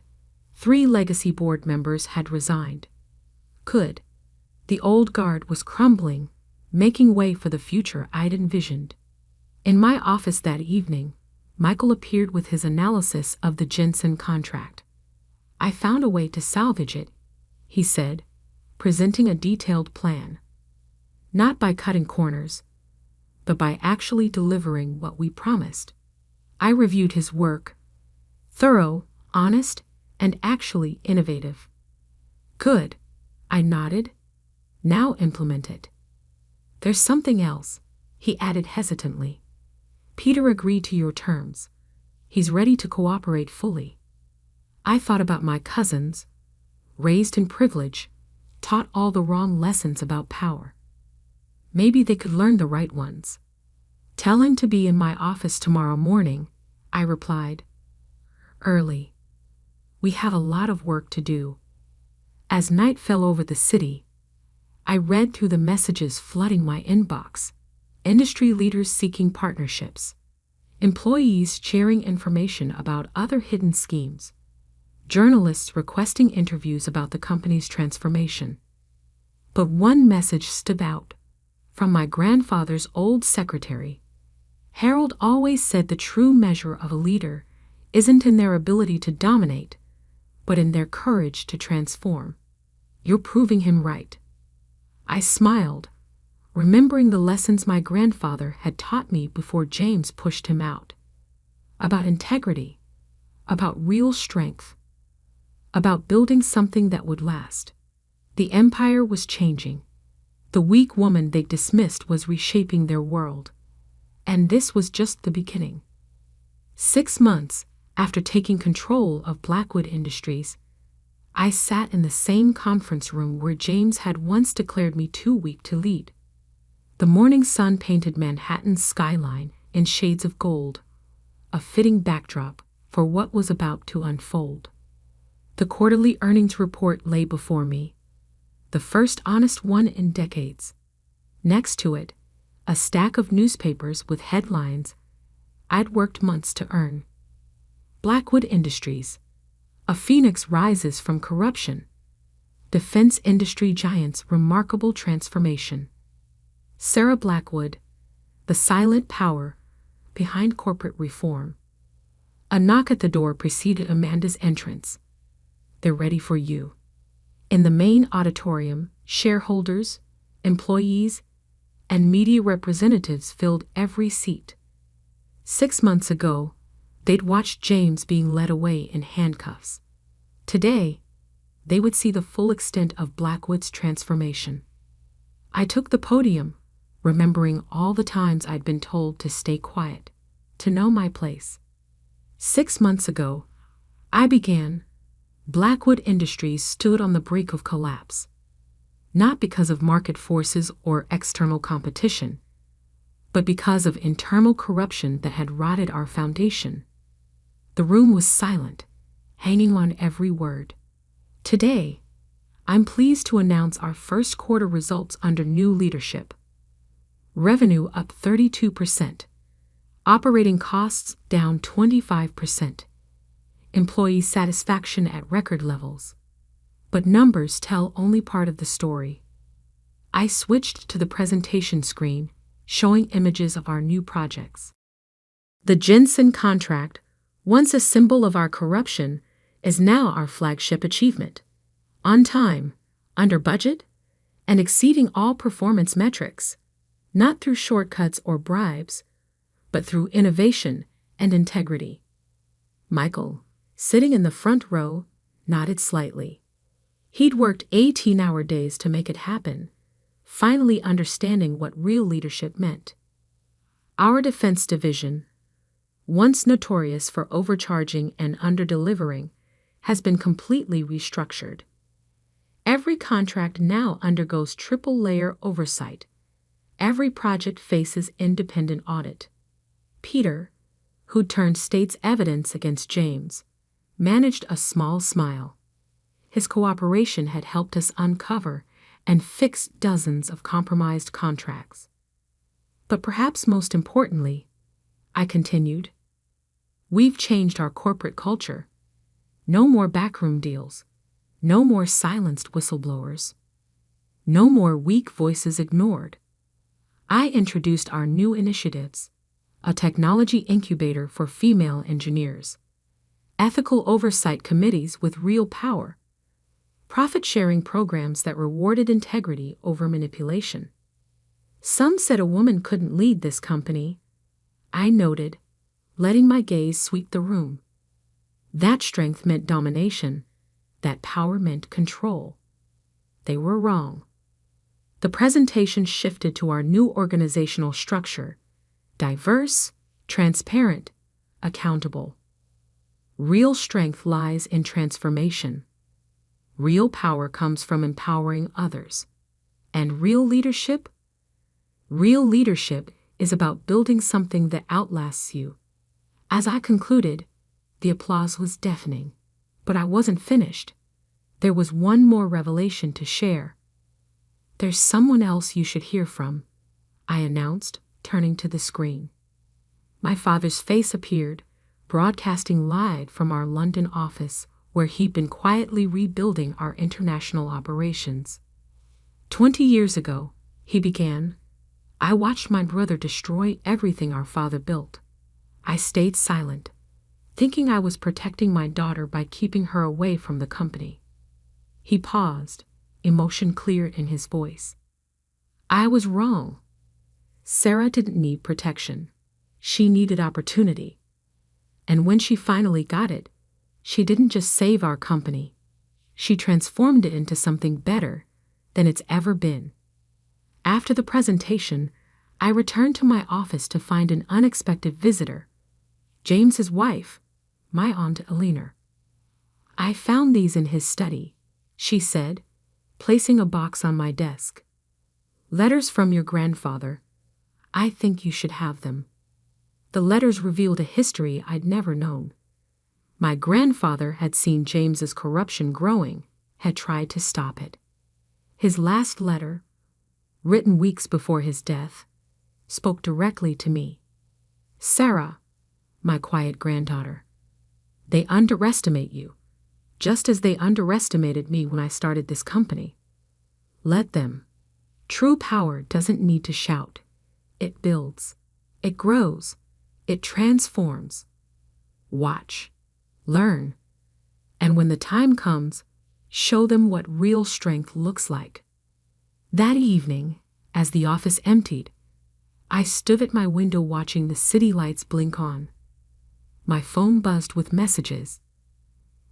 3 legacy board members had resigned. Good. The old guard was crumbling, making way for the future I'd envisioned. In my office that evening, Michael appeared with his analysis of the Jensen contract. I found a way to salvage it, he said, presenting a detailed plan. Not by cutting corners, but by actually delivering what we promised. I reviewed his work. Thorough, honest, and actually innovative. Good, I nodded. Now implement it. There's something else, he added hesitantly. Peter agreed to your terms. He's ready to cooperate fully. I thought about my cousins, raised in privilege, taught all the wrong lessons about power. Maybe they could learn the right ones. Tell him to be in my office tomorrow morning, I replied. Early. We have a lot of work to do. As night fell over the city, I read through the messages flooding my inbox. Industry leaders seeking partnerships, employees sharing information about other hidden schemes, journalists requesting interviews about the company's transformation. But one message stood out, from my grandfather's old secretary. Harold always said the true measure of a leader isn't in their ability to dominate, but in their courage to transform. You're proving him right. I smiled, remembering the lessons my grandfather had taught me before James pushed him out. About integrity, about real strength, about building something that would last. The empire was changing. The weak woman they dismissed was reshaping their world. And this was just the beginning. 6 months after taking control of Blackwood Industries, I sat in the same conference room where James had once declared me too weak to lead. The morning sun painted Manhattan's skyline in shades of gold, a fitting backdrop for what was about to unfold. The quarterly earnings report lay before me, the first honest one in decades. Next to it, a stack of newspapers with headlines I'd worked months to earn. Blackwood Industries, a phoenix rises from corruption. Defense industry giants' remarkable transformation. Sarah Blackwood, the silent power behind corporate reform. A knock at the door preceded Amanda's entrance. They're ready for you. In the main auditorium, shareholders, employees, and media representatives filled every seat. 6 months ago, they'd watched James being led away in handcuffs. Today, they would see the full extent of Blackwood's transformation. I took the podium, remembering all the times I'd been told to stay quiet, to know my place. 6 months ago, I began. Blackwood Industries stood on the brink of collapse. Not because of market forces or external competition, but because of internal corruption that had rotted our foundation. The room was silent, hanging on every word. Today, I'm pleased to announce our first quarter results under new leadership. Revenue up 32%. Operating costs down 25%. Employee satisfaction at record levels. But numbers tell only part of the story. I switched to the presentation screen, showing images of our new projects. The Jensen contract, once a symbol of our corruption, is now our flagship achievement. On time, under budget, and exceeding all performance metrics, not through shortcuts or bribes, but through innovation and integrity. Michael, sitting in the front row, nodded slightly. He'd worked 18-hour days to make it happen, finally understanding what real leadership meant. Our defense division, once notorious for overcharging and under-delivering, has been completely restructured. Every contract now undergoes triple-layer oversight. Every project faces independent audit. Peter, who'd turned state's evidence against James, managed a small smile. His cooperation had helped us uncover and fix dozens of compromised contracts. But perhaps most importantly, I continued, we've changed our corporate culture. No more backroom deals. No more silenced whistleblowers. No more weak voices ignored. I introduced our new initiatives, a technology incubator for female engineers, ethical oversight committees with real power, profit-sharing programs that rewarded integrity over manipulation. Some said a woman couldn't lead this company. I noted, letting my gaze sweep the room. That strength meant domination. That power meant control. They were wrong. The presentation shifted to our new organizational structure: diverse, transparent, accountable. Real strength lies in transformation. Real power comes from empowering others. And real leadership? Real leadership is about building something that outlasts you. As I concluded, the applause was deafening. But I wasn't finished. There was one more revelation to share. There's someone else you should hear from, I announced, turning to the screen. My father's face appeared, broadcasting live from our London office, where he'd been quietly rebuilding our international operations. 20 years ago, he began, I watched my brother destroy everything our father built. I stayed silent, thinking I was protecting my daughter by keeping her away from the company. He paused, emotion clear in his voice. I was wrong. Sarah didn't need protection. She needed opportunity. And when she finally got it, she didn't just save our company. She transformed it into something better than it's ever been. After the presentation, I returned to my office to find an unexpected visitor, James's wife, my Aunt Eleanor. I found these in his study, she said, placing a box on my desk. Letters from your grandfather. I think you should have them. The letters revealed a history I'd never known. My grandfather had seen James's corruption growing, had tried to stop it. His last letter, written weeks before his death, spoke directly to me. Sarah, my quiet granddaughter, they underestimate you, just as they underestimated me when I started this company. Let them. True power doesn't need to shout. It builds. It grows. It transforms. Watch. Learn. And when the time comes, show them what real strength looks like. That evening, as the office emptied, I stood at my window watching the city lights blink on. My phone buzzed with messages.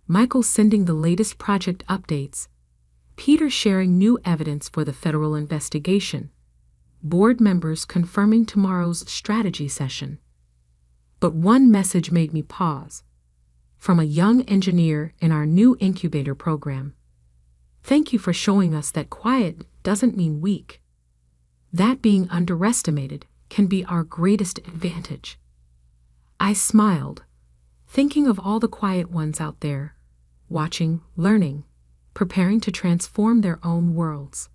Michael sending the latest project updates. Peter sharing new evidence for the federal investigation. Board members confirming tomorrow's strategy session. But one message made me pause. From a young engineer in our new incubator program. Thank you for showing us that quiet doesn't mean weak. That being underestimated can be our greatest advantage. I smiled, thinking of all the quiet ones out there, watching, learning, preparing to transform their own worlds.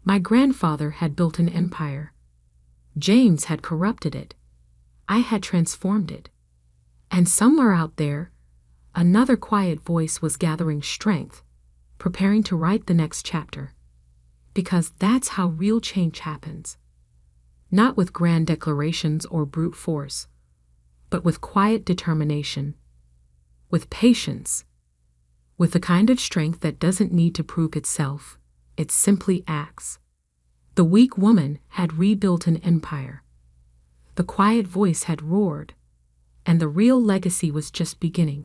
My grandfather had built an empire. James had corrupted it. I had transformed it. And somewhere out there, another quiet voice was gathering strength, preparing to write the next chapter. Because that's how real change happens. Not with grand declarations or brute force, but with quiet determination, with patience, with the kind of strength that doesn't need to prove itself, it simply acts. The weak woman had rebuilt an empire. The quiet voice had roared, and the real legacy was just beginning.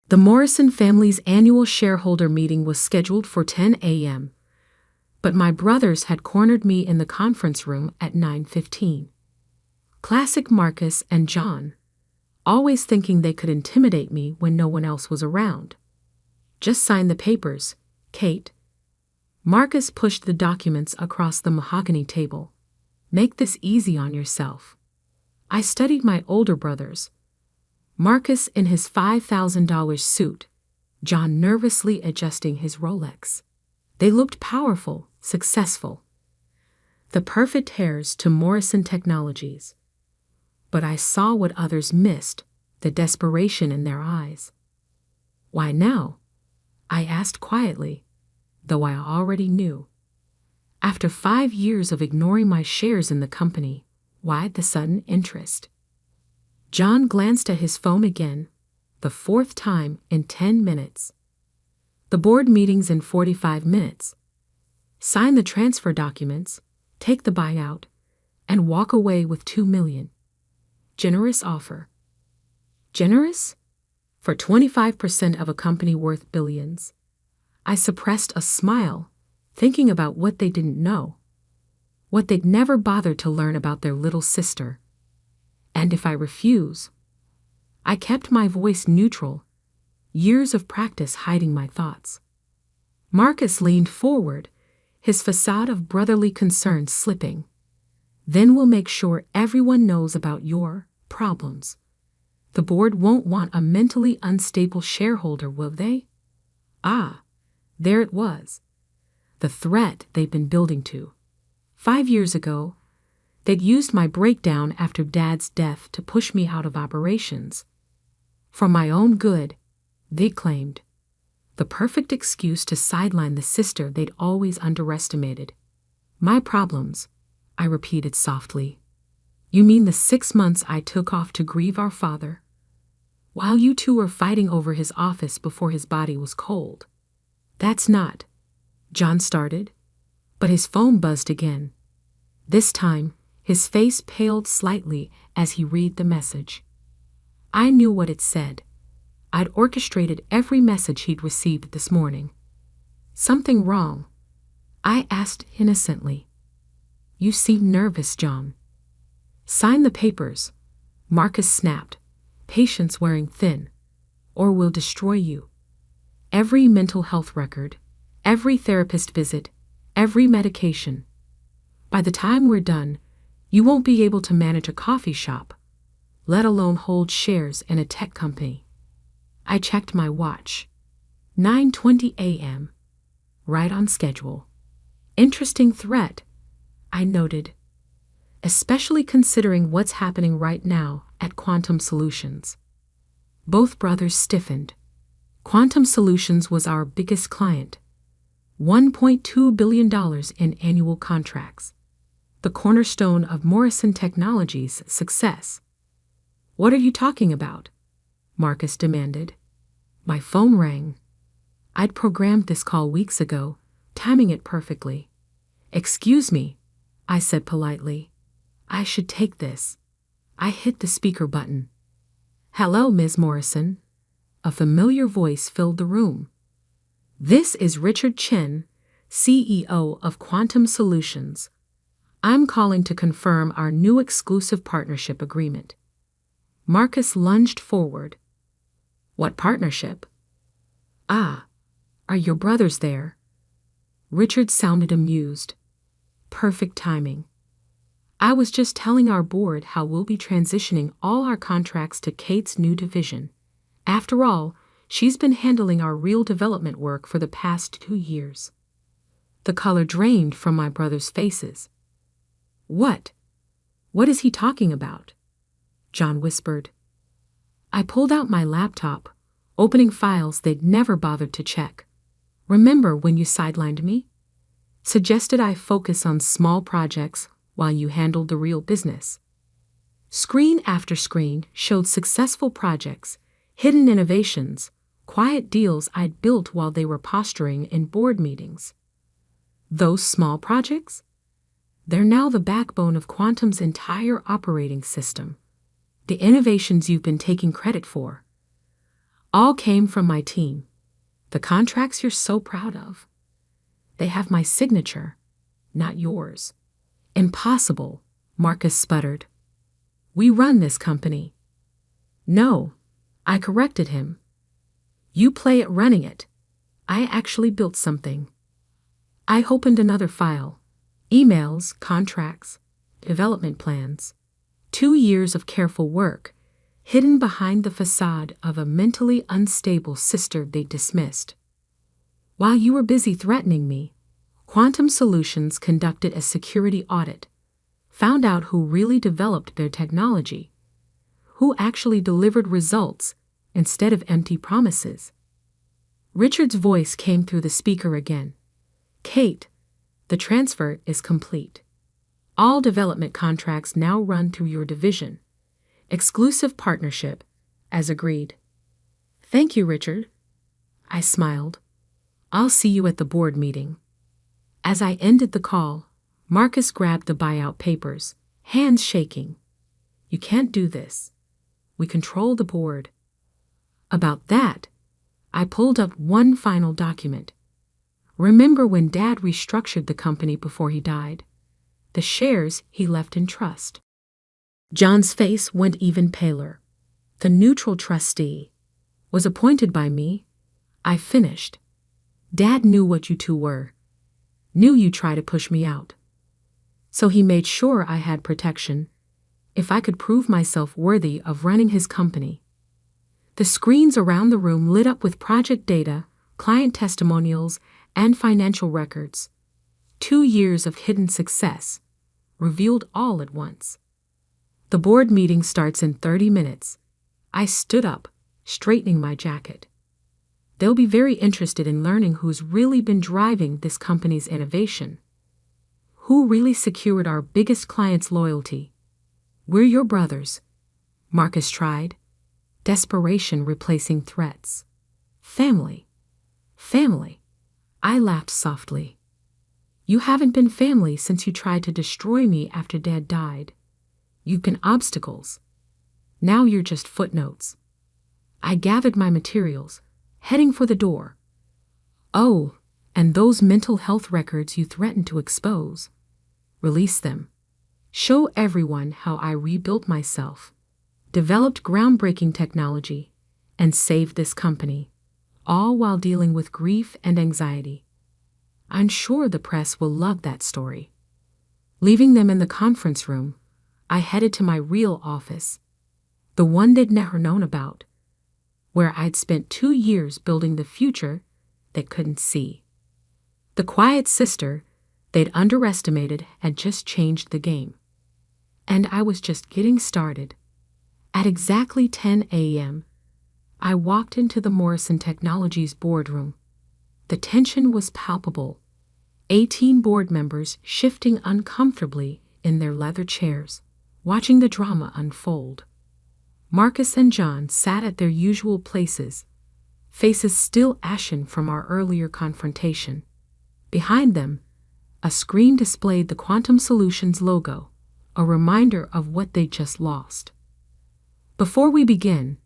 The Morrison family's annual shareholder meeting was scheduled for 10 a.m., but my brothers had cornered me in the conference room at 9:15. Classic Marcus and John, always thinking they could intimidate me when no one else was around. Just sign the papers, Kate. Marcus pushed the documents across the mahogany table. Make this easy on yourself. I studied my older brothers. Marcus in his $5,000 suit, John nervously adjusting his Rolex. They looked powerful, successful. The perfect heirs to Morrison Technologies. But I saw what others missed, the desperation in their eyes. Why now? I asked quietly, though I already knew. After 5 years of ignoring my shares in the company, why the sudden interest? John glanced at his phone again, the 4th time in 10 minutes. The board meeting's in 45 minutes. Sign the transfer documents, take the buyout, and walk away with $2 million. Generous offer. Generous? For 25% of a company worth billions. I suppressed a smile, thinking about what they didn't know. What they'd never bothered to learn about their little sister. And if I refuse? I kept my voice neutral, years of practice hiding my thoughts. Marcus leaned forward, his facade of brotherly concern slipping. Then we'll make sure everyone knows about your problems. The board won't want a mentally unstable shareholder, will they? Ah, there it was. The threat they've been building to. 5 years ago, they'd used my breakdown after Dad's death to push me out of operations. For my own good, they claimed. The perfect excuse to sideline the sister they'd always underestimated. My problems, I repeated softly. You mean the 6 months I took off to grieve our father? While you two were fighting over his office before his body was cold. That's not, John started, but his phone buzzed again. This time, his face paled slightly as he read the message. I knew what it said. I'd orchestrated every message he'd received this morning. Something wrong? I asked innocently. You seem nervous, John. Sign the papers, Marcus snapped, patience wearing thin, or we'll destroy you. Every mental health record, every therapist visit, every medication. By the time we're done, you won't be able to manage a coffee shop, let alone hold shares in a tech company. I checked my watch. 9:20 a.m. Right on schedule. Interesting threat, I noted. Especially considering what's happening right now at Quantum Solutions. Both brothers stiffened. Quantum Solutions was our biggest client. $1.2 billion in annual contracts. The cornerstone of Morrison Technologies' success. What are you talking about? Marcus demanded. My phone rang. I'd programmed this call weeks ago, timing it perfectly. Excuse me, I said politely. I should take this. I hit the speaker button. Hello, Ms. Morrison. A familiar voice filled the room. This is Richard Chen, CEO of Quantum Solutions. I'm calling to confirm our new exclusive partnership agreement. Marcus lunged forward. What partnership? Ah, are your brothers there? Richard sounded amused. Perfect timing. I was just telling our board how we'll be transitioning all our contracts to Kate's new division. After all, she's been handling our real development work for the past 2 years. The color drained from my brothers' faces. What? What is he talking about? John whispered. I pulled out my laptop, opening files they'd never bothered to check. Remember when you sidelined me? Suggested I focus on small projects while you handled the real business. Screen after screen showed successful projects, hidden innovations, quiet deals I'd built while they were posturing in board meetings. Those small projects? They're now the backbone of Quantum's entire operating system. The innovations you've been taking credit for all came from my team. The contracts you're so proud of. They have my signature, not yours. Impossible, Marcus sputtered. We run this company. No, I corrected him. You play at running it. I actually built something. I opened another file. Emails, contracts, development plans. 2 years of careful work, hidden behind the facade of a mentally unstable sister they dismissed. While you were busy threatening me, Quantum Solutions conducted a security audit, found out who really developed their technology, who actually delivered results instead of empty promises. Richard's voice came through the speaker again. Kate, the transfer is complete. All development contracts now run through your division. Exclusive partnership, as agreed. Thank you, Richard. I smiled. I'll see you at the board meeting. As I ended the call, Marcus grabbed the buyout papers, hands shaking. You can't do this. We control the board. About that, I pulled up one final document. Remember when Dad restructured the company before he died? The shares he left in trust. John's face went even paler. The neutral trustee was appointed by me. I finished. Dad knew what you two were. Knew you'd try to push me out. So he made sure I had protection, if I could prove myself worthy of running his company. The screens around the room lit up with project data, client testimonials, and financial records. 2 years of hidden success, revealed all at once. The board meeting starts in 30 minutes. I stood up, straightening my jacket. They'll be very interested in learning who's really been driving this company's innovation. Who really secured our biggest client's loyalty? We're your brothers. Marcus tried. Desperation replacing threats. Family. Family. I laughed softly. You haven't been family since you tried to destroy me after Dad died. You've been obstacles. Now you're just footnotes. I gathered my materials, heading for the door. Oh, and those mental health records you threatened to expose. Release them. Show everyone how I rebuilt myself, developed groundbreaking technology, and saved this company, all while dealing with grief and anxiety. I'm sure the press will love that story. Leaving them in the conference room, I headed to my real office, the one they'd never known about, where I'd spent 2 years building the future they couldn't see. The quiet sister they'd underestimated had just changed the game. And I was just getting started. At exactly 10 a.m., I walked into the Morrison Technologies boardroom. The tension was palpable. 18 board members shifting uncomfortably in their leather chairs, watching the drama unfold. Marcus and John sat at their usual places, faces still ashen from our earlier confrontation. Behind them, a screen displayed the Quantum Solutions logo, a reminder of what they'd just lost. Before we begin,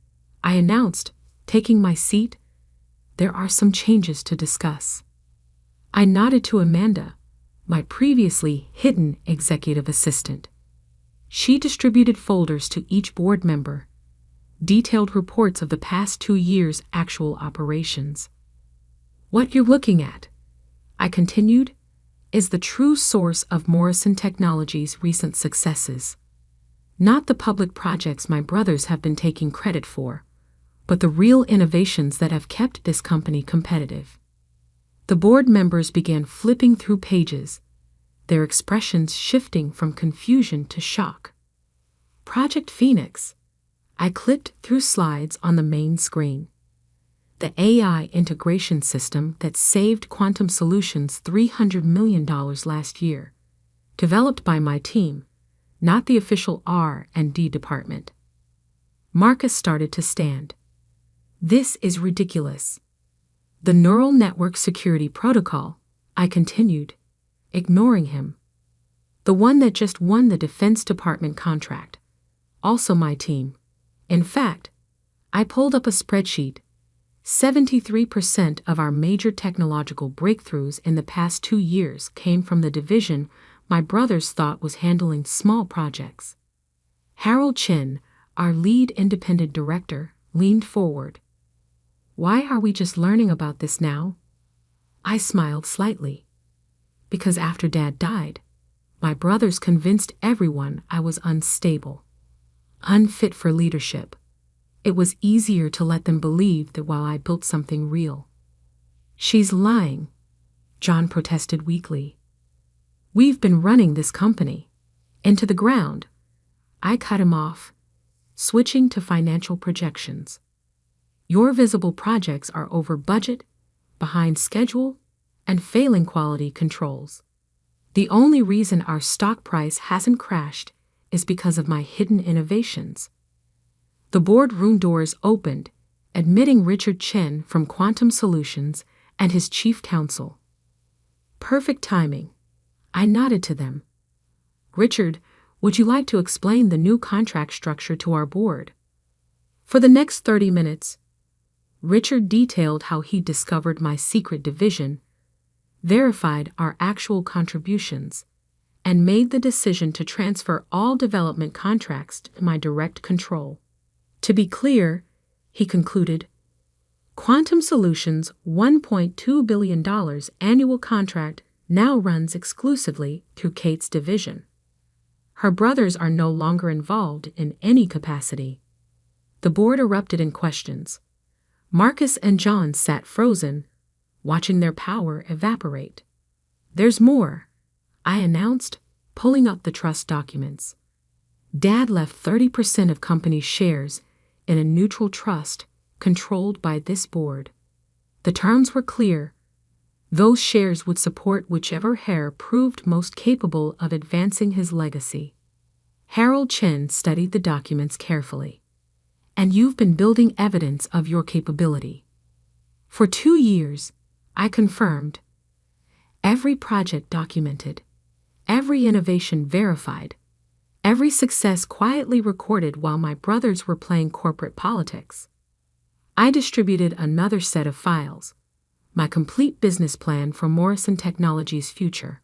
I announced, taking my seat, there are some changes to discuss. I nodded to Amanda, my previously hidden executive assistant. She distributed folders to each board member. detailed reports of the past 2 years' actual operations. What you're looking at, I continued, is the true source of Morrison Technologies' recent successes. Not the public projects my brothers have been taking credit for, but the real innovations that have kept this company competitive. The board members began flipping through pages, their expressions shifting from confusion to shock. Project Phoenix. I clicked through slides on the main screen. The AI integration system that saved Quantum Solutions $300 million last year, developed by my team, not the official R&D department. Marcus started to stand. This is ridiculous. The neural network security protocol, I continued, ignoring him. The one that just won the Defense Department contract. Also my team. In fact, I pulled up a spreadsheet. 73% of our major technological breakthroughs in the past 2 years came from the division my brothers thought was handling small projects. Harold Chin, our lead independent director, leaned forward. Why are we just learning about this now? I smiled slightly. Because after Dad died, my brothers convinced everyone I was unstable, unfit for leadership. It was easier to let them believe that while I built something real. She's lying, John protested weakly. We've been running this company into the ground. I cut him off, switching to financial projections. Your visible projects are over budget, behind schedule, and failing quality controls. The only reason our stock price hasn't crashed is because of my hidden innovations. The boardroom doors opened, admitting Richard Chen from Quantum Solutions and his chief counsel. Perfect timing. I nodded to them. Richard, would you like to explain the new contract structure to our board? For the next 30 minutes, Richard detailed how he discovered my secret division, verified our actual contributions, and made the decision to transfer all development contracts to my direct control. To be clear, he concluded, Quantum Solutions' $1.2 billion annual contract now runs exclusively through Kate's division. Her brothers are no longer involved in any capacity. The board erupted in questions. Marcus and John sat frozen, watching their power evaporate. There's more, I announced, pulling up the trust documents. Dad left 30% of company shares in a neutral trust controlled by this board. The terms were clear. Those shares would support whichever heir proved most capable of advancing his legacy. Harold Chen studied the documents carefully. And you've been building evidence of your capability. For 2 years, I confirmed. Every project documented. Every innovation verified. Every success quietly recorded while my brothers were playing corporate politics. I distributed another set of files, my complete business plan for Morrison Technologies' future.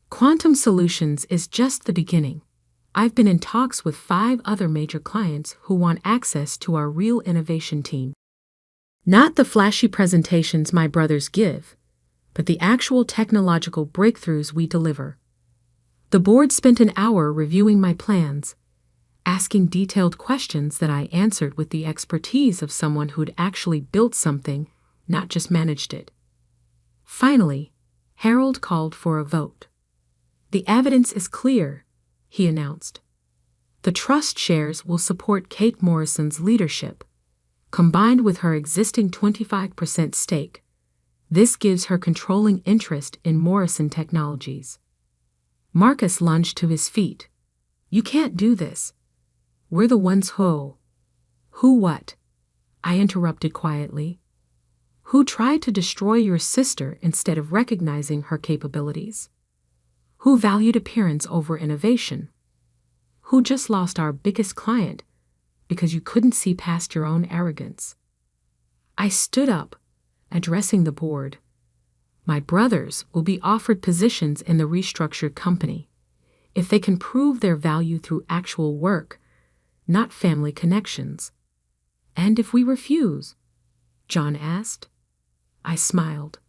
Quantum Solutions is just the beginning. I've been in talks with 5 other major clients who want access to our real innovation team. Not the flashy presentations my brothers give, but the actual technological breakthroughs we deliver. The board spent an hour reviewing my plans, asking detailed questions that I answered with the expertise of someone who'd actually built something, not just managed it. Finally, Harold called for a vote. The evidence is clear, he announced. The trust shares will support Kate Morrison's leadership, combined with her existing 25% stake. This gives her controlling interest in Morrison Technologies. Marcus lunged to his feet. You can't do this. We're the ones who... Who what? I interrupted quietly. Who tried to destroy your sister instead of recognizing her capabilities? Who valued appearance over innovation? Who just lost our biggest client because you couldn't see past your own arrogance? I stood up, addressing the board. My brothers will be offered positions in the restructured company if they can prove their value through actual work, not family connections. And if we refuse? John asked. I smiled.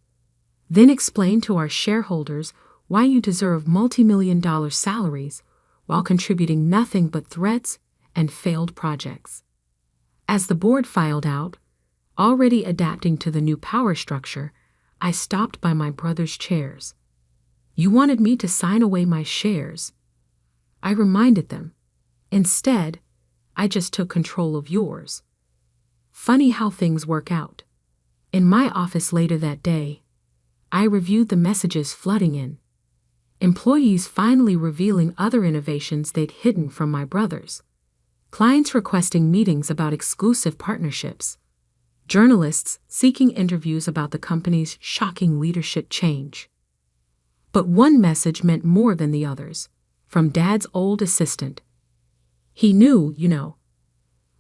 Then explain to our shareholders why you deserve multi-million-dollar salaries while contributing nothing but threats and failed projects. As the board filed out, already adapting to the new power structure, I stopped by my brother's chairs. You wanted me to sign away my shares. I reminded them. Instead, I just took control of yours. Funny how things work out. In my office later that day, I reviewed the messages flooding in. Employees finally revealing other innovations they'd hidden from my brothers. Clients requesting meetings about exclusive partnerships. Journalists seeking interviews about the company's shocking leadership change. But one message meant more than the others, from Dad's old assistant. He knew,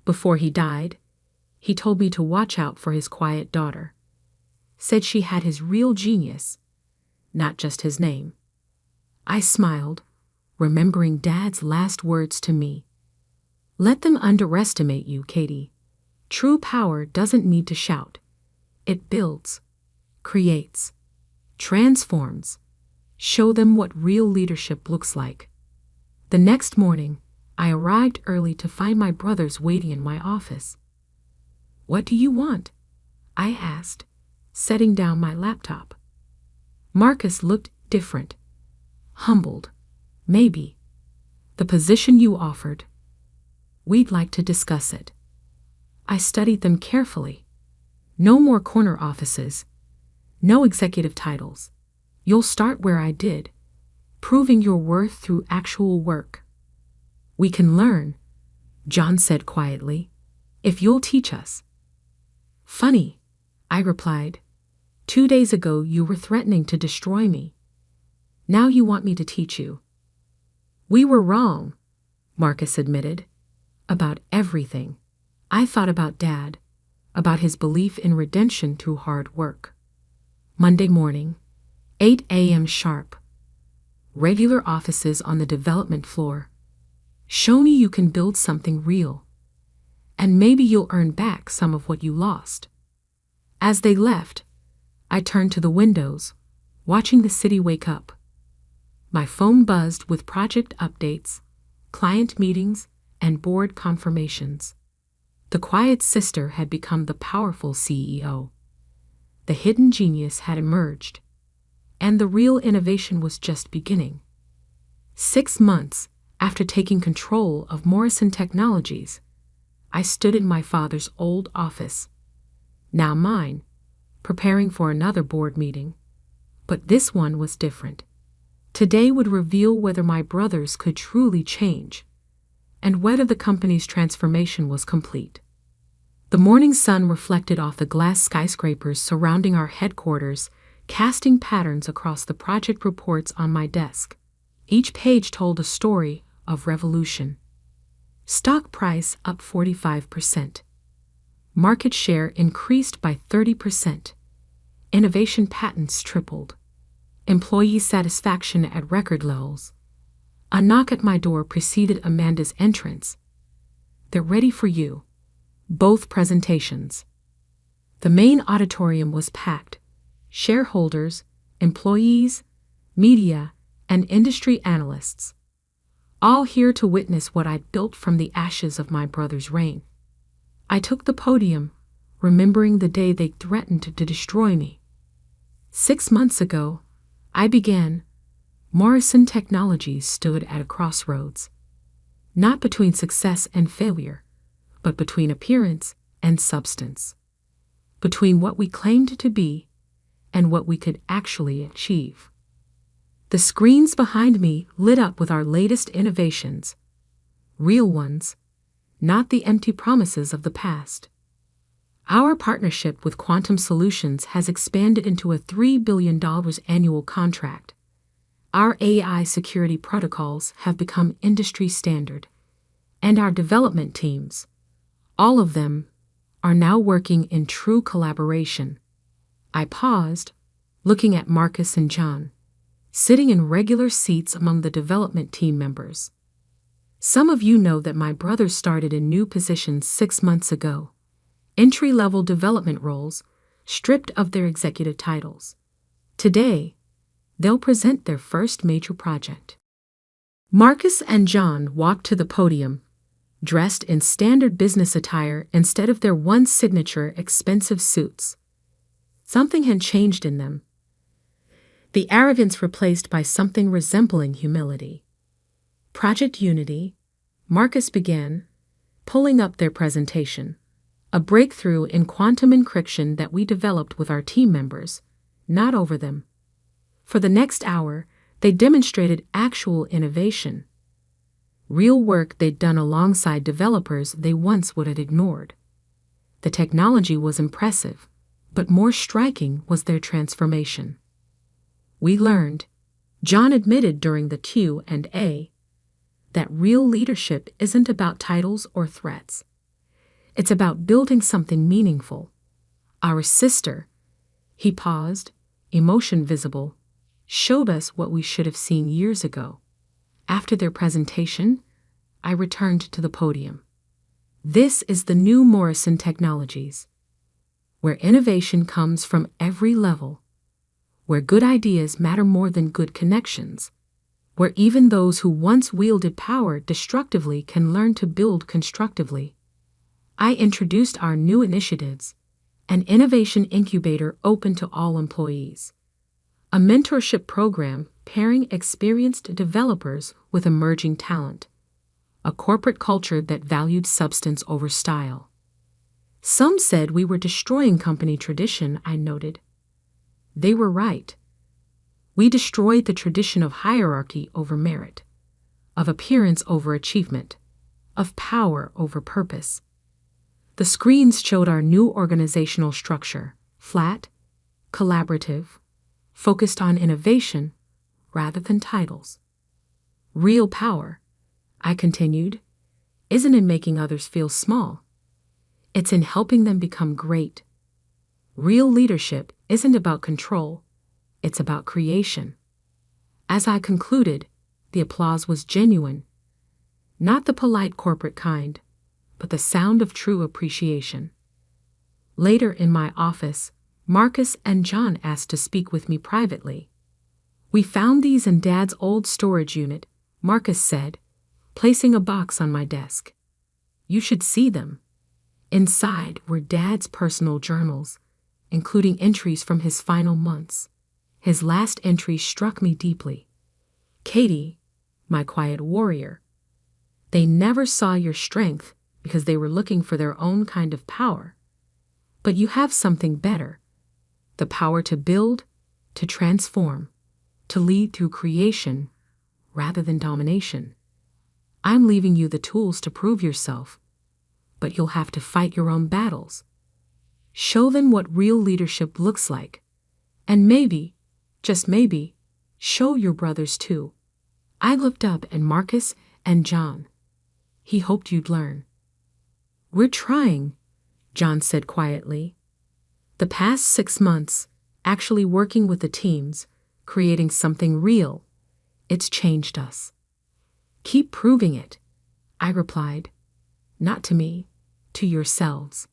Before he died, he told me to watch out for his quiet daughter. Said she had his real genius, not just his name. I smiled, remembering Dad's last words to me. Let them underestimate you, Katie. True power doesn't need to shout. It builds, creates, transforms. Show them what real leadership looks like. The next morning, I arrived early to find my brothers waiting in my office. What do you want? I asked, setting down my laptop. Marcus looked different. Humbled. Maybe. The position you offered. We'd like to discuss it. I studied them carefully. No more corner offices. No executive titles. You'll start where I did, proving your worth through actual work. We can learn, John said quietly, if you'll teach us. Funny, I replied. 2 days ago you were threatening to destroy me. Now you want me to teach you. We were wrong, Marcus admitted. About everything. I thought about Dad, about his belief in redemption through hard work. Monday morning, 8 a.m. sharp. Regular offices on the development floor. Show me you can build something real. And maybe you'll earn back some of what you lost. As they left, I turned to the windows, watching the city wake up. My phone buzzed with project updates, client meetings, and board confirmations. The quiet sister had become the powerful CEO. The hidden genius had emerged. And the real innovation was just beginning. 6 months after taking control of Morrison Technologies, I stood in my father's old office, now mine, preparing for another board meeting. But this one was different. Today would reveal whether my brothers could truly change, and whether the company's transformation was complete. The morning sun reflected off the glass skyscrapers surrounding our headquarters, casting patterns across the project reports on my desk. Each page told a story of revolution. Stock price up 45%. Market share increased by 30%. Innovation patents tripled. Employee satisfaction at record levels. A knock at my door preceded Amanda's entrance. They're ready for you. Both presentations. The main auditorium was packed. Shareholders, employees, media, and industry analysts. All here to witness what I'd built from the ashes of my brother's reign. I took the podium, remembering the day they threatened to destroy me. 6 months ago, I began. Morrison Technologies stood at a crossroads. Not between success and failure, but between appearance and substance. Between what we claimed to be and what we could actually achieve. The screens behind me lit up with our latest innovations. Real ones, not the empty promises of the past. Our partnership with Quantum Solutions has expanded into a $3 billion annual contract. Our AI security protocols have become industry standard. And our development teams, all of them, are now working in true collaboration. I paused, looking at Marcus and John, sitting in regular seats among the development team members. Some of you know that my brother started in new positions 6 months ago, entry-level development roles, stripped of their executive titles. Today, they'll present their first major project. Marcus and John walked to the podium, dressed in standard business attire instead of their once signature expensive suits. Something had changed in them. The arrogance replaced by something resembling humility. Project Unity, Marcus began, pulling up their presentation. A breakthrough in quantum encryption that we developed with our team members, not over them. For the next hour, they demonstrated actual innovation. Real work they'd done alongside developers they once would have ignored. The technology was impressive, but more striking was their transformation. We learned, John admitted during the Q&A, that real leadership isn't about titles or threats. It's about building something meaningful. Our sister, he paused, emotion visible, showed us what we should have seen years ago. After their presentation, I returned to the podium. This is the new Morrison Technologies, where innovation comes from every level, where good ideas matter more than good connections, where even those who once wielded power destructively can learn to build constructively. I introduced our new initiatives, an innovation incubator open to all employees, a mentorship program pairing experienced developers with emerging talent, a corporate culture that valued substance over style. Some said we were destroying company tradition, I noted. They were right. We destroyed the tradition of hierarchy over merit, of appearance over achievement, of power over purpose. The screens showed our new organizational structure, flat, collaborative, focused on innovation rather than titles. Real power, I continued, isn't in making others feel small. It's in helping them become great. Real leadership isn't about control, it's about creation. As I concluded, the applause was genuine, not the polite corporate kind, but the sound of true appreciation. Later in my office, Marcus and John asked to speak with me privately. We found these in Dad's old storage unit, Marcus said, placing a box on my desk. You should see them. Inside were Dad's personal journals, including entries from his final months. His last entry struck me deeply. Katie, my quiet warrior. They never saw your strength because they were looking for their own kind of power. But you have something better. The power to build, to transform, to lead through creation rather than domination. I'm leaving you the tools to prove yourself, but you'll have to fight your own battles. Show them what real leadership looks like. And maybe, just maybe, show your brothers too. I looked up at Marcus and John. He hoped you'd learn. We're trying, John said quietly. The past 6 months, actually working with the teams, creating something real, it's changed us. Keep proving it, I replied. Not to me, to yourselves.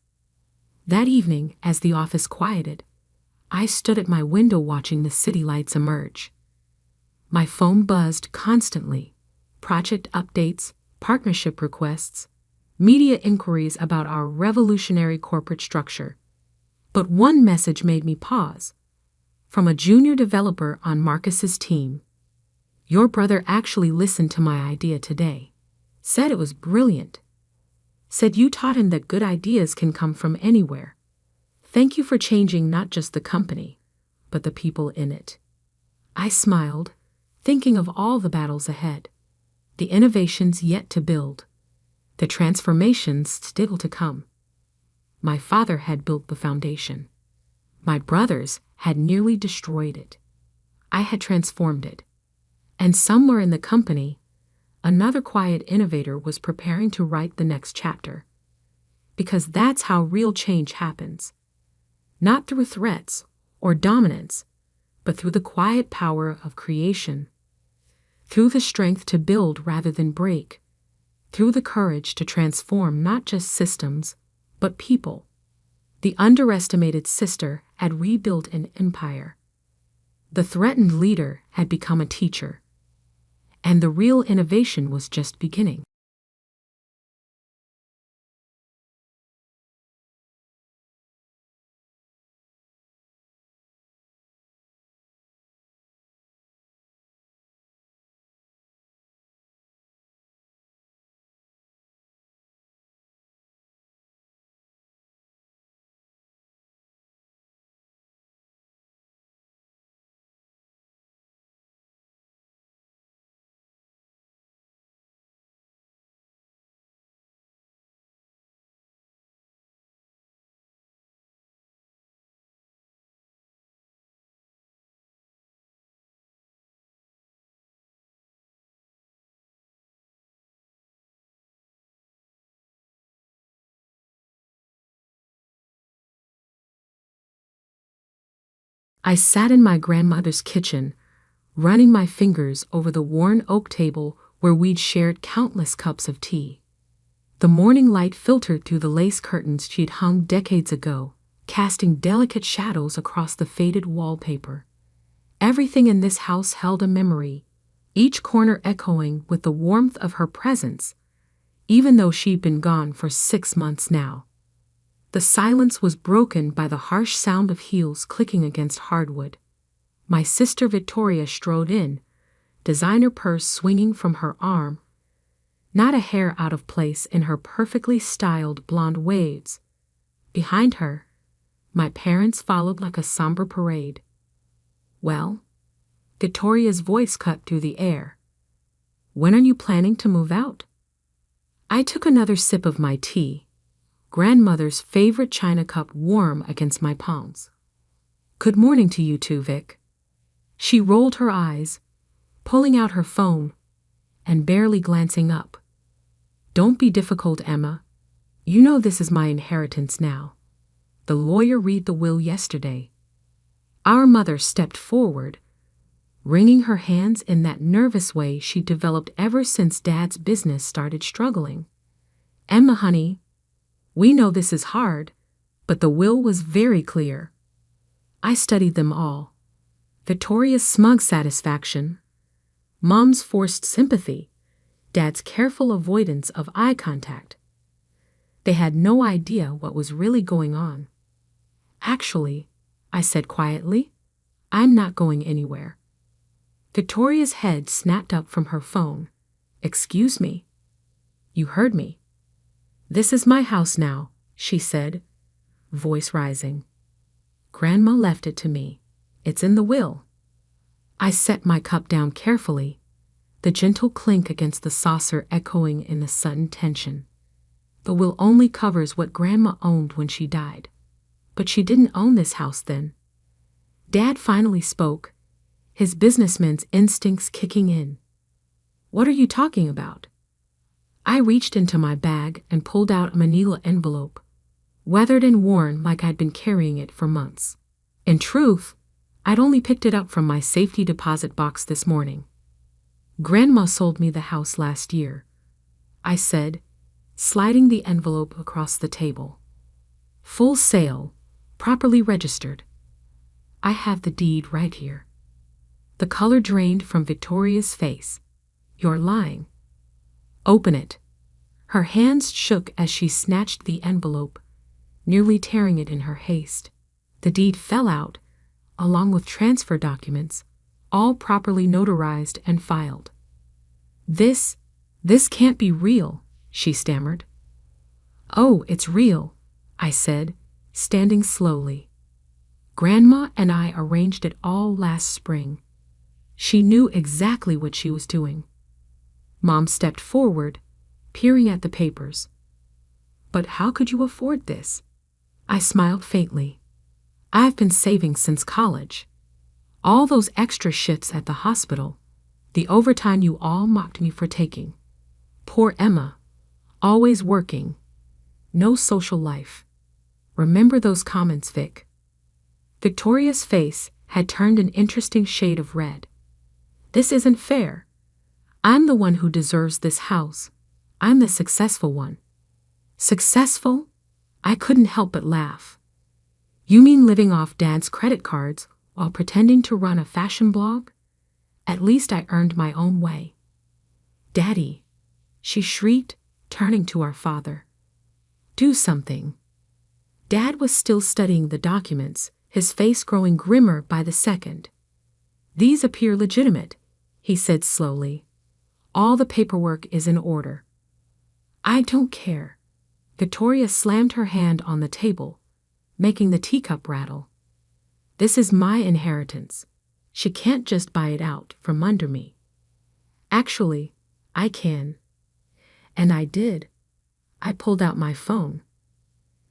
That evening, as the office quieted, I stood at my window watching the city lights emerge. My phone buzzed constantly, project updates, partnership requests, media inquiries about our revolutionary corporate structure. But one message made me pause. From a junior developer on Marcus's team. Your brother actually listened to my idea today. Said it was brilliant. Said you taught him that good ideas can come from anywhere. Thank you for changing not just the company, but the people in it. I smiled, thinking of all the battles ahead, the innovations yet to build, the transformations still to come. My father had built the foundation. My brothers had nearly destroyed it. I had transformed it. And somewhere in the company, another quiet innovator was preparing to write the next chapter. Because that's how real change happens. Not through threats or dominance, but through the quiet power of creation. Through the strength to build rather than break. Through the courage to transform not just systems, but people. The underestimated sister had rebuilt an empire. The threatened leader had become a teacher. And the real innovation was just beginning. I sat in my grandmother's kitchen, running my fingers over the worn oak table where we'd shared countless cups of tea. The morning light filtered through the lace curtains she'd hung decades ago, casting delicate shadows across the faded wallpaper. Everything in this house held a memory, each corner echoing with the warmth of her presence, even though she'd been gone for 6 months now. The silence was broken by the harsh sound of heels clicking against hardwood. My sister Victoria strode in, designer purse swinging from her arm, not a hair out of place in her perfectly styled blonde waves. Behind her, my parents followed like a somber parade. "Well?" Victoria's voice cut through the air. "When are you planning to move out?" I took another sip of my tea, grandmother's favorite china cup warm against my palms. "Good morning to you too, Vic." She rolled her eyes, pulling out her phone, and barely glancing up. "Don't be difficult, Emma. You know this is my inheritance now. The lawyer read the will yesterday." Our mother stepped forward, wringing her hands in that nervous way she developed ever since Dad's business started struggling. "Emma, honey, we know this is hard, but the will was very clear." I studied them all. Victoria's smug satisfaction, Mom's forced sympathy, Dad's careful avoidance of eye contact. They had no idea what was really going on. "Actually," I said quietly, "I'm not going anywhere." Victoria's head snapped up from her phone. "Excuse me." "You heard me. This is my house now," she said, voice rising. "Grandma left it to me. It's in the will." I set my cup down carefully, the gentle clink against the saucer echoing in the sudden tension. The will only covers what Grandma owned when she died. But she didn't own this house then. Dad finally spoke, his businessman's instincts kicking in. "What are you talking about?" I reached into my bag and pulled out a manila envelope, weathered and worn like I'd been carrying it for months. In truth, I'd only picked it up from my safety deposit box this morning. "Grandma sold me the house last year," I said, sliding the envelope across the table. "Full sale, properly registered. I have the deed right here." The color drained from Victoria's face. "You're lying." "Open it." Her hands shook as she snatched the envelope, nearly tearing it in her haste. The deed fell out, along with transfer documents, all properly notarized and filed. This can't be real," she stammered. "Oh, it's real," I said, standing slowly. "Grandma and I arranged it all last spring. She knew exactly what she was doing." Mom stepped forward, peering at the papers. "But how could you afford this?" I smiled faintly. "I've been saving since college. All those extra shifts at the hospital, the overtime you all mocked me for taking. Poor Emma, always working. No social life. Remember those comments, Vic?" Victoria's face had turned an interesting shade of red. "This isn't fair. I'm the one who deserves this house. I'm the successful one." "Successful?" I couldn't help but laugh. You mean living off Dad's credit cards while pretending to run a fashion blog? At least I earned my own way. Daddy, she shrieked, turning to our father. Do something. Dad was still studying the documents, his face growing grimmer by the second. These appear legitimate, he said slowly. All the paperwork is in order. I don't care. Victoria slammed her hand on the table, making the teacup rattle. This is my inheritance. She can't just buy it out from under me. Actually, I can. And I did. I pulled out my phone.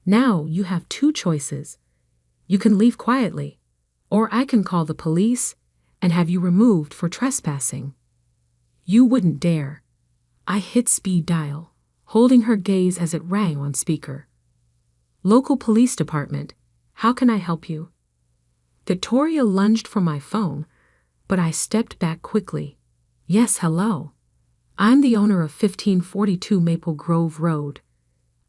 Now you have two choices. You can leave quietly, or I can call the police and have you removed for trespassing. You wouldn't dare. I hit speed dial, holding her gaze as it rang on speaker. Local police department, how can I help you? Victoria lunged for my phone, but I stepped back quickly. Yes, hello. I'm the owner of 1542 Maple Grove Road.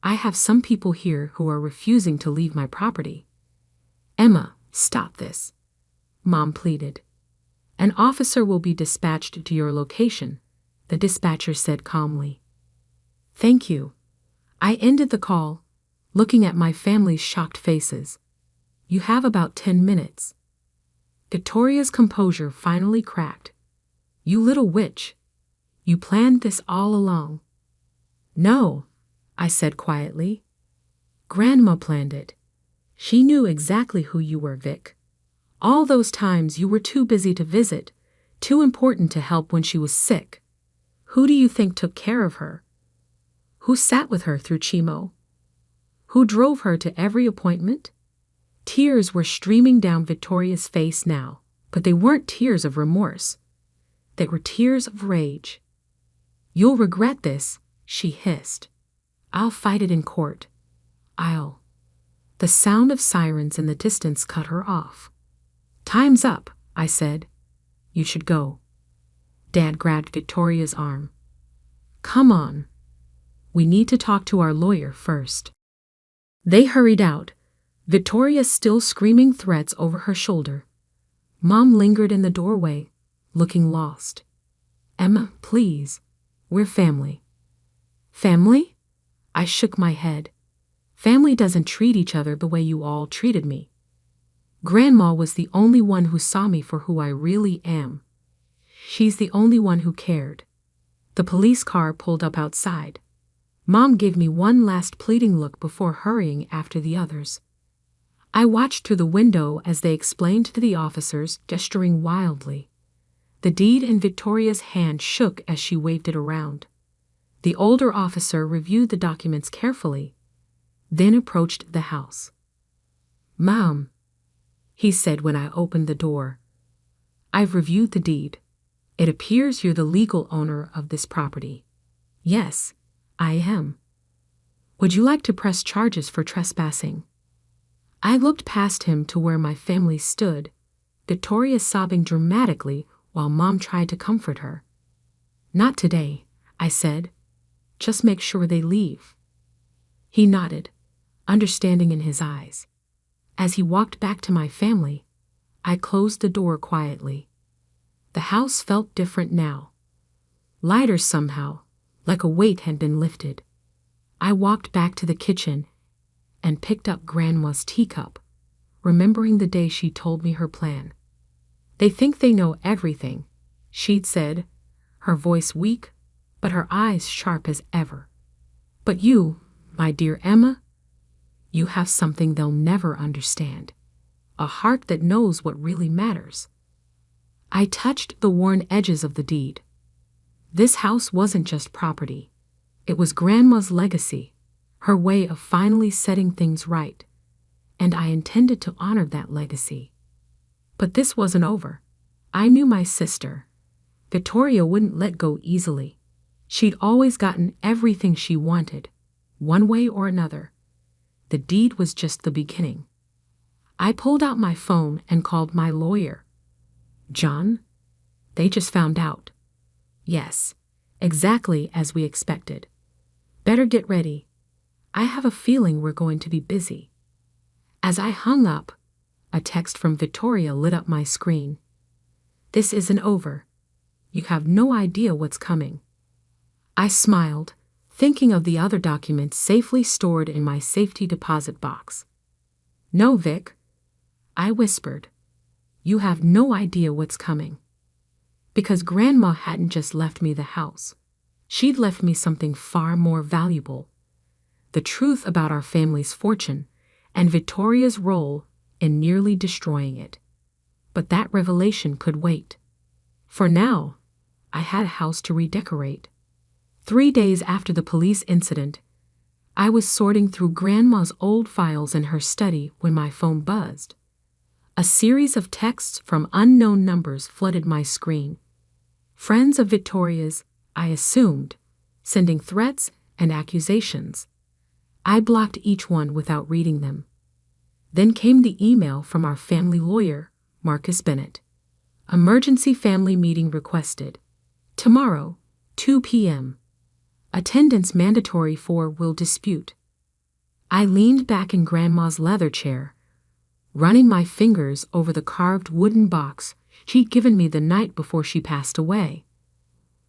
I have some people here who are refusing to leave my property. Emma, stop this. Mom pleaded. An officer will be dispatched to your location, the dispatcher said calmly. Thank you. I ended the call, looking at my family's shocked faces. You have about 10 minutes. Victoria's composure finally cracked. You little witch. You planned this all along. No, I said quietly. Grandma planned it. She knew exactly who you were, Vic. All those times you were too busy to visit, too important to help when she was sick. Who do you think took care of her? Who sat with her through chemo? Who drove her to every appointment? Tears were streaming down Victoria's face now, but they weren't tears of remorse. They were tears of rage. You'll regret this, she hissed. I'll fight it in court. The sound of sirens in the distance cut her off. Time's up, I said. You should go. Dad grabbed Victoria's arm. Come on. We need to talk to our lawyer first. They hurried out, Victoria still screaming threats over her shoulder. Mom lingered in the doorway, looking lost. Emma, please. We're family. Family? I shook my head. Family doesn't treat each other the way you all treated me. Grandma was the only one who saw me for who I really am. She's the only one who cared. The police car pulled up outside. Mom gave me one last pleading look before hurrying after the others. I watched through the window as they explained to the officers, gesturing wildly. The deed in Victoria's hand shook as she waved it around. The older officer reviewed the documents carefully, then approached the house. Mom, he said when I opened the door. I've reviewed the deed. It appears you're the legal owner of this property. Yes, I am. Would you like to press charges for trespassing? I looked past him to where my family stood, Victoria sobbing dramatically while Mom tried to comfort her. Not today, I said. Just make sure they leave. He nodded, understanding in his eyes. As he walked back to my family, I closed the door quietly. The house felt different now. Lighter somehow, like a weight had been lifted. I walked back to the kitchen and picked up Grandma's teacup, remembering the day she told me her plan. They think they know everything, she'd said, her voice weak, but her eyes sharp as ever. But you, my dear Emma, you have something they'll never understand. A heart that knows what really matters. I touched the worn edges of the deed. This house wasn't just property. It was Grandma's legacy, her way of finally setting things right, and I intended to honor that legacy. But this wasn't over. I knew my sister. Victoria wouldn't let go easily. She'd always gotten everything she wanted, one way or another. The deed was just the beginning. I pulled out my phone and called my lawyer. John? They just found out. Yes, exactly as we expected. Better get ready. I have a feeling we're going to be busy. As I hung up, a text from Victoria lit up my screen. "This isn't over. You have no idea what's coming." I smiled, thinking of the other documents safely stored in my safety deposit box. "No, Vic," I whispered. "You have no idea what's coming." Because Grandma hadn't just left me the house. She'd left me something far more valuable. The truth about our family's fortune and Victoria's role in nearly destroying it. But that revelation could wait. For now, I had a house to redecorate. 3 days after the police incident, I was sorting through Grandma's old files in her study when my phone buzzed. A series of texts from unknown numbers flooded my screen. Friends of Victoria's, I assumed, sending threats and accusations. I blocked each one without reading them. Then came the email from our family lawyer, Marcus Bennett. "Emergency family meeting requested. Tomorrow, 2 p.m. Attendance mandatory for will dispute." I leaned back in Grandma's leather chair, running my fingers over the carved wooden box she'd given me the night before she passed away.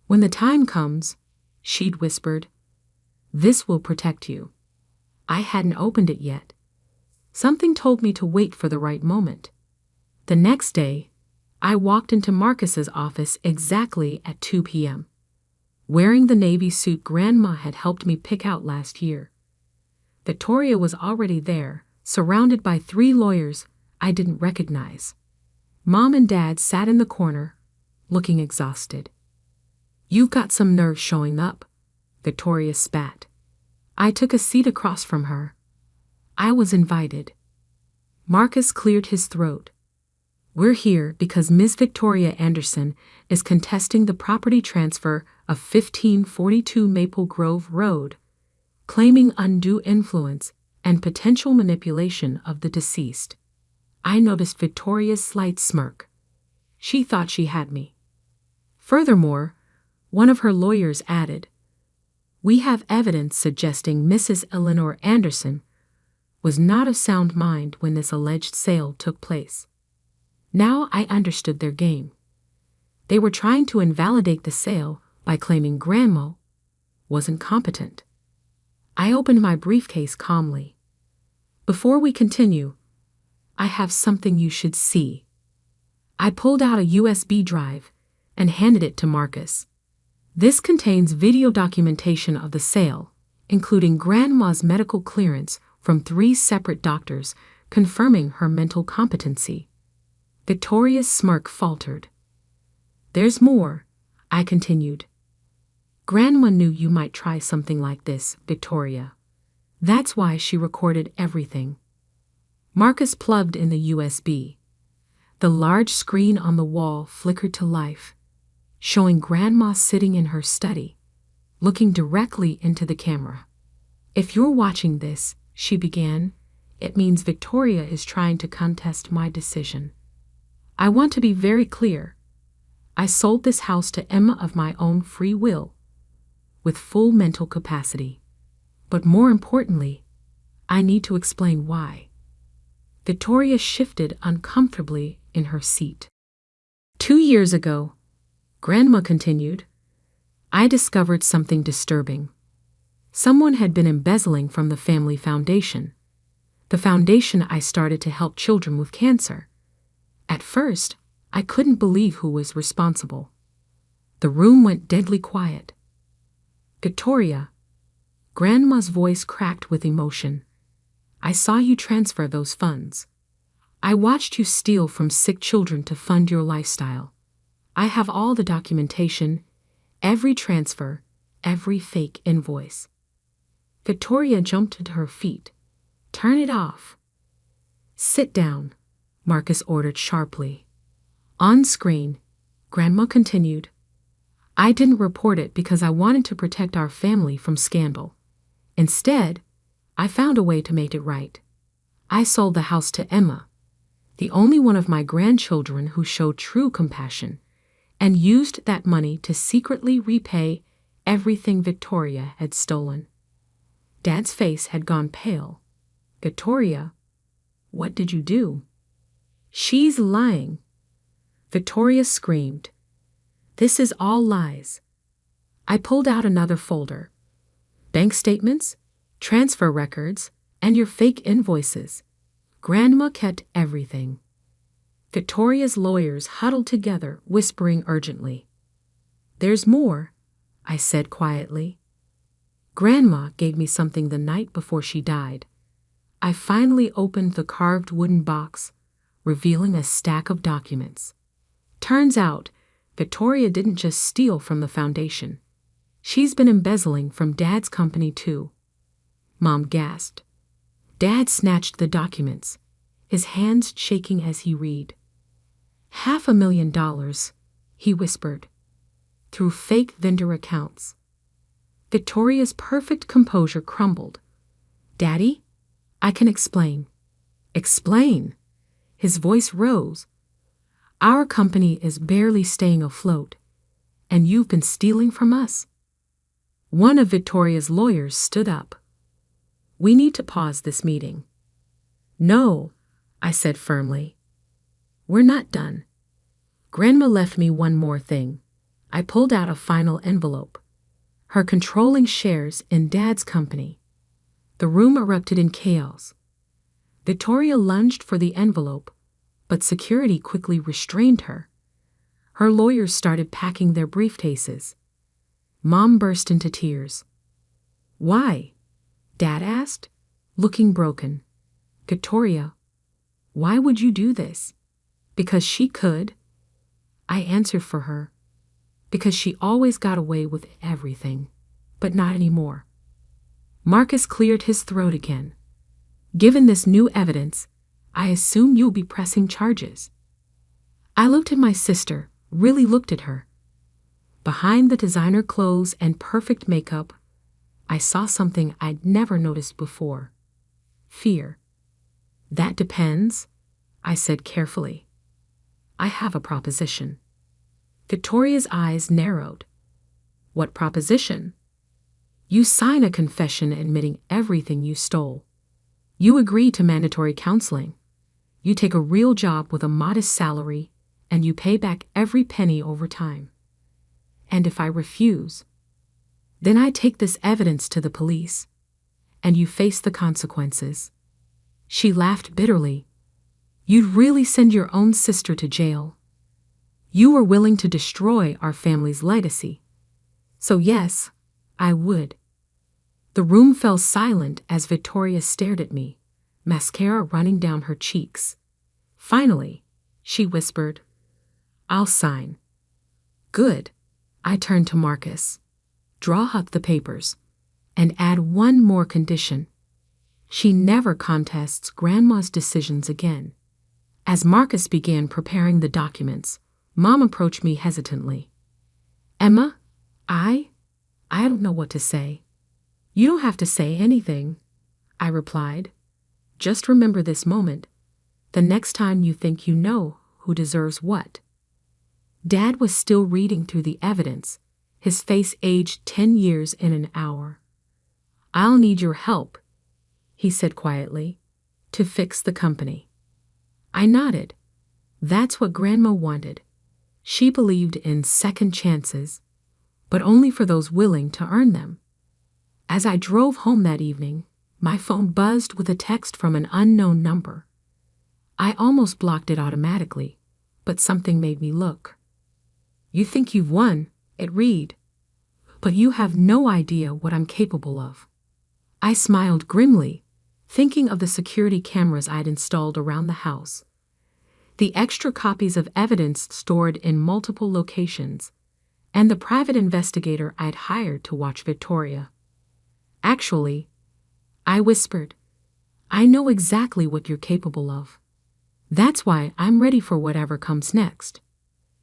"When the time comes," she'd whispered, "this will protect you." I hadn't opened it yet. Something told me to wait for the right moment. The next day, I walked into Marcus's office exactly at 2 p.m., wearing the navy suit Grandma had helped me pick out last year. Victoria was already there, surrounded by 3 lawyers I didn't recognize. Mom and Dad sat in the corner, looking exhausted. "You've got some nerve showing up," Victoria spat. I took a seat across from her. I was invited. Marcus cleared his throat. "We're here because Ms. Victoria Anderson is contesting the property transfer of 1542 Maple Grove Road, claiming undue influence and potential manipulation of the deceased." I noticed Victoria's slight smirk. She thought she had me. Furthermore, one of her lawyers added, "We have evidence suggesting Mrs. Eleanor Anderson was not of sound mind when this alleged sale took place." Now I understood their game. They were trying to invalidate the sale by claiming Grandma wasn't competent. I opened my briefcase calmly. "Before we continue, I have something you should see." I pulled out a USB drive and handed it to Marcus. "This contains video documentation of the sale, including Grandma's medical clearance from 3 separate doctors confirming her mental competency." Victoria's smirk faltered. "There's more," I continued. "Grandma knew you might try something like this, Victoria. That's why she recorded everything." Marcus plugged in the USB. The large screen on the wall flickered to life, showing Grandma sitting in her study, looking directly into the camera. "If you're watching this," she began, "it means Victoria is trying to contest my decision. I want to be very clear. I sold this house to Emma of my own free will, with full mental capacity. But more importantly, I need to explain why." Victoria shifted uncomfortably in her seat. 2 years ago," Grandma continued, "I discovered something disturbing. Someone had been embezzling from the family foundation, the foundation I started to help children with cancer. At first, I couldn't believe who was responsible. The room went deadly quiet. "Victoria," Grandma's voice cracked with emotion, "I saw you transfer those funds. I watched you steal from sick children to fund your lifestyle. I have all the documentation, every transfer, every fake invoice." Victoria jumped to her feet. "Turn it off." "Sit down," Marcus ordered sharply. On screen, Grandma continued, "I didn't report it because I wanted to protect our family from scandal. Instead, I found a way to make it right. I sold the house to Emma, the only one of my grandchildren who showed true compassion, and used that money to secretly repay everything Victoria had stolen." Dad's face had gone pale. "Victoria, What did you do?" "She's lying," Victoria screamed. "This is all lies." I pulled out another folder. "Bank statements, transfer records, and your fake invoices. Grandma kept everything." Victoria's lawyers huddled together, whispering urgently. "There's more," I said quietly. "Grandma gave me something the night before she died." I finally opened the carved wooden box, revealing a stack of documents. Turns out, Victoria didn't just steal from the foundation. She's been embezzling from Dad's company too. Mom gasped. Dad snatched the documents, his hands shaking as he read. $500,000, he whispered, through fake vendor accounts. Victoria's perfect composure crumbled. "Daddy, I can explain." "Explain?" His voice rose. "Our company is barely staying afloat, and you've been stealing from us." One of Victoria's lawyers stood up. "We need to pause this meeting." "No," I said firmly. "We're not done. Grandma left me one more thing." I pulled out a final envelope. Her controlling shares in Dad's company. The room erupted in chaos. Victoria lunged for the envelope, but security quickly restrained her. Her lawyers started packing their briefcases. Mom burst into tears. "Why?" Dad asked, looking broken. "Victoria, why would you do this?" "Because she could." I answered for her. "Because she always got away with everything, but not anymore." Marcus cleared his throat again. "Given this new evidence, I assume you'll be pressing charges." I looked at my sister, really looked at her. Behind the designer clothes and perfect makeup, I saw something I'd never noticed before. Fear. "That depends," I said carefully. "I have a proposition." Victoria's eyes narrowed. "What proposition?" "You sign a confession admitting everything you stole. You agree to mandatory counseling. You take a real job with a modest salary, and you pay back every penny over time. And if I refuse, then I take this evidence to the police, and you face the consequences." She laughed bitterly. "You'd really send your own sister to jail. You were willing to destroy our family's legacy." "So yes, I would." The room fell silent as Victoria stared at me, mascara running down her cheeks. Finally, she whispered, "I'll sign." "Good." I turned to Marcus. "Draw up the papers, and add one more condition. She never contests Grandma's decisions again." As Marcus began preparing the documents, Mom approached me hesitantly. "Emma, I don't know what to say." "You don't have to say anything," I replied. "Just remember this moment, the next time you think you know who deserves what." Dad was still reading through the evidence, his face aged 10 years in an hour. "I'll need your help," he said quietly, "to fix the company." I nodded. That's what Grandma wanted. She believed in second chances, but only for those willing to earn them. As I drove home that evening, my phone buzzed with a text from an unknown number. I almost blocked it automatically, but something made me look. "You think you've won," it read, "but you have no idea what I'm capable of." I smiled grimly, thinking of the security cameras I'd installed around the house, the extra copies of evidence stored in multiple locations, and the private investigator I'd hired to watch Victoria. "Actually," I whispered, "I know exactly what you're capable of. That's why I'm ready for whatever comes next.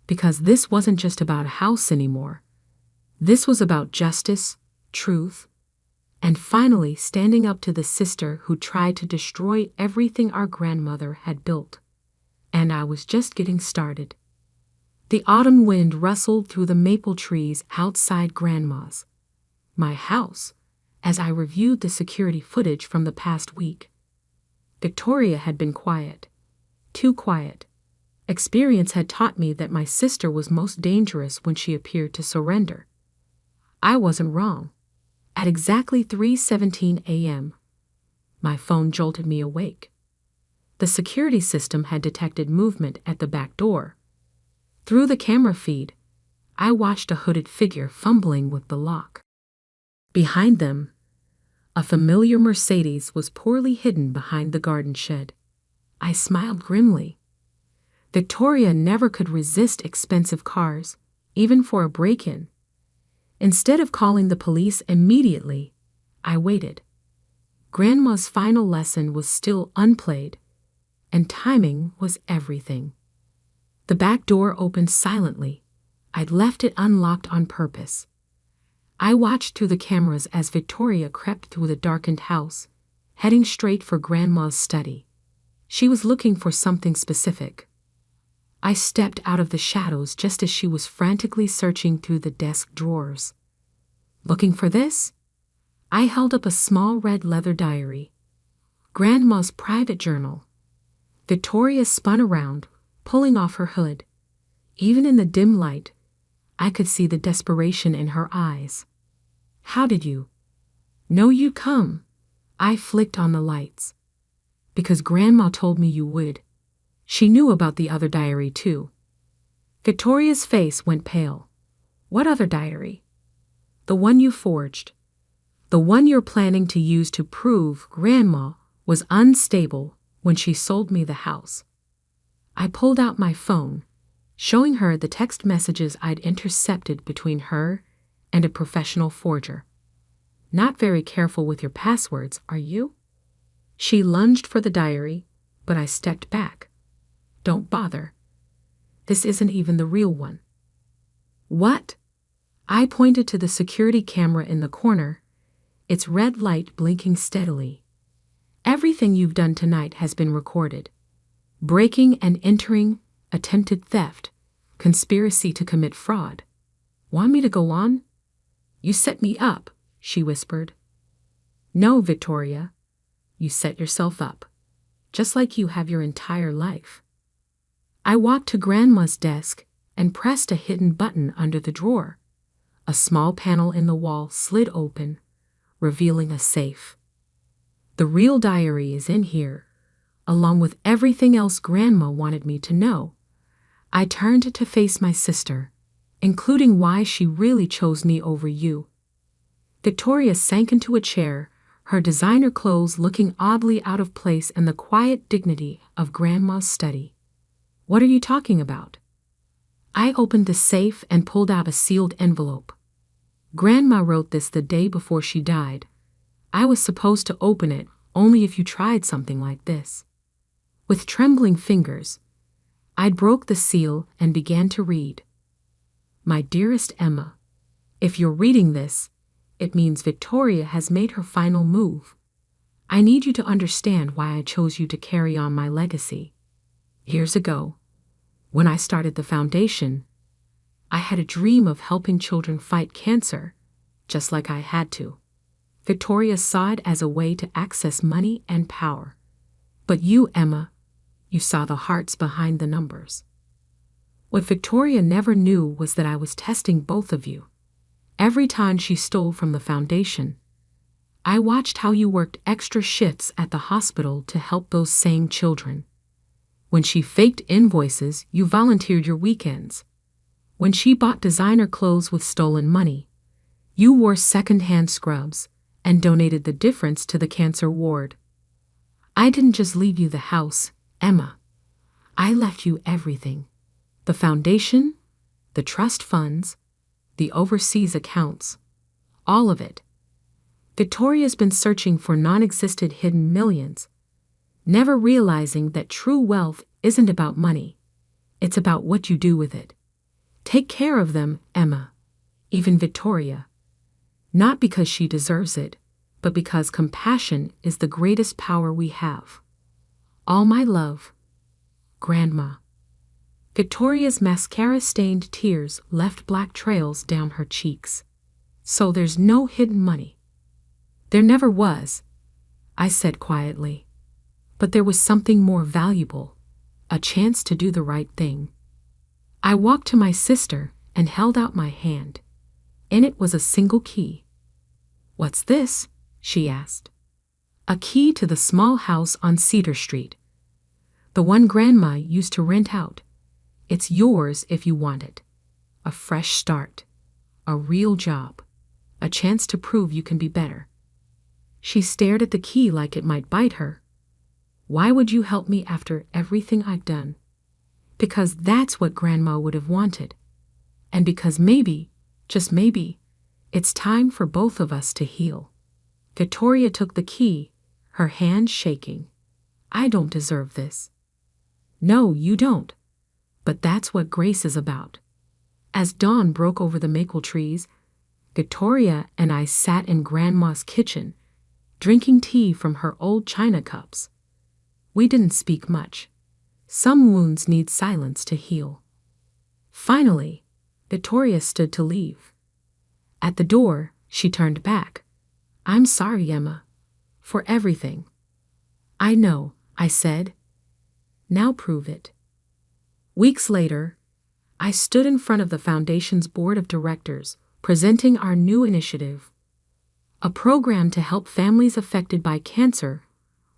Because this wasn't just about a house anymore. This was about justice, truth, and finally standing up to the sister who tried to destroy everything our grandmother had built. And I was just getting started." The autumn wind rustled through the maple trees outside Grandma's, my house, as I reviewed the security footage from the past week. Victoria had been quiet. Too quiet. Experience had taught me that my sister was most dangerous when she appeared to surrender. I wasn't wrong. At exactly 3:17 a.m., my phone jolted me awake. The security system had detected movement at the back door. Through the camera feed, I watched a hooded figure fumbling with the lock. Behind them, a familiar Mercedes was poorly hidden behind the garden shed. I smiled grimly. Victoria never could resist expensive cars, even for a break-in. Instead of calling the police immediately, I waited. Grandma's final lesson was still unplayed, and timing was everything. The back door opened silently. I'd left it unlocked on purpose. I watched through the cameras as Victoria crept through the darkened house, heading straight for Grandma's study. She was looking for something specific. I stepped out of the shadows just as she was frantically searching through the desk drawers. Looking for this? I held up a small red leather diary. Grandma's private journal. Victoria spun around, pulling off her hood. Even in the dim light, I could see the desperation in her eyes. How did you know you'd come? I flicked on the lights. Because Grandma told me you would. She knew about the other diary too. Victoria's face went pale. What other diary? The one you forged. The one you're planning to use to prove Grandma was unstable when she sold me the house. I pulled out my phone, showing her the text messages I'd intercepted between her and a professional forger. Not very careful with your passwords, are you? She lunged for the diary, but I stepped back. Don't bother. This isn't even the real one. What? I pointed to the security camera in the corner, its red light blinking steadily. Everything you've done tonight has been recorded. Breaking and entering, attempted theft, conspiracy to commit fraud. Want me to go on? You set me up, she whispered. No, Victoria. You set yourself up, just like you have your entire life. I walked to Grandma's desk and pressed a hidden button under the drawer. A small panel in the wall slid open, revealing a safe. The real diary is in here, along with everything else Grandma wanted me to know. I turned to face my sister, including why she really chose me over you. Victoria sank into a chair, her designer clothes looking oddly out of place in the quiet dignity of Grandma's study. What are you talking about? I opened the safe and pulled out a sealed envelope. Grandma wrote this the day before she died. I was supposed to open it only if you tried something like this. With trembling fingers, I broke the seal and began to read. My dearest Emma, if you're reading this, it means Victoria has made her final move. I need you to understand why I chose you to carry on my legacy. Years ago, when I started the foundation, I had a dream of helping children fight cancer, just like I had to. Victoria saw it as a way to access money and power. But you, Emma, you saw the hearts behind the numbers. What Victoria never knew was that I was testing both of you. Every time she stole from the foundation, I watched how you worked extra shifts at the hospital to help those same children. When she faked invoices, you volunteered your weekends. When she bought designer clothes with stolen money, you wore second-hand scrubs and donated the difference to the cancer ward. I didn't just leave you the house, Emma. I left you everything. The foundation, the trust funds, the overseas accounts, all of it. Victoria's been searching for non-existent hidden millions, never realizing that true wealth isn't about money. It's about what you do with it. Take care of them, Emma, even Victoria. Not because she deserves it, but because compassion is the greatest power we have. All my love, Grandma. Victoria's mascara-stained tears left black trails down her cheeks. So there's no hidden money. There never was, I said quietly. But there was something more valuable, a chance to do the right thing. I walked to my sister and held out my hand. In it was a single key. "What's this?" she asked. "A key to the small house on Cedar Street. The one Grandma used to rent out. It's yours if you want it. A fresh start. A real job. A chance to prove you can be better." She stared at the key like it might bite her. "Why would you help me after everything I've done?" "Because that's what Grandma would have wanted. And because maybe, just maybe, it's time for both of us to heal." Victoria took the key, her hand shaking. "I don't deserve this." "No, you don't. But that's what grace is about." As dawn broke over the maple trees, Victoria and I sat in Grandma's kitchen, drinking tea from her old china cups. We didn't speak much. Some wounds need silence to heal. Finally, Victoria stood to leave. At the door, she turned back. "I'm sorry, Emma, for everything." "I know," I said. "Now prove it." Weeks later, I stood in front of the Foundation's board of directors, presenting our new initiative, a program to help families affected by cancer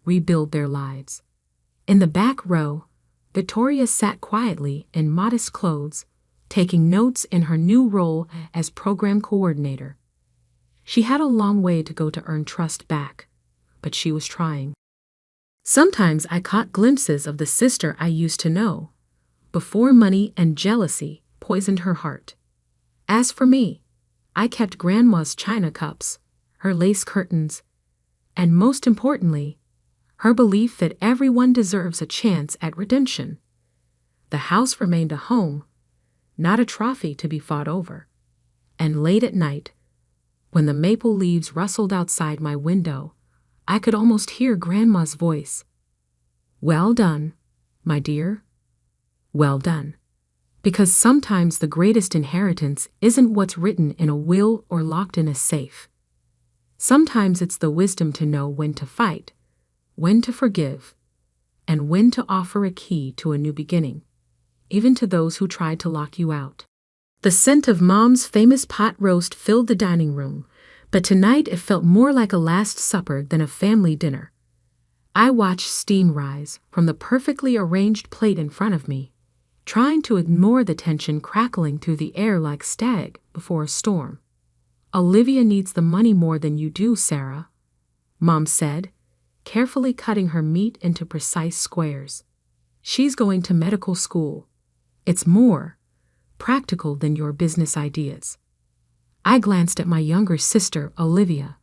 rebuild their lives. In the back row, Victoria sat quietly in modest clothes, taking notes in her new role as program coordinator. She had a long way to go to earn trust back, but she was trying. Sometimes I caught glimpses of the sister I used to know, before money and jealousy poisoned her heart. As for me, I kept Grandma's china cups, her lace curtains, and most importantly, her belief that everyone deserves a chance at redemption. The house remained a home, not a trophy to be fought over. And late at night, when the maple leaves rustled outside my window, I could almost hear Grandma's voice. "Well done, my dear. Well done." Because sometimes the greatest inheritance isn't what's written in a will or locked in a safe. Sometimes it's the wisdom to know when to fight, when to forgive, and when to offer a key to a new beginning, even to those who tried to lock you out. The scent of Mom's famous pot roast filled the dining room, but tonight it felt more like a Last Supper than a family dinner. I watched steam rise from the perfectly arranged plate in front of me, trying to ignore the tension crackling through the air like static before a storm. "Olivia needs the money more than you do, Sarah," Mom said, carefully cutting her meat into precise squares. "She's going to medical school. It's more practical than your business ideas." I glanced at my younger sister, Olivia,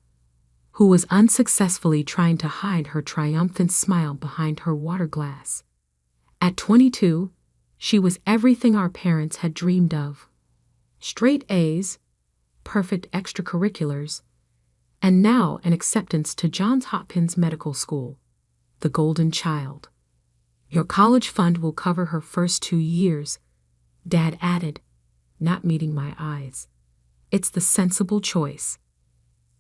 who was unsuccessfully trying to hide her triumphant smile behind her water glass. At 22, she was everything our parents had dreamed of. Straight A's, perfect extracurriculars, and now an acceptance to Johns Hopkins Medical School, the golden child. "Your college fund will cover her first 2 years," Dad added, not meeting my eyes. "It's the sensible choice."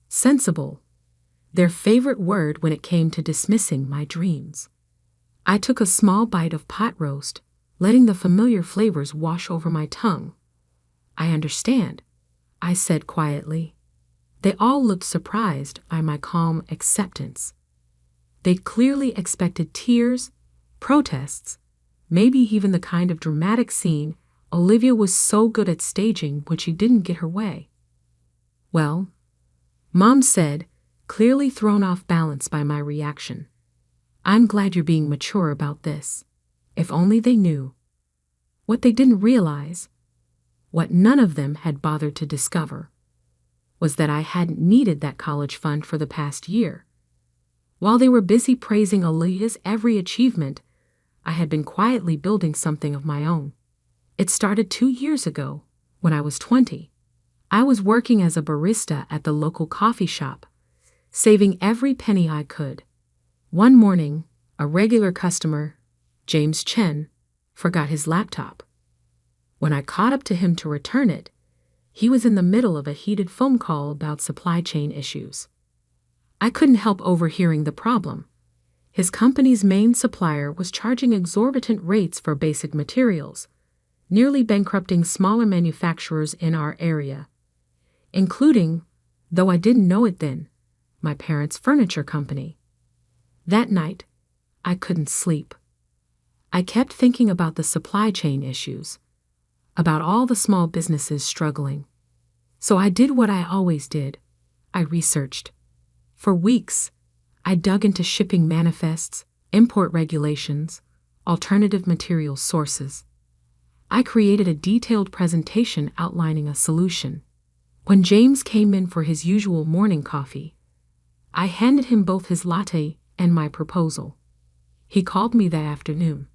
Sensible, their favorite word when it came to dismissing my dreams. I took a small bite of pot roast, letting the familiar flavors wash over my tongue. "I understand," I said quietly. They all looked surprised by my calm acceptance. They'd clearly expected tears, protests, maybe even the kind of dramatic scene Olivia was so good at staging when she didn't get her way. "Well," Mom said, clearly thrown off balance by my reaction, "I'm glad you're being mature about this. If only they knew." What they didn't realize, what none of them had bothered to discover, was that I hadn't needed that college fund for the past year. While they were busy praising Olivia's every achievement, I had been quietly building something of my own. It started 2 years ago, when I was 20. I was working as a barista at the local coffee shop, saving every penny I could. One morning, a regular customer, James Chen, forgot his laptop. When I caught up to him to return it, he was in the middle of a heated phone call about supply chain issues. I couldn't help overhearing the problem. His company's main supplier was charging exorbitant rates for basic materials, nearly bankrupting smaller manufacturers in our area, including, though I didn't know it then, my parents' furniture company. That night, I couldn't sleep. I kept thinking about the supply chain issues, about all the small businesses struggling. So I did what I always did. I researched. For weeks, I dug into shipping manifests, import regulations, alternative material sources. I created a detailed presentation outlining a solution. When James came in for his usual morning coffee, I handed him both his latte and my proposal. He called me that afternoon.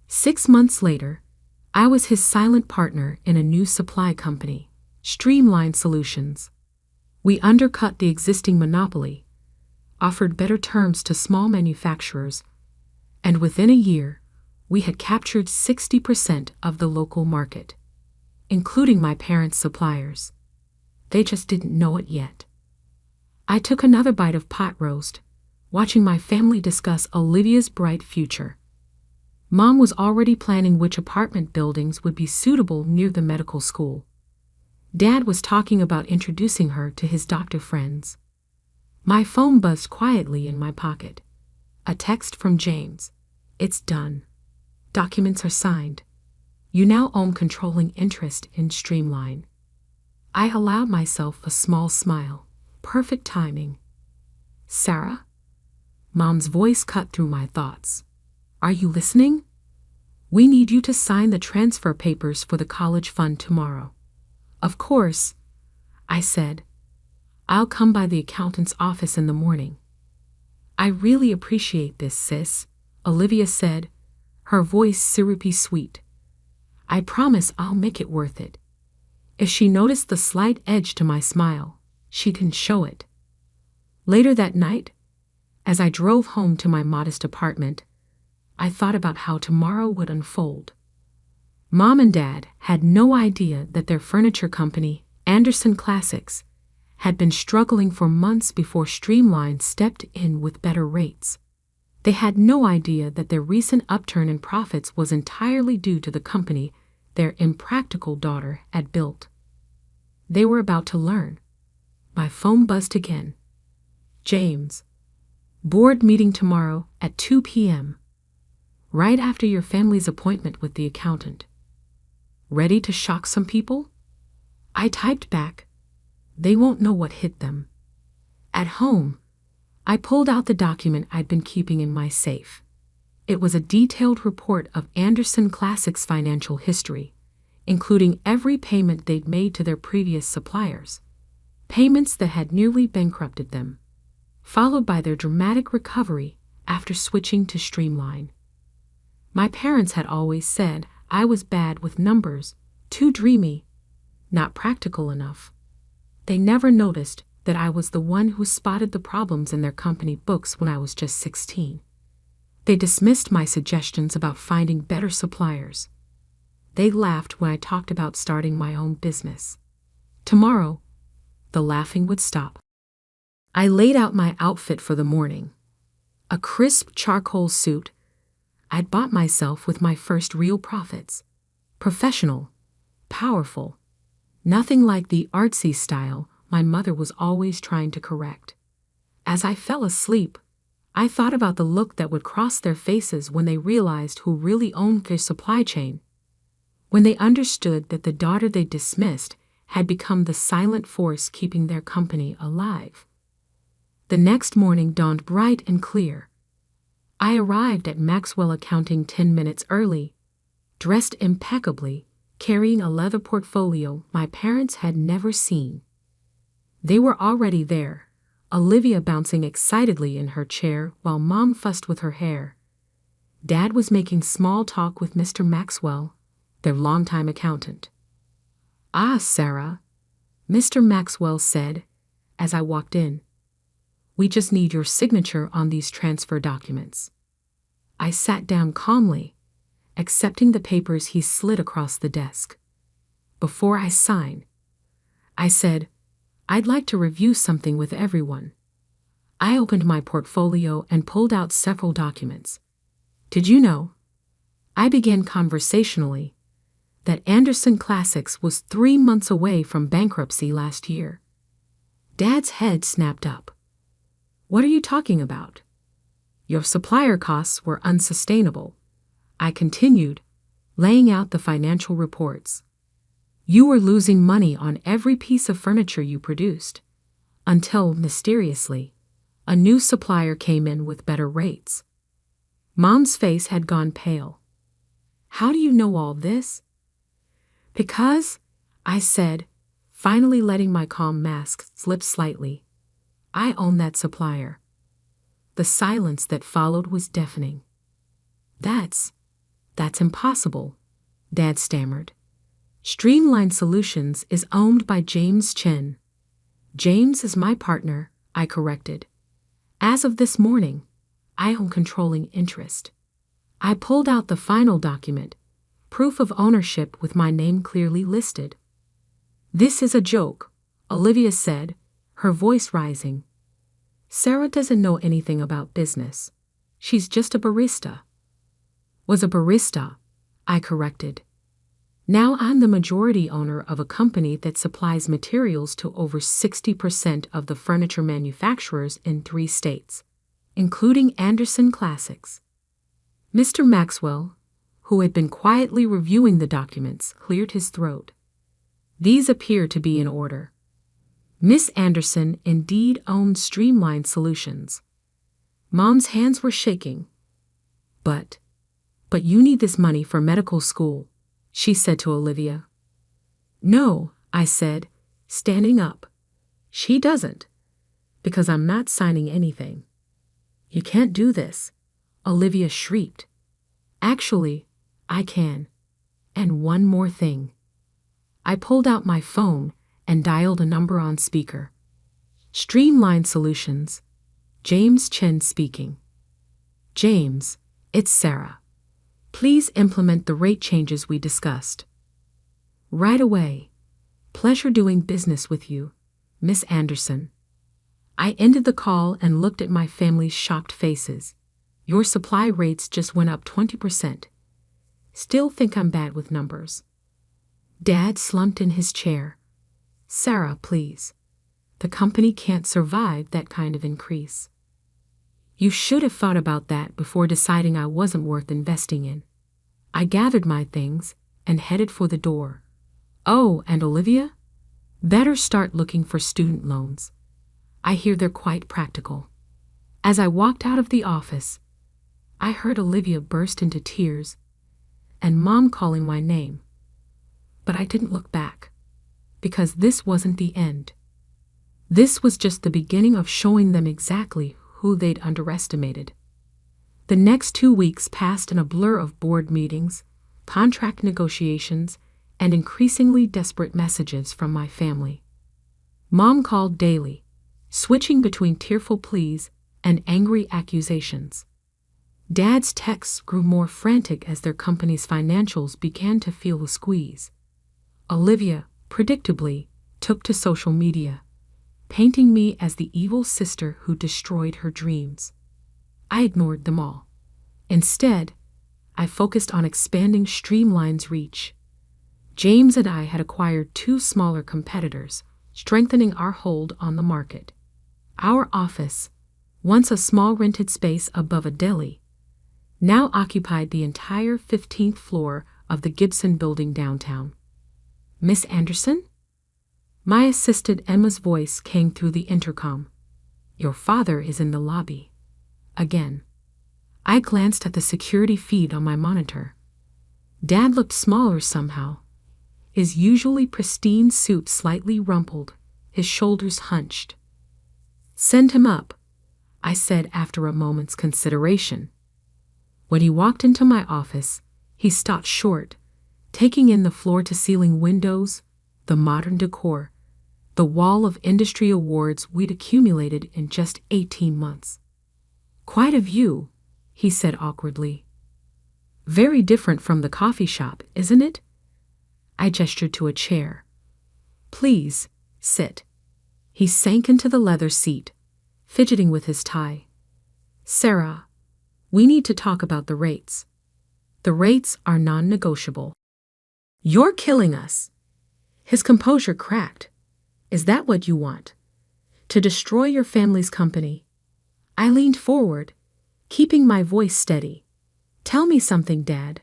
6 months later, I was his silent partner in a new supply company, Streamline Solutions. We undercut the existing monopoly, offered better terms to small manufacturers, and within a year, we had captured 60% of the local market, including my parents' suppliers. They just didn't know it yet. I took another bite of pot roast, watching my family discuss Olivia's bright future. Mom was already planning which apartment buildings would be suitable near the medical school. Dad was talking about introducing her to his doctor friends. My phone buzzed quietly in my pocket. A text from James. It's done. Documents are signed. You now own controlling interest in Streamline. I allowed myself a small smile. Perfect timing. Sarah? Mom's voice cut through my thoughts. Are you listening? We need you to sign the transfer papers for the college fund tomorrow. Of course, I said. I'll come by the accountant's office in the morning. I really appreciate this, sis, Olivia said, her voice syrupy sweet. I promise I'll make it worth it. If she noticed the slight edge to my smile, she didn't show it. Later that night, as I drove home to my modest apartment, I thought about how tomorrow would unfold. Mom and Dad had no idea that their furniture company, Anderson Classics, had been struggling for months before Streamline stepped in with better rates. They had no idea that their recent upturn in profits was entirely due to the company their impractical daughter had built. They were about to learn. My phone buzzed again. James. Board meeting tomorrow at 2 p.m. Right after your family's appointment with the accountant. Ready to shock some people? I typed back. They won't know what hit them. At home, I pulled out the document I'd been keeping in my safe. It was a detailed report of Anderson Classics' financial history, including every payment they'd made to their previous suppliers, payments that had nearly bankrupted them, followed by their dramatic recovery after switching to Streamline. My parents had always said I was bad with numbers, too dreamy, not practical enough. They never noticed that I was the one who spotted the problems in their company books when I was just 16. They dismissed my suggestions about finding better suppliers. They laughed when I talked about starting my own business. Tomorrow, the laughing would stop. I laid out my outfit for the morning. A crisp charcoal suit I'd bought myself with my first real profits. Professional, powerful, nothing like the artsy style my mother was always trying to correct. As I fell asleep, I thought about the look that would cross their faces when they realized who really owned their supply chain, when they understood that the daughter they dismissed had become the silent force keeping their company alive. The next morning dawned bright and clear. I arrived at Maxwell Accounting 10 minutes early, dressed impeccably, carrying a leather portfolio my parents had never seen. They were already there, Olivia bouncing excitedly in her chair while Mom fussed with her hair. Dad was making small talk with Mr. Maxwell, their longtime accountant. "Ah, Sarah," Mr. Maxwell said as I walked in. "We just need your signature on these transfer documents." I sat down calmly, accepting the papers he slid across the desk. Before I sign, I said, "I'd like to review something with everyone." I opened my portfolio and pulled out several documents. Did you know? I began conversationally that Anderson Classics was 3 months away from bankruptcy last year. Dad's head snapped up. What are you talking about? Your supplier costs were unsustainable. I continued, laying out the financial reports. You were losing money on every piece of furniture you produced, until, mysteriously, a new supplier came in with better rates. Mom's face had gone pale. How do you know all this? Because, I said, finally letting my calm mask slip slightly, I own that supplier. The silence that followed was deafening. That's impossible, Dad stammered. Streamline Solutions is owned by James Chen. James is my partner, I corrected. As of this morning, I own controlling interest. I pulled out the final document, proof of ownership with my name clearly listed. This is a joke, Olivia said, her voice rising. Sarah doesn't know anything about business. She's just a barista. Was a barista, I corrected. Now I'm the majority owner of a company that supplies materials to over 60% of the furniture manufacturers in 3 states, including Anderson Classics. Mr. Maxwell, who had been quietly reviewing the documents, cleared his throat. These appear to be in order. Miss Anderson indeed owns Streamline Solutions. Mom's hands were shaking. But you need this money for medical school, she said to Olivia. No, I said, standing up. She doesn't, because I'm not signing anything. You can't do this, Olivia shrieked. Actually, I can. And one more thing. I pulled out my phone and dialed a number on speaker. Streamline Solutions. James Chen speaking. James, it's Sarah. Please implement the rate changes we discussed. Right away. Pleasure doing business with you, Miss Anderson. I ended the call and looked at my family's shocked faces. Your supply rates just went up 20%. Still think I'm bad with numbers. Dad slumped in his chair. Sarah, please. The company can't survive that kind of increase. You should have thought about that before deciding I wasn't worth investing in. I gathered my things and headed for the door. Oh, and Olivia? Better start looking for student loans. I hear they're quite practical. As I walked out of the office, I heard Olivia burst into tears and Mom calling my name. But I didn't look back, because this wasn't the end. This was just the beginning of showing them exactly who they'd underestimated. The next 2 weeks passed in a blur of board meetings, contract negotiations, and increasingly desperate messages from my family. Mom called daily, switching between tearful pleas and angry accusations. Dad's texts grew more frantic as their company's financials began to feel the squeeze. Olivia, predictably, took to social media, painting me as the evil sister who destroyed her dreams. I ignored them all. Instead, I focused on expanding Streamline's reach. James and I had acquired 2 smaller competitors, strengthening our hold on the market. Our office, once a small rented space above a deli, now occupied the entire 15th floor of the Gibson building downtown. Miss Anderson? My assistant Emma's voice came through the intercom. Your father is in the lobby. Again. I glanced at the security feed on my monitor. Dad looked smaller somehow. His usually pristine suit slightly rumpled, his shoulders hunched. Send him up, I said after a moment's consideration. When he walked into my office, he stopped short, taking in the floor-to-ceiling windows, the modern decor, the wall of industry awards we'd accumulated in just 18 months. Quite a view, he said awkwardly. Very different from the coffee shop, isn't it? I gestured to a chair. Please, sit. He sank into the leather seat, fidgeting with his tie. "Sarah, we need to talk about the rates. The rates are non-negotiable." "You're killing us." His composure cracked. "Is that what you want? To destroy your family's company?" I leaned forward, keeping my voice steady. "Tell me something, Dad.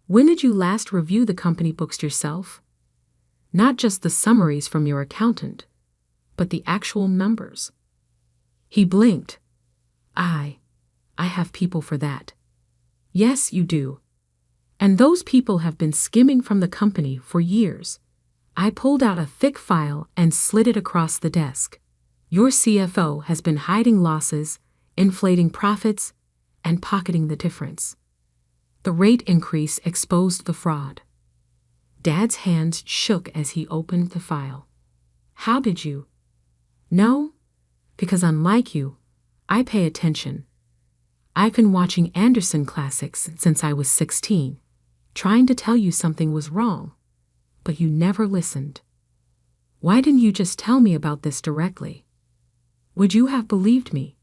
When did you last review the company books yourself? Not just the summaries from your accountant, but the actual numbers." He blinked. I have people for that." "Yes, you do. And those people have been skimming from the company for years." I pulled out a thick file and slid it across the desk. "Your CFO has been hiding losses, inflating profits, and pocketing the difference." The rate increase exposed the fraud. Dad's hands shook as he opened the file. "How did you know?" "Because unlike you, I pay attention. I've been watching Anderson classics since I was 16, trying to tell you something was wrong, but you never listened. Why didn't you just tell me about this directly? Would you have believed me?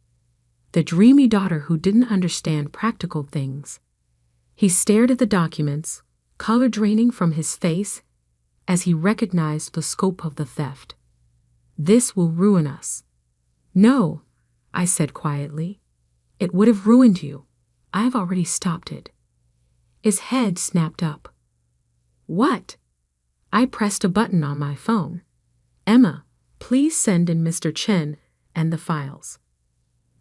The dreamy daughter who didn't understand practical things." He stared at the documents, color draining from his face as he recognized the scope of the theft. "This will ruin us." "No," I said quietly. "It would have ruined you. I've already stopped it." His head snapped up. "What?" I pressed a button on my phone. "Emma, please send in Mr. Chen and the files."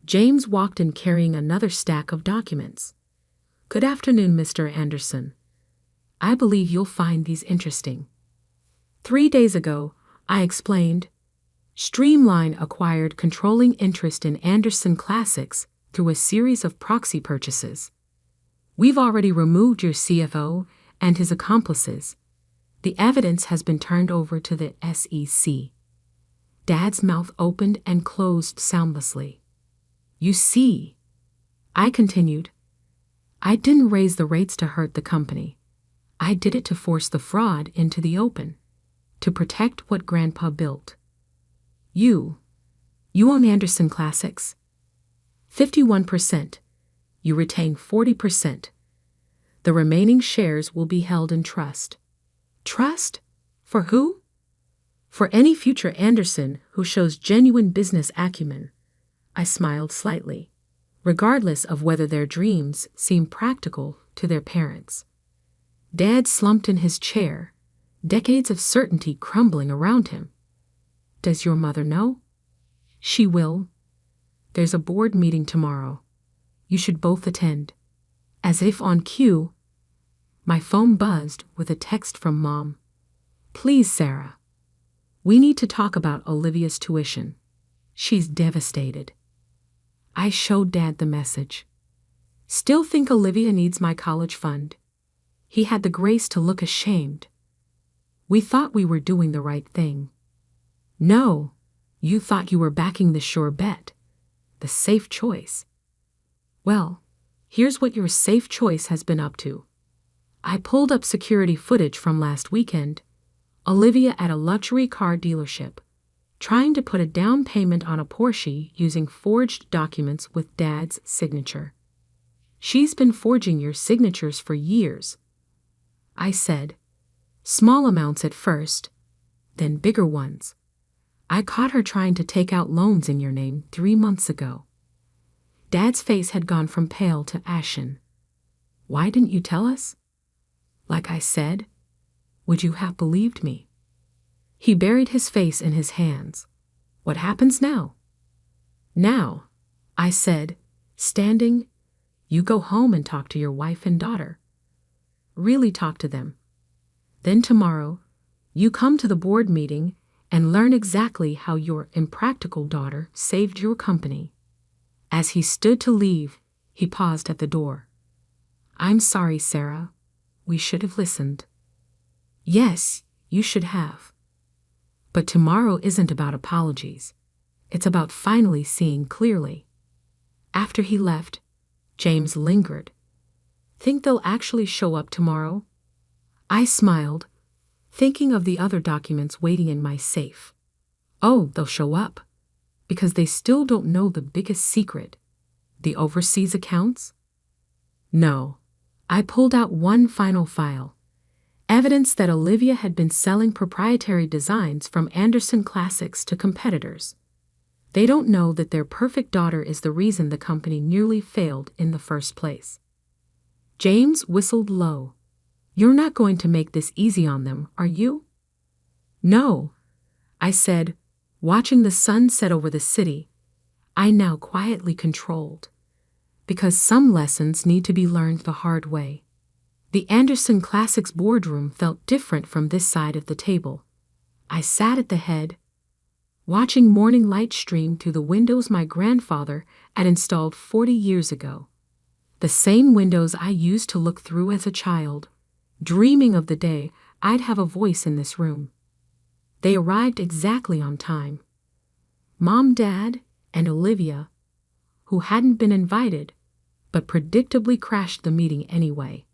James walked in carrying another stack of documents. "Good afternoon, Mr. Anderson. I believe you'll find these interesting." 3 days ago, I explained, Streamline acquired controlling interest in Anderson Classics through a series of proxy purchases. We've already removed your CFO and his accomplices. The evidence has been turned over to the SEC. Dad's mouth opened and closed soundlessly. "You see," I continued, "I didn't raise the rates to hurt the company. I did it to force the fraud into the open, to protect what Grandpa built. You own Anderson Classics? 51%. You retain 40%. The remaining shares will be held in trust." "Trust? For who?" "For any future Anderson who shows genuine business acumen." I smiled slightly, regardless of whether their dreams seem practical to their parents. Dad slumped in his chair, decades of certainty crumbling around him. "Does your mother know?" "She will. There's a board meeting tomorrow. You should both attend." As if on cue, my phone buzzed with a text from Mom. "Please, Sarah. We need to talk about Olivia's tuition. She's devastated." I showed Dad the message. "Still think Olivia needs my college fund?" He had the grace to look ashamed. "We thought we were doing the right thing." "No, you thought you were backing the sure bet, the safe choice. Well, here's what your safe choice has been up to." I pulled up security footage from last weekend. Olivia at a luxury car dealership, trying to put a down payment on a Porsche using forged documents with Dad's signature. "She's been forging your signatures for years," I said. "Small amounts at first, then bigger ones. I caught her trying to take out loans in your name 3 months ago." Dad's face had gone from pale to ashen. "Why didn't you tell us?" "Like I said, would you have believed me?" He buried his face in his hands. "What happens now?" "Now," I said, standing, "you go home and talk to your wife and daughter. Really talk to them. Then tomorrow, you come to the board meeting and learn exactly how your impractical daughter saved your company." As he stood to leave, he paused at the door. "I'm sorry, Sarah. We should have listened." "Yes, you should have. But tomorrow isn't about apologies. It's about finally seeing clearly." After he left, James lingered. "Think they'll actually show up tomorrow?" I smiled, thinking of the other documents waiting in my safe. "Oh, they'll show up. because they still don't know the biggest secret, the overseas accounts? No. I pulled out one final file. Evidence that Olivia had been selling proprietary designs from Anderson Classics to competitors. They don't know that their perfect daughter is the reason the company nearly failed in the first place. James whistled low. You're not going to make this easy on them, are you? No, I said, watching the sun set over the city. I now quietly controlled. Because some lessons need to be learned the hard way. The Anderson Classics boardroom felt different from this side of the table. I sat at the head, watching morning light stream through the windows my grandfather had installed 40 years ago. The same windows I used to look through as a child, dreaming of the day I'd have a voice in this room. They arrived exactly on time. Mom, Dad, and Olivia, who hadn't been invited, but predictably crashed the meeting anyway.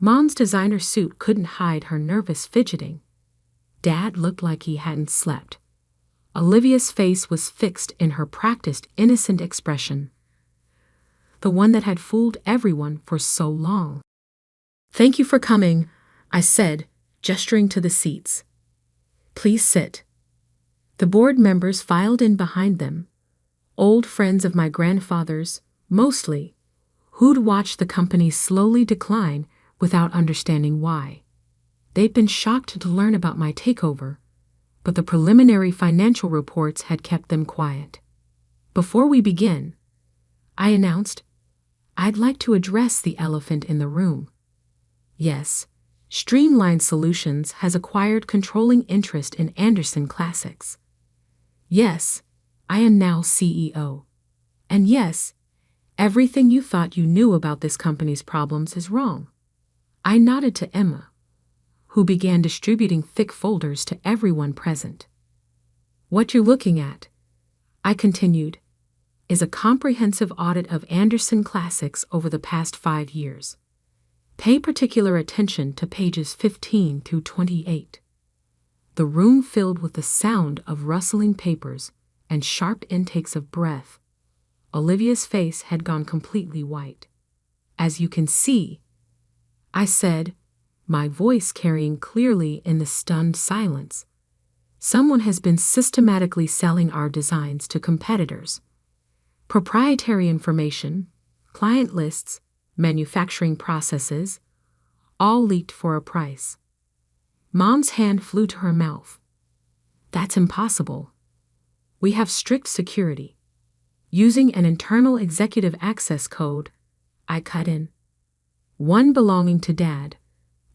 Mom's designer suit couldn't hide her nervous fidgeting. Dad looked like he hadn't slept. Olivia's face was fixed in her practiced, innocent expression. The one that had fooled everyone for so long. Thank you for coming, I said, gesturing to the seats. Please sit. The board members filed in behind them. Old friends of my grandfather's, mostly, who'd watched the company slowly decline without understanding why. They'd been shocked to learn about my takeover, but the preliminary financial reports had kept them quiet. Before we begin, I announced, I'd like to address the elephant in the room. Yes, Streamline Solutions has acquired controlling interest in Anderson Classics. Yes, I am now CEO. And yes, everything you thought you knew about this company's problems is wrong. I nodded to Emma, who began distributing thick folders to everyone present. What you're looking at, I continued, is a comprehensive audit of Anderson Classics over the past 5 years. Pay particular attention to pages 15 through 28. The room filled with the sound of rustling papers and sharp intakes of breath. Olivia's face had gone completely white. As you can see, I said, my voice carrying clearly in the stunned silence, someone has been systematically selling our designs to competitors. Proprietary information, client lists, manufacturing processes, all leaked for a price. Mom's hand flew to her mouth. That's impossible. We have strict security. Using an internal executive access code, I cut in. One belonging to Dad,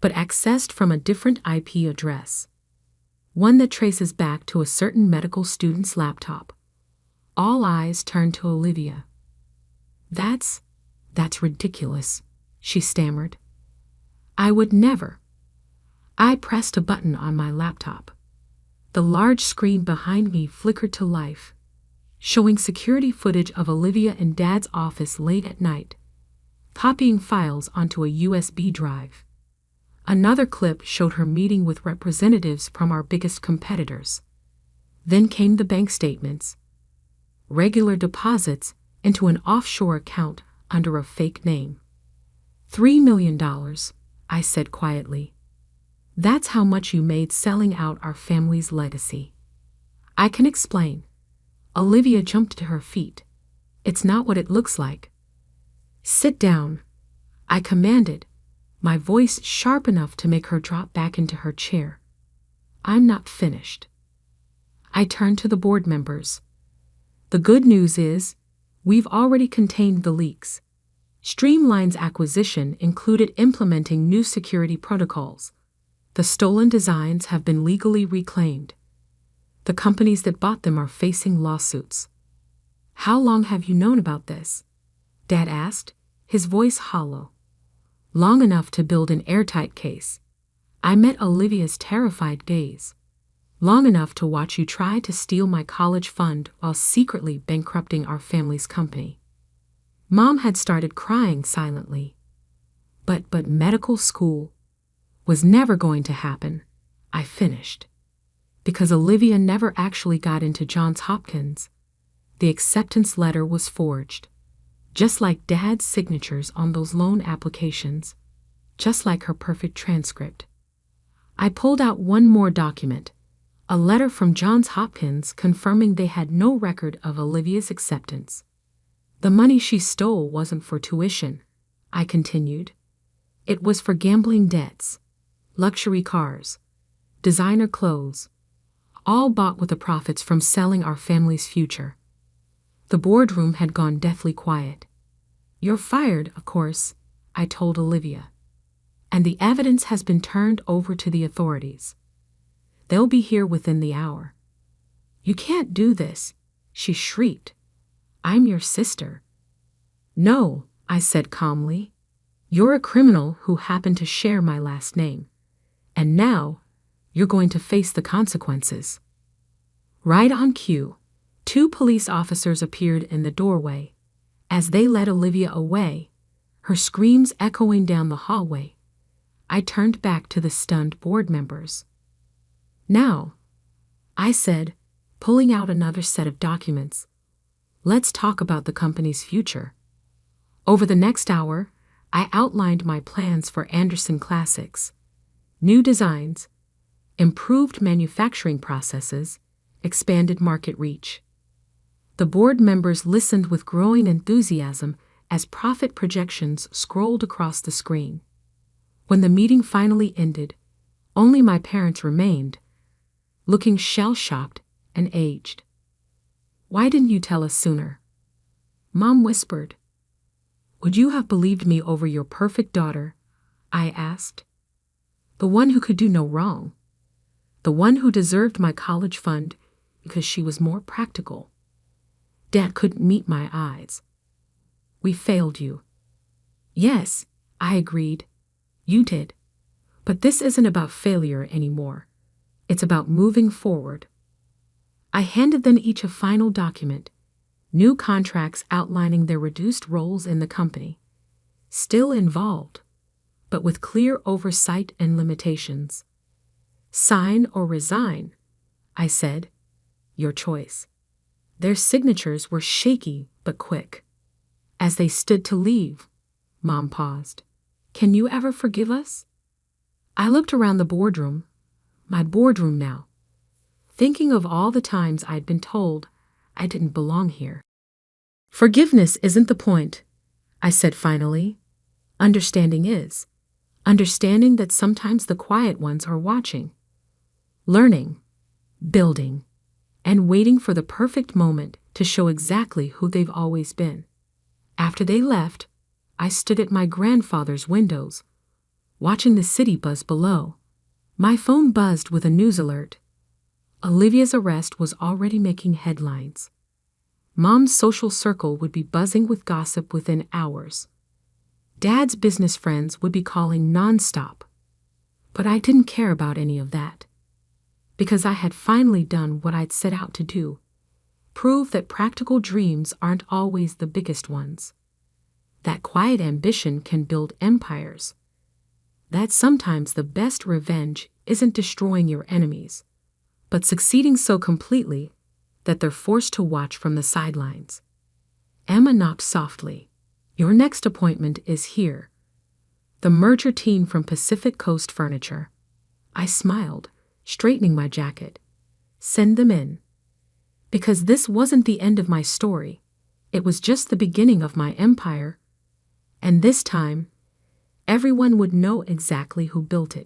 but accessed from a different IP address. One that traces back to a certain medical student's laptop. All eyes turned to Olivia. That's ridiculous, she stammered. I would never. I pressed a button on my laptop. The large screen behind me flickered to life, showing security footage of Olivia in Dad's office late at night, copying files onto a USB drive. Another clip showed her meeting with representatives from our biggest competitors. Then came the bank statements. Regular deposits into an offshore account under a fake name. $3 million, I said quietly. That's how much you made selling out our family's legacy. I can explain. Olivia jumped to her feet. It's not what it looks like. Sit down, I commanded, my voice sharp enough to make her drop back into her chair. I'm not finished. I turned to the board members. The good news is, we've already contained the leaks. Streamline's acquisition included implementing new security protocols. The stolen designs have been legally reclaimed. The companies that bought them are facing lawsuits. How long have you known about this? Dad asked, his voice hollow. Long enough to build an airtight case. I met Olivia's terrified gaze. Long enough to watch you try to steal my college fund while secretly bankrupting our family's company. Mom had started crying silently. But medical school was never going to happen, I finished. Because Olivia never actually got into Johns Hopkins. The acceptance letter was forged, just like Dad's signatures on those loan applications, just like her perfect transcript. I pulled out one more document, a letter from Johns Hopkins confirming they had no record of Olivia's acceptance. The money she stole wasn't for tuition, I continued. It was for gambling debts, luxury cars, designer clothes, all bought with the profits from selling our family's future. The boardroom had gone deathly quiet. "You're fired, of course," I told Olivia. "And the evidence has been turned over to the authorities. They'll be here within the hour." "You can't do this," she shrieked. "I'm your sister." "No," I said calmly. "You're a criminal who happened to share my last name. And now, you're going to face the consequences." Right on cue, 2 police officers appeared in the doorway. As they led Olivia away, her screams echoing down the hallway, I turned back to the stunned board members. "Now," I said, pulling out another set of documents, "let's talk about the company's future." Over the next hour, I outlined my plans for Anderson Classics: new designs, improved manufacturing processes, expanded market reach. The board members listened with growing enthusiasm as profit projections scrolled across the screen. When the meeting finally ended, only my parents remained, looking shell-shocked and aged. "Why didn't you tell us sooner?" Mom whispered. "Would you have believed me over your perfect daughter?" I asked. "The one who could do no wrong. The one who deserved my college fund because she was more practical." Dad couldn't meet my eyes. "We failed you." "Yes," I agreed. "You did. But this isn't about failure anymore. It's about moving forward." I handed them each a final document, new contracts outlining their reduced roles in the company, still involved, but with clear oversight and limitations. "Sign or resign," I said. "Your choice." Their signatures were shaky but quick. As they stood to leave, Mom paused. "Can you ever forgive us?" I looked around the boardroom, my boardroom now, thinking of all the times I'd been told I didn't belong here. "Forgiveness isn't the point," I said finally. "Understanding is. Understanding that sometimes the quiet ones are watching, learning, building, and waiting for the perfect moment to show exactly who they've always been." After they left, I stood at my grandfather's windows, watching the city buzz below. My phone buzzed with a news alert. Olivia's arrest was already making headlines. Mom's social circle would be buzzing with gossip within hours. Dad's business friends would be calling nonstop. But I didn't care about any of that, because I had finally done what I'd set out to do: prove that practical dreams aren't always the biggest ones, that quiet ambition can build empires, that sometimes the best revenge isn't destroying your enemies, but succeeding so completely that they're forced to watch from the sidelines. Emma knocked softly. "Your next appointment is here." The merger team from Pacific Coast Furniture. I smiled, straightening my jacket. "Send them in." Because this wasn't the end of my story. It was just the beginning of my empire. And this time, everyone would know exactly who built it.